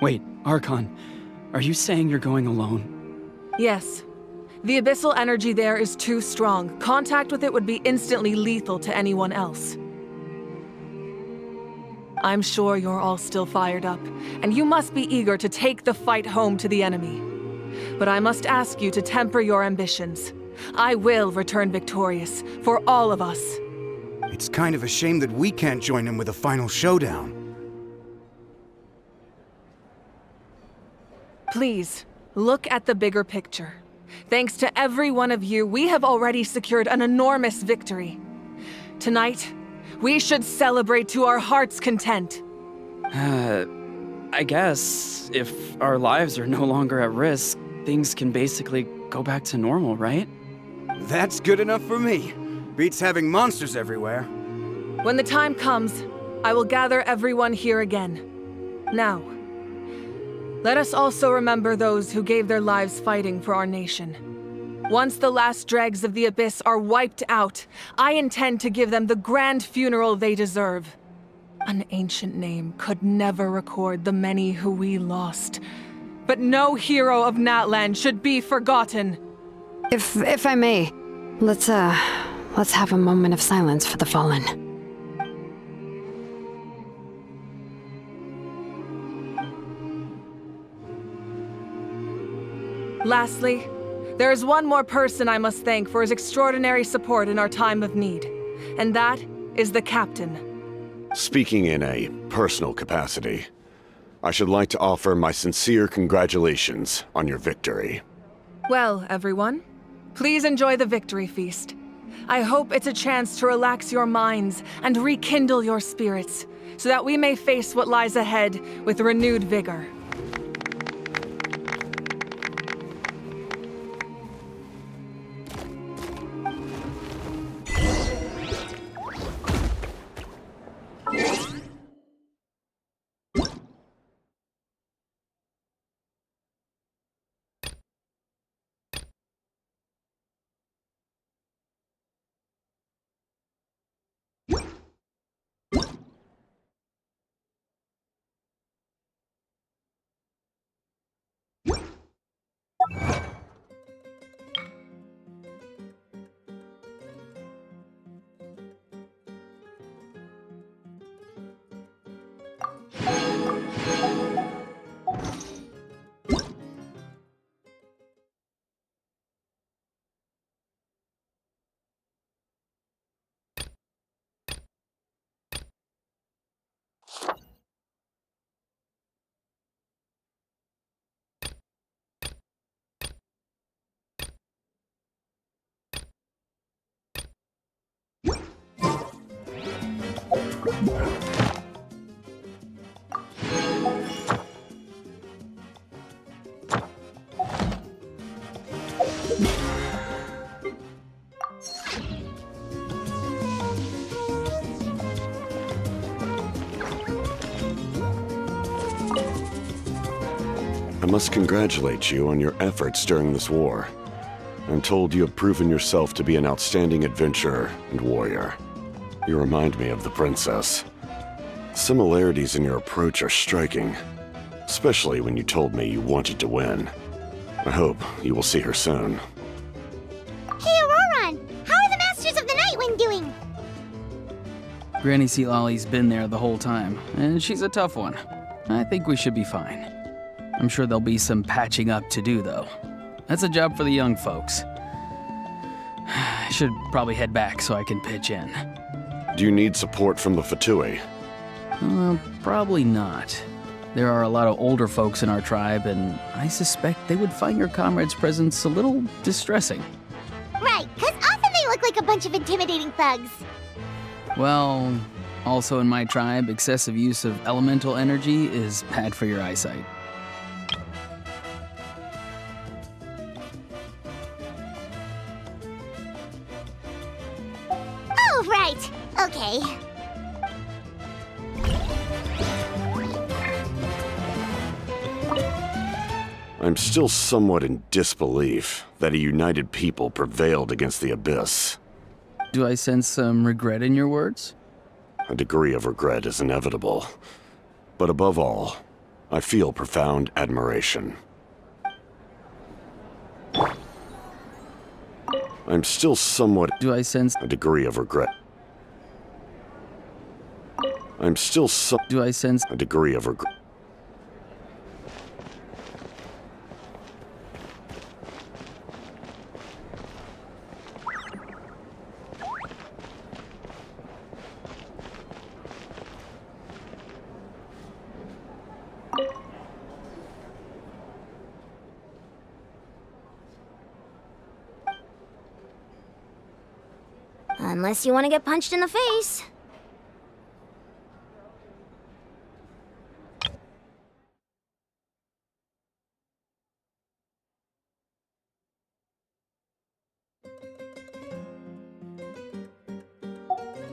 Wait, Archon, are you saying you're going alone? Yes. The abyssal energy there is too strong. Contact with it would be instantly lethal to anyone else. I'm sure you're all still fired up, and you must be eager to take the fight home to the enemy. But I must ask you to temper your ambitions. I will return victorious, for all of us. It's kind of a shame that we can't join him with a final showdown. Please, look at the bigger picture. Thanks to every one of you, we have already secured an enormous victory. Tonight, we should celebrate to our heart's content. I guess if our lives are no longer at risk, things can basically go back to normal, right? That's good enough for me. Beats having monsters everywhere. When the time comes, I will gather everyone here again. Now, let us also remember those who gave their lives fighting for our nation. Once the last dregs of the Abyss are wiped out, I intend to give them the grand funeral they deserve. An ancient name could never record the many who we lost. But no hero of Natlan should be forgotten. If I may, let's have a moment of silence for the fallen. Lastly, there is one more person I must thank for his extraordinary support in our time of need, and that is the Captain. Speaking in a personal capacity, I should like to offer my sincere congratulations on your victory. Well, everyone, please enjoy the victory feast. I hope it's a chance to relax your minds and rekindle your spirits, so that we may face what lies ahead with renewed vigor. I must congratulate you on your efforts during this war. I'm told you have proven yourself to be an outstanding adventurer and warrior. You remind me of the princess. Similarities in your approach are striking, especially when you told me you wanted to win. I hope you will see her soon. Hey, Auroron! How are the Masters of the Nightwind doing? Granny Sealolly's been there the whole time, and she's a tough one. I think we should be fine. I'm sure there'll be some patching up to do, though. That's a job for the young folks. I should probably head back so I can pitch in. Do you need support from the Fatui? Probably not. There are a lot of older folks in our tribe, and I suspect they would find your comrade's presence a little distressing. Right, because often they look like a bunch of intimidating thugs. Well, also in my tribe, excessive use of elemental energy is bad for your eyesight. Oh, right. Okay. I'm still somewhat in disbelief that a united people prevailed against the Abyss. Do I sense some regret in your words? A degree of regret is inevitable. But above all, I feel profound admiration. I'm still somewhat... Do I sense... A degree of regret. I'm still Do I sense... A degree of regret. Unless you want to get punched in the face.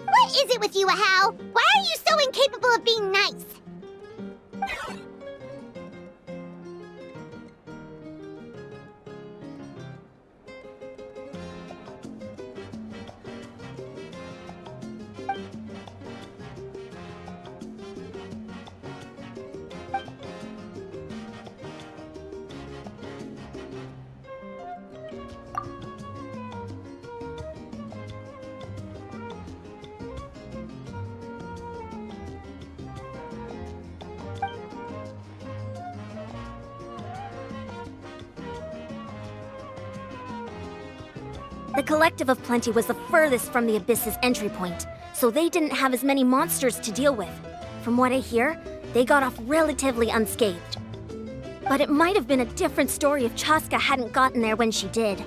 What is it with you, Ahau? Why are you so incapable of being nice? The Collective of Plenty was the furthest from the Abyss's entry point, so they didn't have as many monsters to deal with. From what I hear, they got off relatively unscathed. But it might have been a different story if Chaska hadn't gotten there when she did.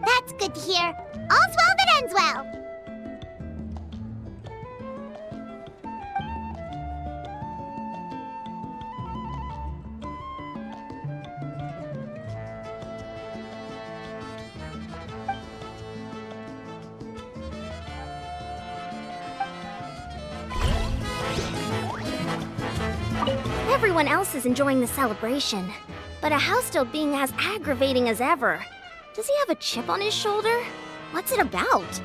That's good to hear. All's well that ends well. Everyone else is enjoying the celebration, but Ahau's still being as aggravating as ever. Does he have a chip on his shoulder? What's it about?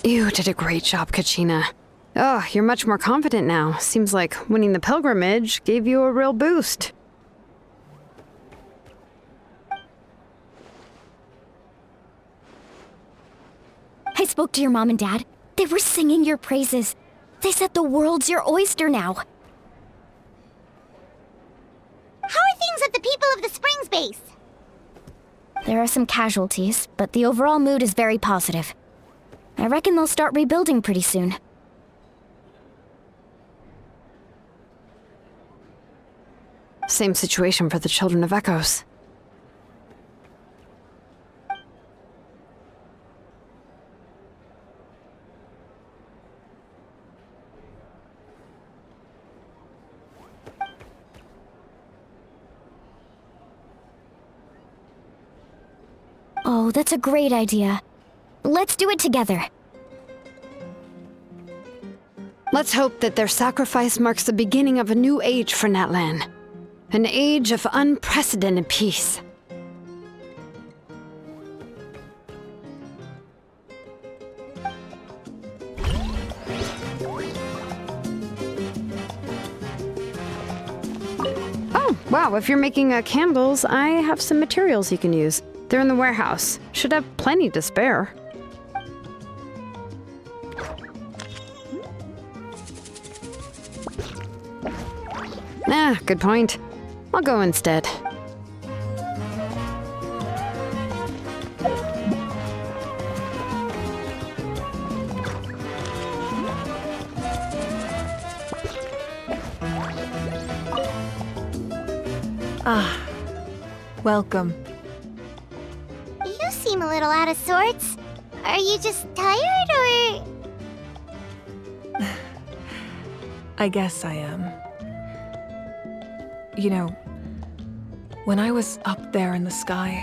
You did a great job, Kachina. Oh, you're much more confident now. Seems like winning the pilgrimage gave you a real boost. I spoke to your mom and dad. They were singing your praises. They said the world's your oyster now. How are things at the People of the Springs base? There are some casualties, but the overall mood is very positive. I reckon they'll start rebuilding pretty soon. Same situation for the Children of Echoes. Oh, that's a great idea. Let's do it together. Let's hope that their sacrifice marks the beginning of a new age for Natlan. An age of unprecedented peace. Wow, if you're making candles, I have some materials you can use. They're in the warehouse. Should have plenty to spare. Good point. I'll go instead. Welcome. You seem a little out of sorts. Are you just tired, or...? I guess I am. You know, when I was up there in the sky,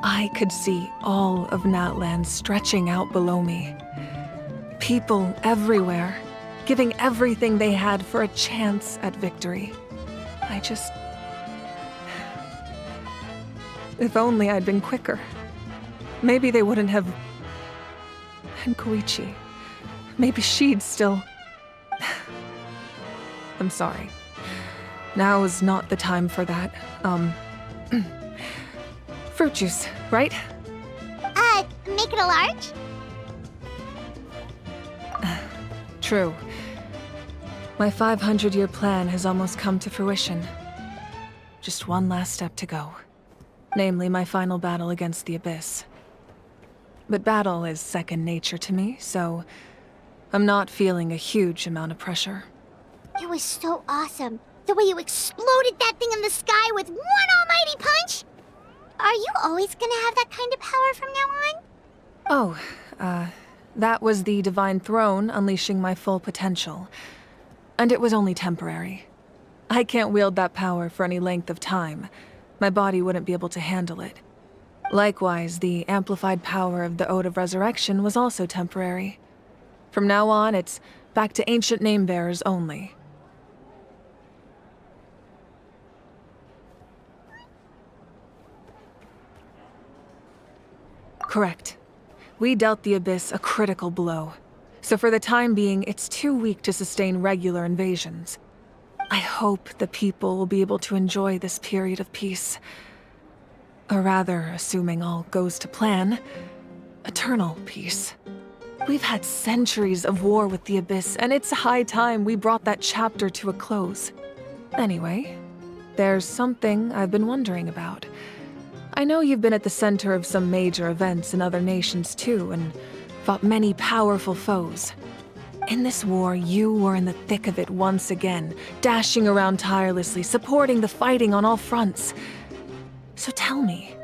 I could see all of Natland stretching out below me. People everywhere, giving everything they had for a chance at victory. If only I'd been quicker. Maybe they wouldn't have... And Koichi. Maybe she'd still... I'm sorry. Now is not the time for that. Fruit juice, right? Make it a large? True. My 500-year plan has almost come to fruition. Just one last step to go. Namely, my final battle against the Abyss. But battle is second nature to me, so I'm not feeling a huge amount of pressure. It was so awesome. The way you exploded that thing in the sky with one almighty punch! Are you always gonna have that kind of power from now on? Oh, that was the Divine Throne unleashing my full potential. And it was only temporary. I can't wield that power for any length of time. My body wouldn't be able to handle it. Likewise, the amplified power of the Ode of Resurrection was also temporary. From now on, it's back to ancient name-bearers only. Correct. We dealt the Abyss a critical blow. So for the time being, it's too weak to sustain regular invasions. I hope the people will be able to enjoy this period of peace. Or rather, assuming all goes to plan, eternal peace. We've had centuries of war with the Abyss, and it's high time we brought that chapter to a close. Anyway, there's something I've been wondering about. I know you've been at the center of some major events in other nations too, and fought many powerful foes. In this war, you were in the thick of it once again, dashing around tirelessly, supporting the fighting on all fronts. So tell me,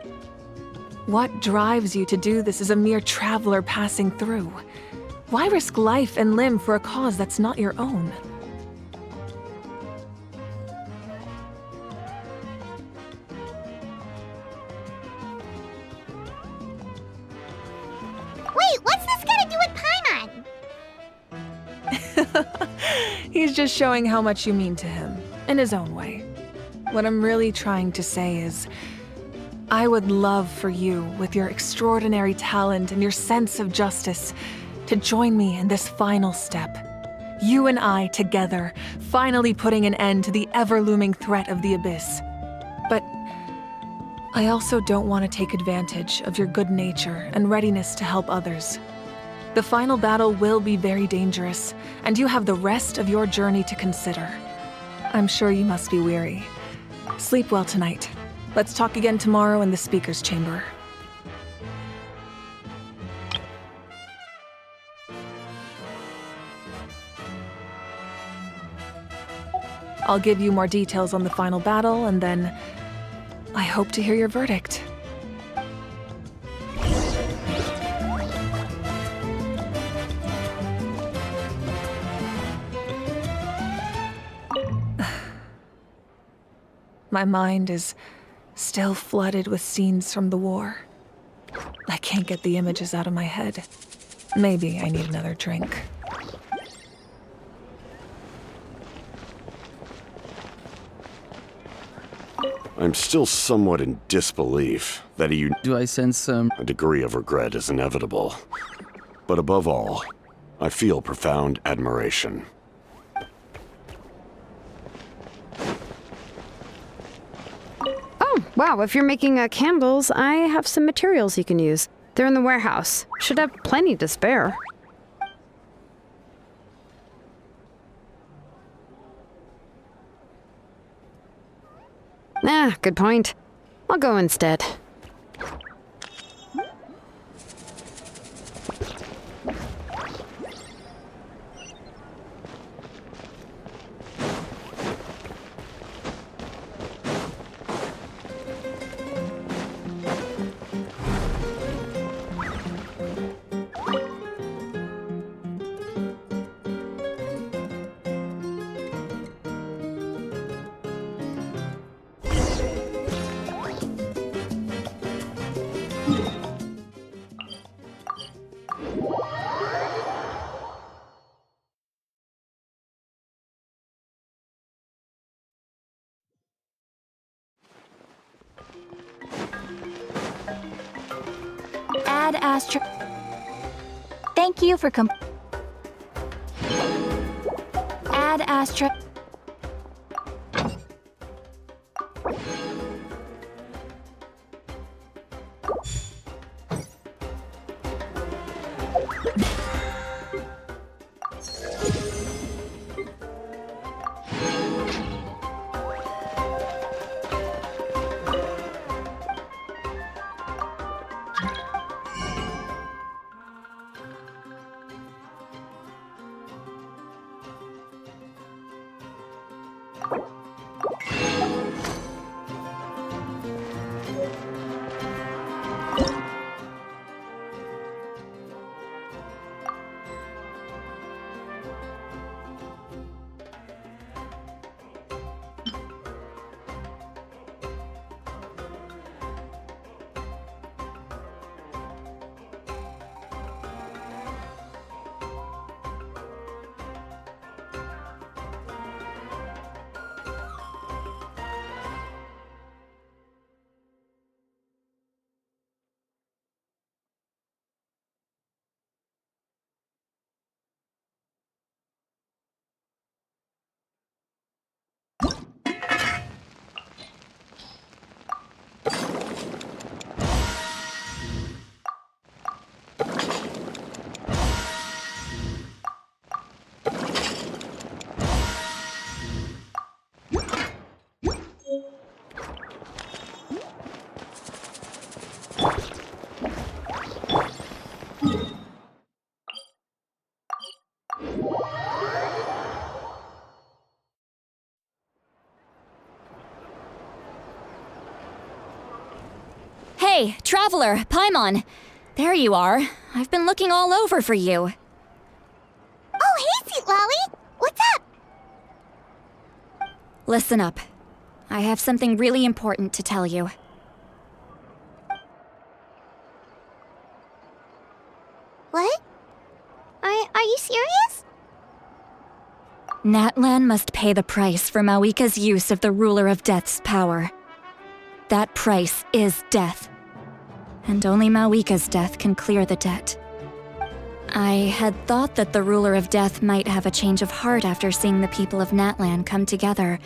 what drives you to do this as a mere traveler passing through? Why risk life and limb for a cause that's not your own? Wait, what's this got to do with Paimon? He's just showing how much you mean to him, in his own way. What I'm really trying to say is, I would love for you, with your extraordinary talent and your sense of justice, to join me in this final step. You and I together, finally putting an end to the ever-looming threat of the Abyss. But I also don't want to take advantage of your good nature and readiness to help others. The final battle will be very dangerous, and you have the rest of your journey to consider. I'm sure you must be weary. Sleep well tonight. Let's talk again tomorrow in the speaker's chamber. I'll give you more details on the final battle, and then I hope to hear your verdict. My mind is still flooded with scenes from the war. I can't get the images out of my head. Maybe I need another drink. I'm still somewhat in disbelief that Do I sense some... A degree of regret is inevitable. But above all, I feel profound admiration. Wow, if you're making candles, I have some materials you can use. They're in the warehouse. Should have plenty to spare. Ah, good point. I'll go instead. Add Astro. Thank you for Add Astro. Hey, Traveler, Paimon. There you are. I've been looking all over for you. Oh, hey, Sweet Lolly! What's up? Listen up. I have something really important to tell you. What? Are you serious? Natlan must pay the price for Mawika's use of the Ruler of Death's power. That price is death. And only Mawika's death can clear the debt. I had thought that the Ruler of Death might have a change of heart after seeing the people of Natlan come together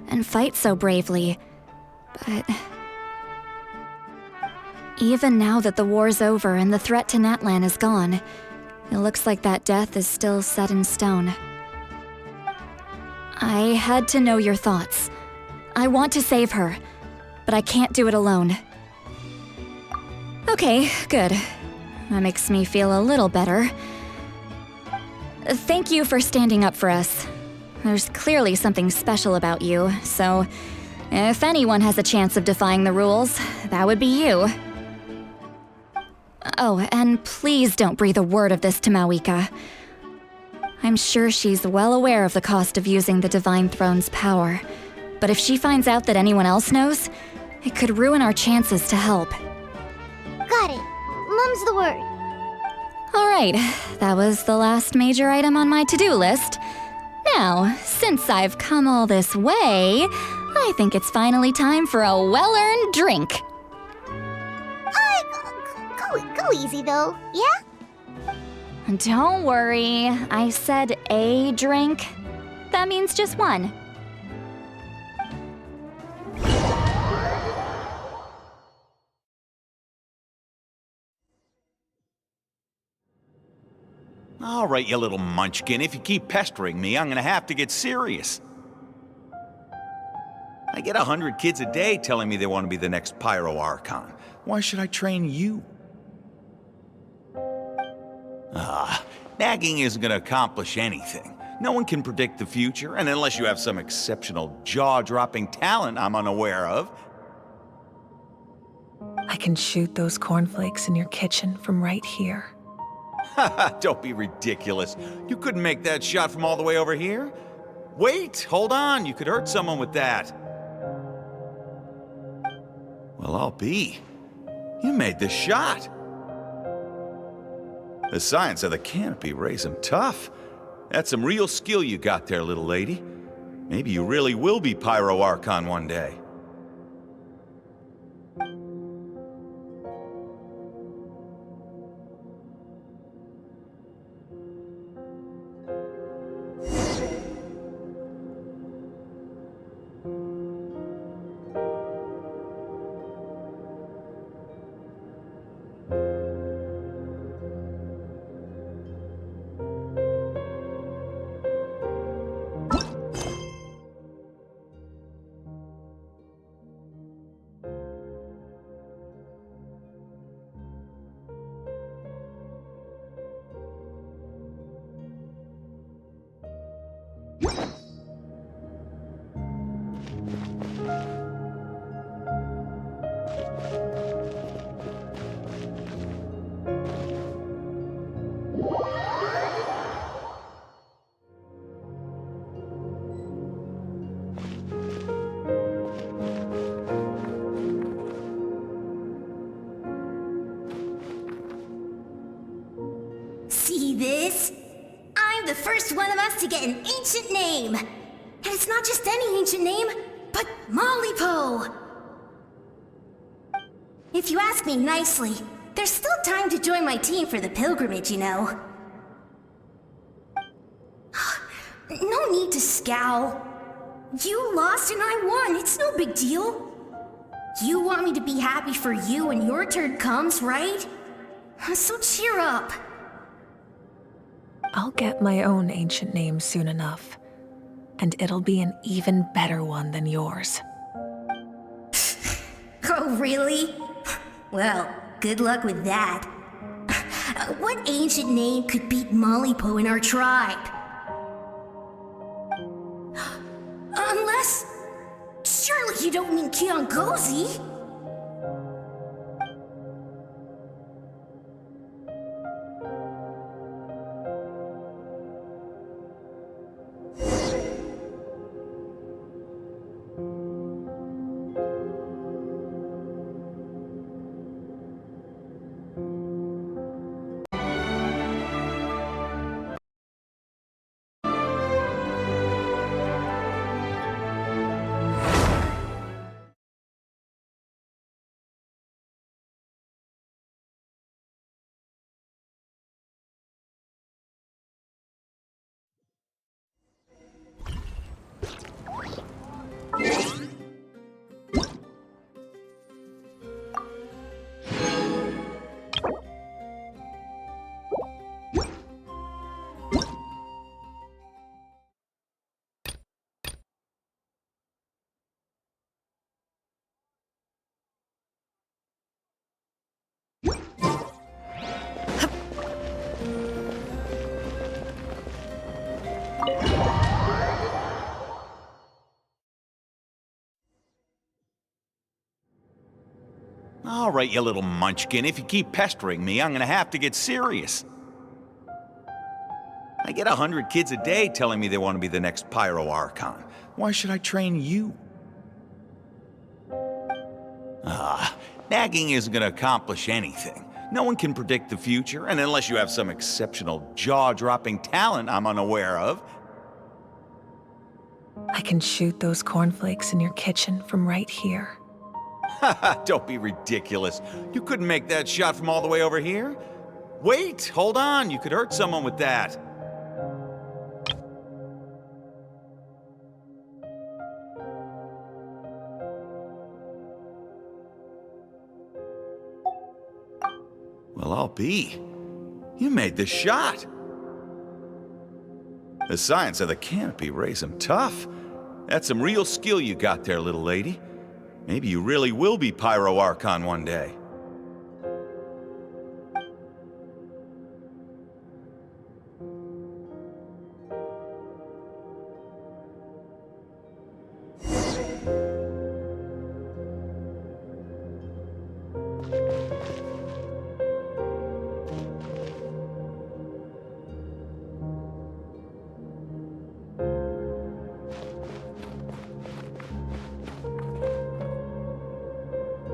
and fight so bravely, but... Even now that the war's over and the threat to Natlan is gone, it looks like that death is still set in stone. I had to know your thoughts. I want to save her, but I can't do it alone. Okay, good. That makes me feel a little better. Thank you for standing up for us. There's clearly something special about you, so if anyone has a chance of defying the rules, that would be you. Oh, and please don't breathe a word of this to Mawika. I'm sure she's well aware of the cost of using the Divine Throne's power, but if she finds out that anyone else knows, it could ruin our chances to help. Got it. Mum's the word. Alright, that was the last major item on my to-do list. Now, since I've come all this way, I think it's finally time for a well-earned drink. Go easy though, yeah? Don't worry, I said a drink. That means just one. All right, you little munchkin. If you keep pestering me, I'm gonna have to get serious. I get 100 kids a day telling me they want to be the next Pyro Archon. Why should I train you? Nagging isn't gonna accomplish anything. No one can predict the future, and unless you have some exceptional jaw-dropping talent I'm unaware of. I can shoot those cornflakes in your kitchen from right here. Don't be ridiculous. You couldn't make that shot from all the way over here? Wait, hold on. You could hurt someone with that. Well, I'll be. You made the shot. The science of the canopy raised him tough. That's some real skill you got there, little lady. Maybe you really will be Pyro Archon one day. See this? I'm the first one of us to get an ancient name. And it's not just any ancient name, but Mollypo. If you ask me nicely, there's still time to join my team for the pilgrimage, you know. No need to scowl. You lost and I won, it's no big deal. You want me to be happy for you when your turn comes, right? So cheer up. I'll get my own ancient name soon enough, and it'll be an even better one than yours. Oh, really? Well, good luck with that. What ancient name could beat Mollypo in our tribe? Unless... surely you don't mean Kiangozi? All right, you little munchkin. If you keep pestering me, I'm gonna have to get serious. I get 100 kids a day telling me they want to be the next Pyro Archon. Why should I train you? Nagging isn't gonna accomplish anything. No one can predict the future, and unless you have some exceptional jaw-dropping talent I'm unaware of. I can shoot those cornflakes in your kitchen from right here. Don't be ridiculous. You couldn't make that shot from all the way over here? Wait, hold on. You could hurt someone with that. Well, I'll be. You made the shot. The science of the canopy raised him tough. That's some real skill you got there, little lady. Maybe you really will be Pyro Archon one day.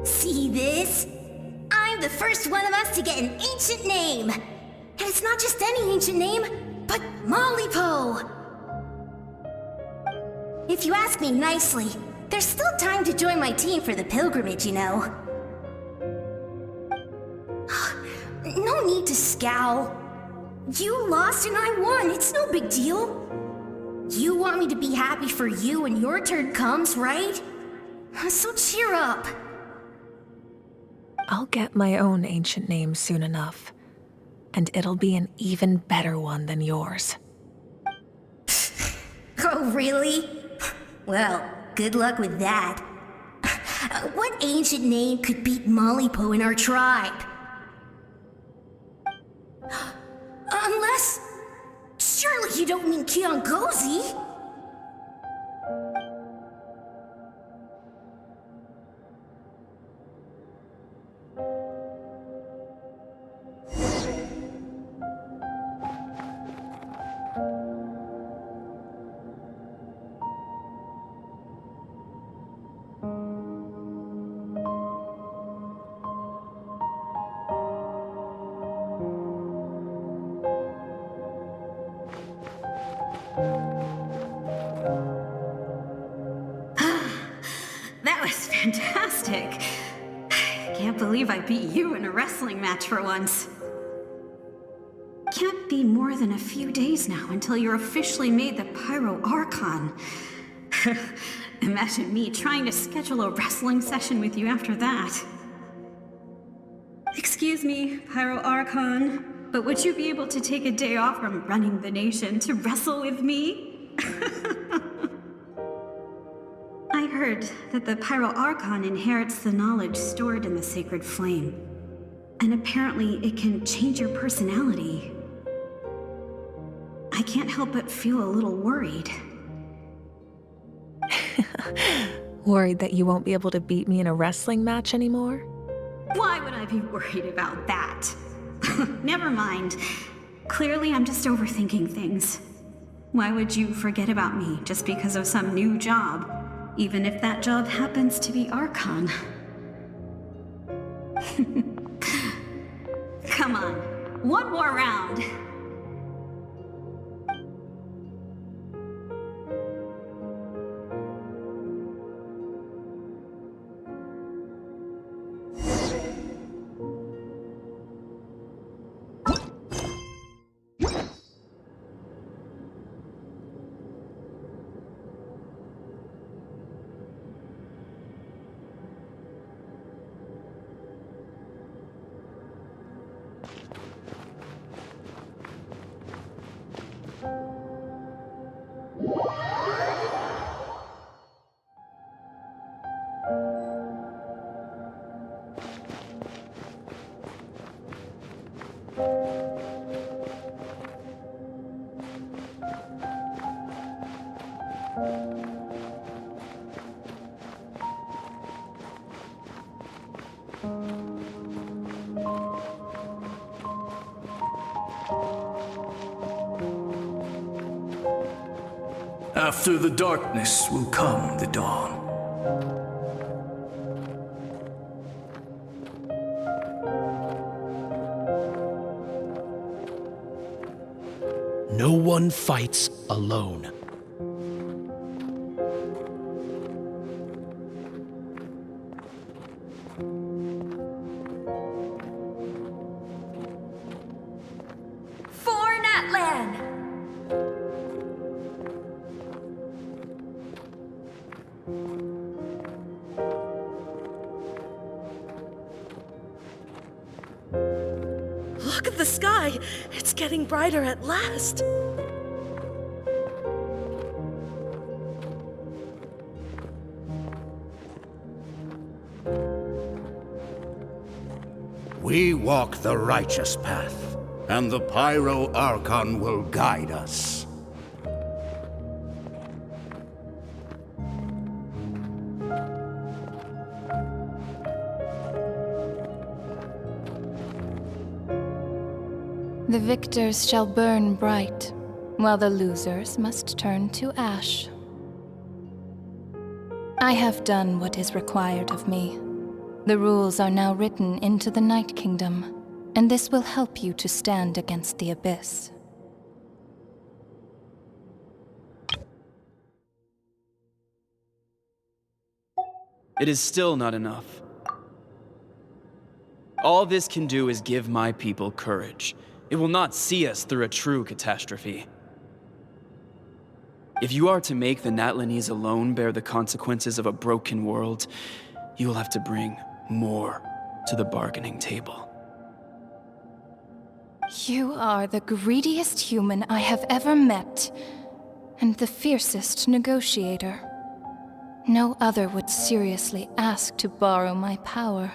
See this? I'm the first one of us to get an ancient name. And it's not just any ancient name, but Malipo. If you ask me nicely, there's still time to join my team for the pilgrimage, you know. No need to scowl. You lost and I won, it's no big deal. You want me to be happy for you when your turn comes, right? So cheer up. I'll get my own ancient name soon enough, and it'll be an even better one than yours. Oh, really? Well, good luck with that. What ancient name could beat Malipo in our tribe? Unless... surely you don't mean Kiangozi? That was fantastic. Can't believe I beat you in a wrestling match for once. Can't be more than a few days now until you're officially made the Pyro Archon. Imagine me trying to schedule a wrestling session with you after that. Excuse me, Pyro Archon, but would you be able to take a day off from running the nation to wrestle with me? I heard that the Pyro Archon inherits the knowledge stored in the sacred flame. And apparently it can change your personality. I can't help but feel a little worried. Worried that you won't be able to beat me in a wrestling match anymore? Why would I be worried about that? Never mind. Clearly I'm just overthinking things. Why would you forget about me just because of some new job? Even if that job happens to be Archon. Come on, one more round. After the darkness will come the dawn. No one fights alone. For Natlan! Look at the sky! It's getting brighter at last! We walk the righteous path, and the Pyro Archon will guide us. The victors shall burn bright, while the losers must turn to ash. I have done what is required of me. The rules are now written into the Night Kingdom, and this will help you to stand against the Abyss. It is still not enough. All this can do is give my people courage. It will not see us through a true catastrophe. If you are to make the Natlanese alone bear the consequences of a broken world, you will have to bring more to the bargaining table. You are the greediest human I have ever met, and the fiercest negotiator. No other would seriously ask to borrow my power.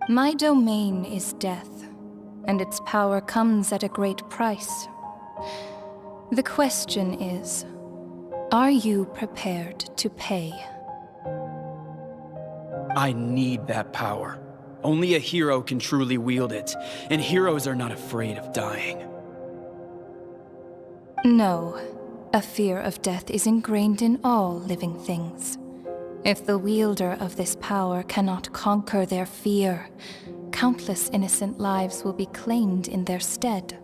My domain is death, and its power comes at a great price. The question is, are you prepared to pay? I need that power. Only a hero can truly wield it, and heroes are not afraid of dying. No, a fear of death is ingrained in all living things. If the wielder of this power cannot conquer their fear, countless innocent lives will be claimed in their stead,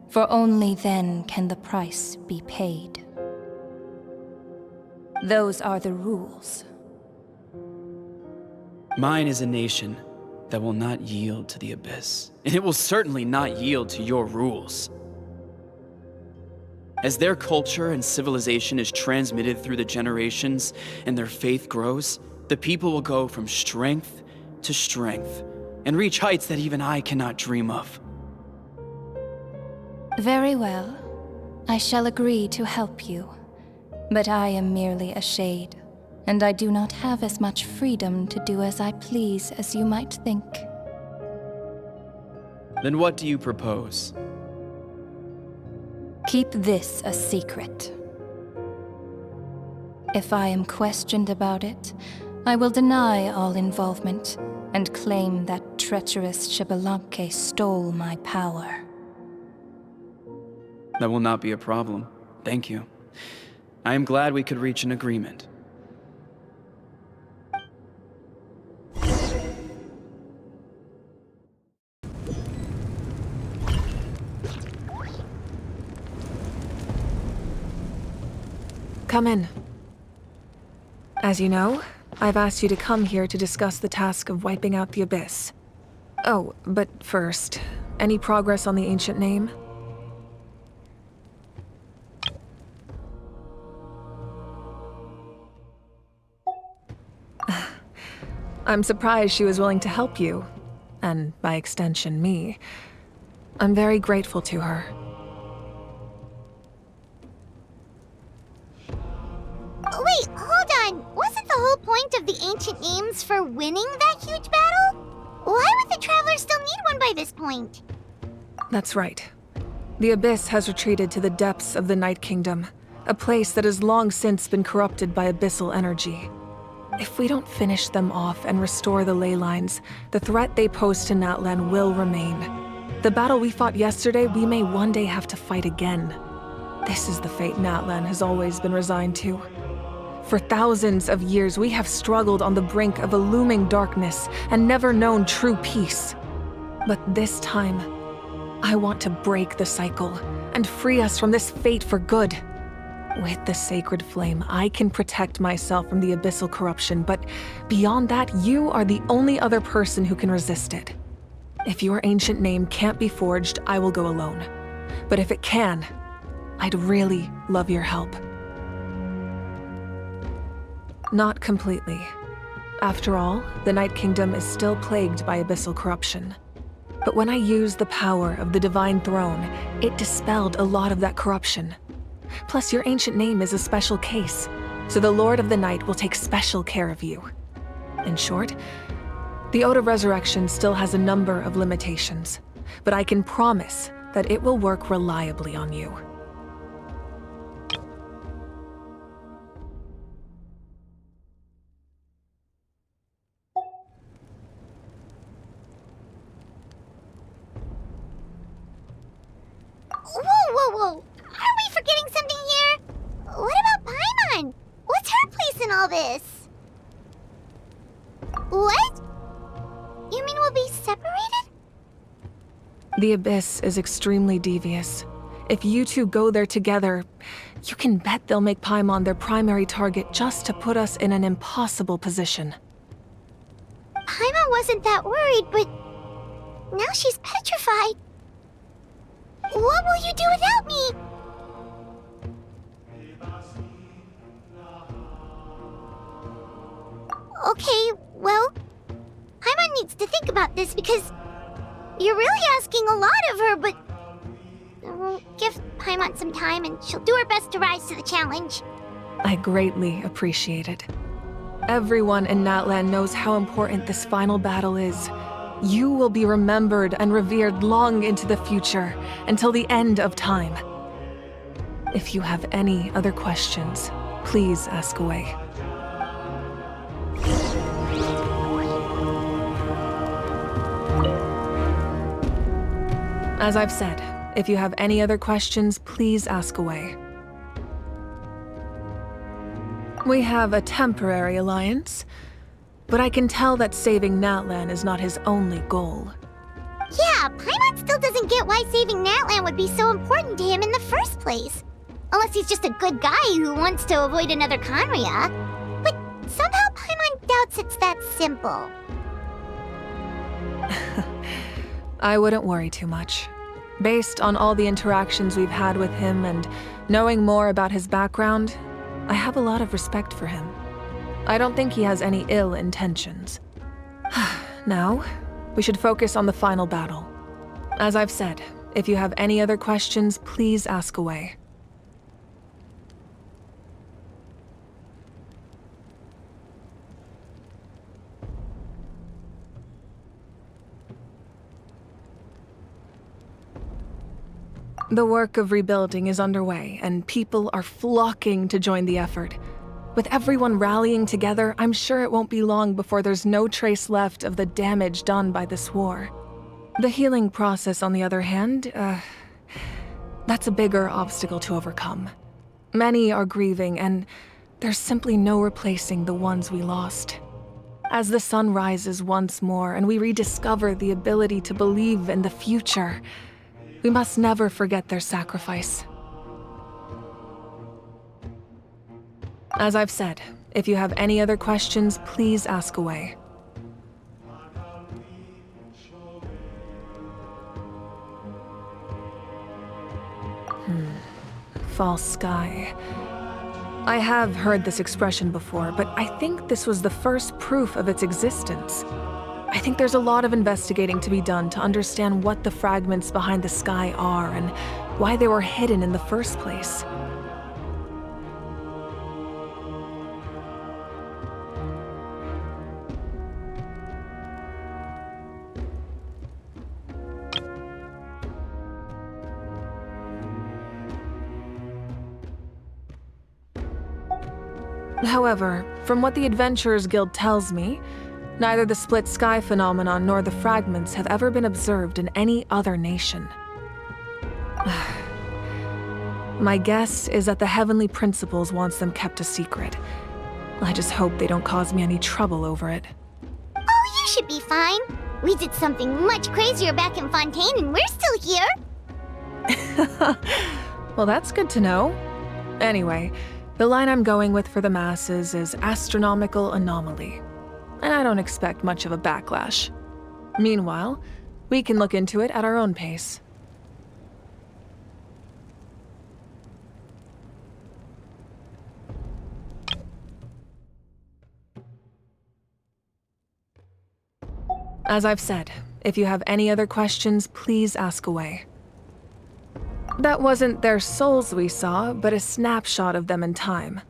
for only then can the price be paid. Those are the rules. Mine is a nation that will not yield to the Abyss, and it will certainly not yield to your rules. As their culture and civilization is transmitted through the generations and their faith grows, the people will go from strength to strength and reach heights that even I cannot dream of. Very well. I shall agree to help you. But I am merely a shade, and I do not have as much freedom to do as I please as you might think. Then what do you propose? Keep this a secret. If I am questioned about it, I will deny all involvement and claim that treacherous Xbalanque stole my power. That will not be a problem. Thank you. I am glad we could reach an agreement. Come in. As you know, I've asked you to come here to discuss the task of wiping out the Abyss. Oh, but first, any progress on the ancient name? I'm surprised she was willing to help you, and by extension, me. I'm very grateful to her. Wait, hold on! Wasn't the whole point of the ancient names for winning that huge battle? Why would the Travelers still need one by this point? That's right. The Abyss has retreated to the depths of the Night Kingdom, a place that has long since been corrupted by abyssal energy. If we don't finish them off and restore the ley lines, the threat they pose to Natlan will remain. The battle we fought yesterday, we may one day have to fight again. This is the fate Natlan has always been resigned to. For thousands of years, we have struggled on the brink of a looming darkness and never known true peace. But this time, I want to break the cycle and free us from this fate for good. With the sacred flame, I can protect myself from the abyssal corruption, but beyond that, you are the only other person who can resist it. If your ancient name can't be forged, I will go alone. But if it can, I'd really love your help. Not completely. After all, the Night Kingdom is still plagued by abyssal corruption. But when I used the power of the Divine Throne, it dispelled a lot of that corruption. Plus, your ancient name is a special case, so the Lord of the Night will take special care of you. In short, The Ode of Resurrection still has a number of limitations, but I can promise that it will work reliably on you. Whoa! Are we forgetting something here? What about Paimon? What's her place in all this? What? You mean we'll be separated? The Abyss is extremely devious. If you two go there together, you can bet they'll make Paimon their primary target just to put us in an impossible position. Paimon wasn't that worried, but now she's petrified. What will you do without me? Okay, well, Paimon needs to think about this because you're really asking a lot of her, but we'll give Paimon some time and she'll do her best to rise to the challenge. I greatly appreciate it. Everyone in Natlan knows how important this final battle is. You will be remembered and revered long into the future, until the end of time. If you have any other questions, please ask away. As I've said, if you have any other questions, please ask away. We have a temporary alliance, but I can tell that saving Natlan is not his only goal. Yeah, Paimon still doesn't get why saving Natlan would be so important to him in the first place. Unless he's just a good guy who wants to avoid another Khaenri'ah. But somehow Paimon doubts it's that simple. I wouldn't worry too much. Based on all the interactions we've had with him and knowing more about his background, I have a lot of respect for him. I don't think he has any ill intentions. Now, we should focus on the final battle. As I've said, if you have any other questions, please ask away. The work of rebuilding is underway, and people are flocking to join the effort. With everyone rallying together, I'm sure it won't be long before there's no trace left of the damage done by this war. The healing process, on the other hand, that's a bigger obstacle to overcome. Many are grieving, and there's simply no replacing the ones we lost. As the sun rises once more and we rediscover the ability to believe in the future, we must never forget their sacrifice. As I've said, if you have any other questions, please ask away. False sky. I have heard this expression before, but I think this was the first proof of its existence. I think there's a lot of investigating to be done to understand what the fragments behind the sky are and why they were hidden in the first place. However, from what the Adventurers Guild tells me, neither the split sky phenomenon nor the fragments have ever been observed in any other nation. My guess is that the Heavenly Principles wants them kept a secret. I just hope they don't cause me any trouble over it. Oh, you should be fine. We did something much crazier back in Fontaine and we're still here. Well, that's good to know. Anyway, the line I'm going with for the masses is astronomical anomaly. And I don't expect much of a backlash. Meanwhile, we can look into it at our own pace. As I've said, if you have any other questions, please ask away. That wasn't their souls we saw, but a snapshot of them in time.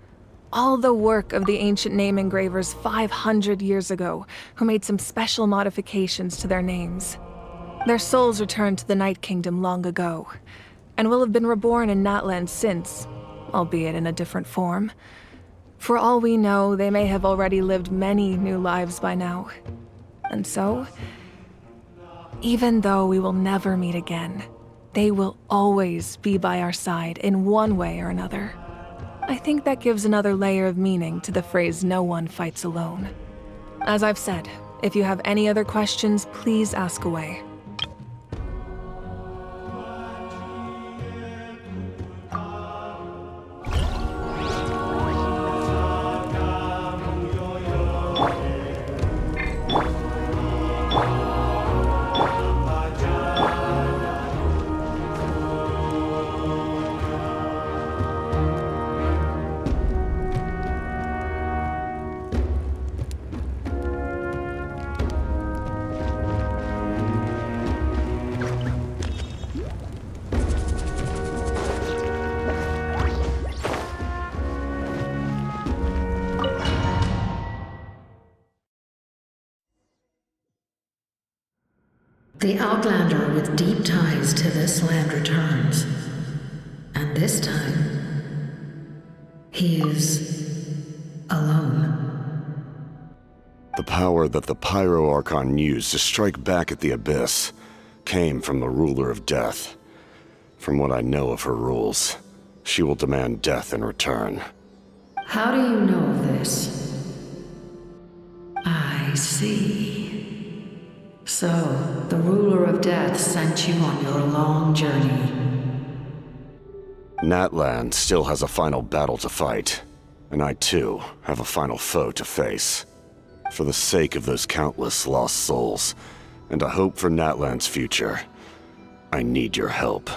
All the work of the ancient name engravers 500 years ago, who made some special modifications to their names. Their souls returned to the Night Kingdom long ago, and will have been reborn in Natland since, albeit in a different form. For all we know, they may have already lived many new lives by now. And so, even though we will never meet again, they will always be by our side in one way or another. I think that gives another layer of meaning to the phrase "no one fights alone." As I've said, if you have any other questions, please ask away. The Outlander with deep ties to this land returns. And this time, he is alone. The power that the Pyro Archon used to strike back at the Abyss came from the Ruler of Death. From what I know of her rules, she will demand death in return. How do you know of this? I see. So, the Ruler of Death sent you on your long journey. Natland still has a final battle to fight, and I too have a final foe to face. For the sake of those countless lost souls, and a hope for Natland's future, I need your help.